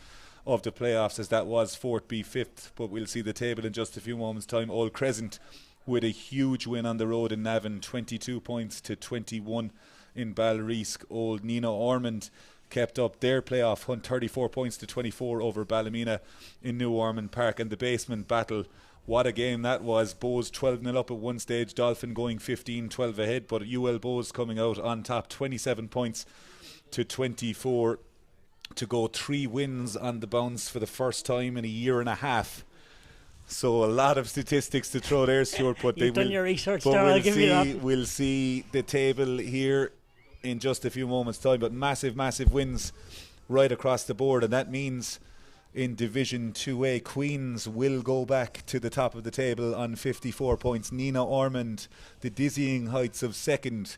of the playoffs, as that was 4th v 5th, but we'll see the table in just a few moments time. Old Crescent with a huge win on the road in Navan, 22 points to 21 in Ballyreesk. Old Nina Ormond kept up their playoff hunt, 34 points to 24 over Ballymena in New Ormond Park. And the basement battle, what a game that was. Bows 12-0 up at one stage, Dolphin going 15-12 ahead, but UL Bows coming out on top, 27 points to 24 to go 3 wins on the bounce for the first time in a year and a half. So a lot of statistics to throw there, Stuart, but You've done your research there, I'll give you that. We'll see the table here in just a few moments' time, but massive wins right across the board, and that means in Division 2A. Queens will go back to the top of the table on 54 points. Nina Ormond, the dizzying heights of second,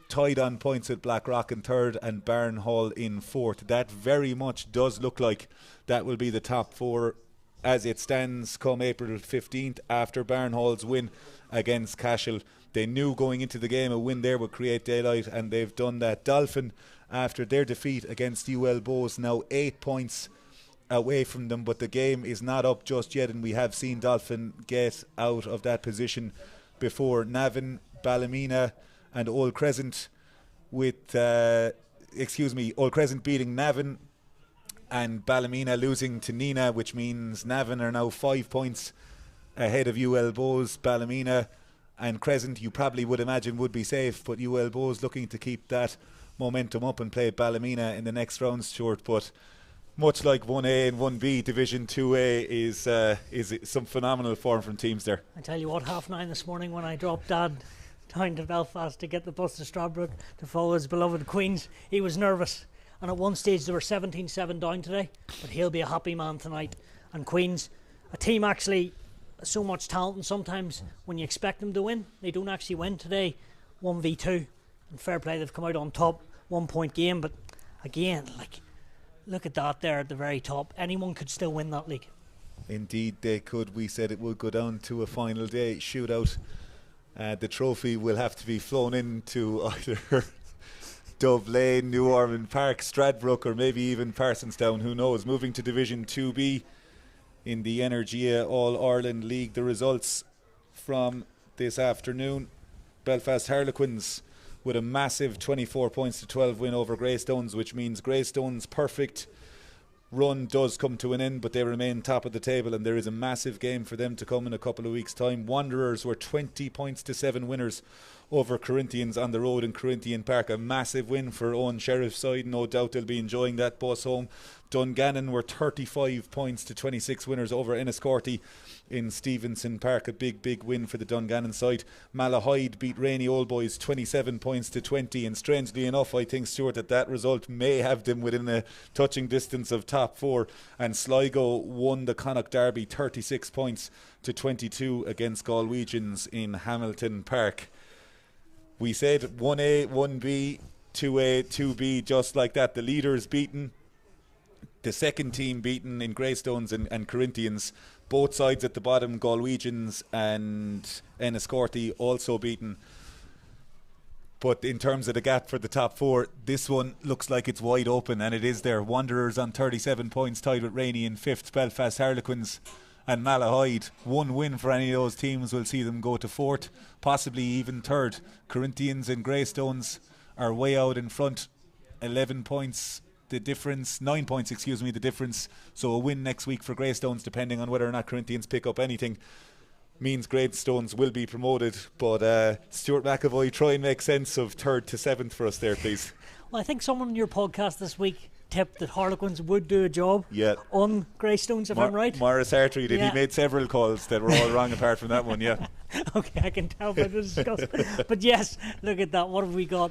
tied on points with Blackrock in third and Barnhall in fourth. That very much does look like that will be the top four as it stands come April 15th after Barnhall's win against Cashel. They knew going into the game a win there would create daylight, and they've done that. Dolphin, after their defeat against UL Bows, now 8 points away from them, but the game is not up just yet, and we have seen Dolphin get out of that position before. Navan, Ballymena and Old Crescent with Old Crescent beating Navan and Ballymena losing to Nina, which means Navan are now 5 points ahead of UL Bows. Ballymena and Crescent, you probably would imagine, would be safe, but UL Bows looking to keep that momentum up and play Ballymena in the next round, Stuart. But much like 1A and 1B, Division 2A is some phenomenal form from teams there. I tell you what, 9:30 this morning when I dropped Dad down to Belfast to get the bus to Stradbroke to follow his beloved Queens, he was nervous. And at one stage they were 17-7 down today, but he'll be a happy man tonight. And Queens, a team actually so much talent, and sometimes when you expect them to win, they don't actually win. Today, 1v2, and fair play, they've come out on top, 1 point game. But again, look at that there at the very top. Anyone could still win that league. Indeed they could. We said it would go down to a final day shootout. The trophy will have to be flown into either Dublin, New Ormond Park, Stradbroke, or maybe even Parsonstown, who knows. Moving to Division 2B in the Energia All-Ireland League, the results from this afternoon: Belfast Harlequins with a massive 24 points to 12 win over Greystones, which means Greystones' perfect run does come to an end, but they remain top of the table, and there is a massive game for them to come in a couple of weeks' time. Wanderers were 20 points to 7 winners over Corinthians on the road in Corinthian Park. A massive win for Owen Sheriff's side. No doubt they'll be enjoying that bus home. Dungannon were 35 points to 26 winners over Enniscorthy in Stevenson Park. A big win for the Dungannon side. Malahide beat Rainey Old Boys 27 points to 20, and strangely enough, I think, Stuart, that result may have them within a touching distance of top four. And Sligo won the Connacht Derby 36 points to 22 against Galwegians in Hamilton Park. We said 1A, 1B, 2A, 2B, just like that. The leaders beaten, the second team beaten in Greystones and Corinthians. Both sides at the bottom, Galwegians and Enniscorthy, also beaten. But in terms of the gap for the top four, this one looks like it's wide open, and it is there. Wanderers on 37 points, tied with Rainey in fifth. Belfast Harlequins and Malahide, one win for any of those teams will see them go to fourth, possibly even third. Corinthians and Greystones are way out in front, 11 points the difference, 9 points the difference. So a win next week for Greystones, depending on whether or not Corinthians pick up anything, means Greystones will be promoted. But Stuart MacAvoy, try and make sense of third to seventh for us there, please. Well, I think someone in your podcast this week tipped that Harlequins would do a job on Greystones, if I'm right. Morris Hartree did. He made several calls that were all wrong apart from that one, Okay, I can tell by the disgust. But yes, look at that. What have we got?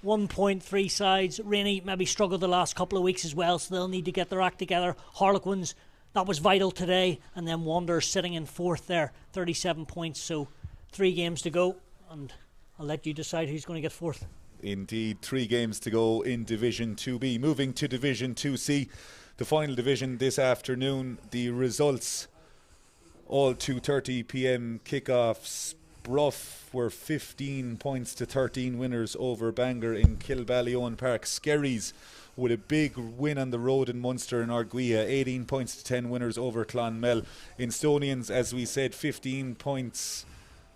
1.3 sides. Rainey maybe struggled the last couple of weeks as well, so they'll need to get their act together. Harlequins, that was vital today. And then Wanderers sitting in fourth there, 37 points. So 3 games to go, and I'll let you decide who's going to get fourth. Indeed, 3 games to go in Division 2B. Moving to Division 2C, the final division this afternoon. The results, all 2:30 p.m. kickoffs. Bruff were 15 points to 13 winners over Bangor in Kilballyowen Park. Skerries with a big win on the road in Munster and Arguia, 18 points to 10 winners over Clonmel. Instonians, as we said, 15 points,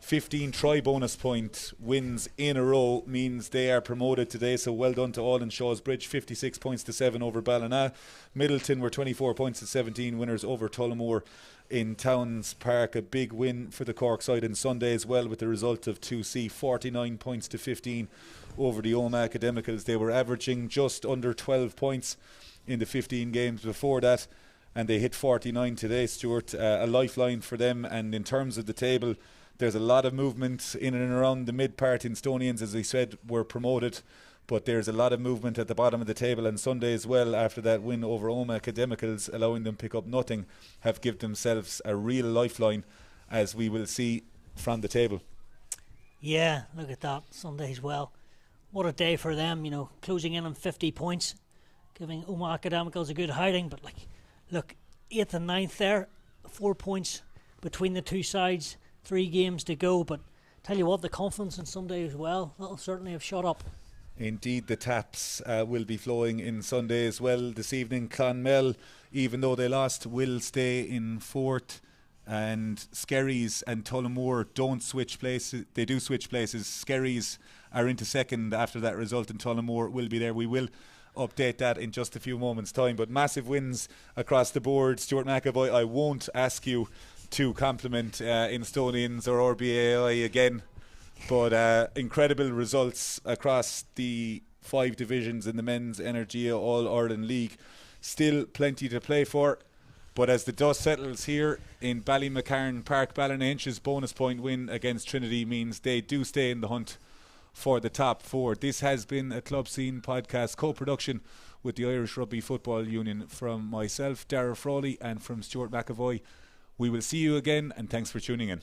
15 try-bonus point wins in a row means they are promoted today, so well done to all in Shaw's Bridge. 56 points to 7 over Ballina. Middleton were 24 points to 17 winners over Tullamore in Towns Park. A big win for the Cork side on Sunday as well, with the result of 2C, 49 points to 15 over the Oma Academicals. They were averaging just under 12 points in the 15 games before that, and they hit 49 today, Stuart. A lifeline for them. And in terms of the table, there's a lot of movement in and around the mid part. Instonians, as I said, were promoted, But there's a lot of movement at the bottom of the table, and Sunday as well, after that win over Oma Academicals, allowing them pick up nothing, have given themselves a real lifeline, as we will see from the table. Yeah, look at that Sunday as well. What a day for them, closing in on 50 points, giving Oma Academicals a good hiding. But look, 8th and 9th there, 4 points between the two sides, 3 games to go. But tell you what, the confidence on Sunday as well, that'll certainly have shot up. Indeed, the taps will be flowing in Sunday as well. This evening, Clonmel, even though they lost, will stay in 4th. And Skerries and Tullamore don't switch places. They do switch places. Skerries are into 2nd after that result, and Tullamore will be there. We will update that in just a few moments' time. But massive wins across the board. Stuart MacAvoy, I won't ask you to compliment Instonians or RBAI again, but incredible results across the 5 divisions in the men's Energia All-Ireland League. Still plenty to play for. But as the dust settles here in Ballymacarn Park, Ballynahinch's bonus point win against Trinity means they do stay in the hunt for the top 4. This has been a Club Scene podcast co-production with the Irish Rugby Football Union, from myself, Daragh Frawley, and from Stuart MacAvoy. We will see you again, and thanks for tuning in.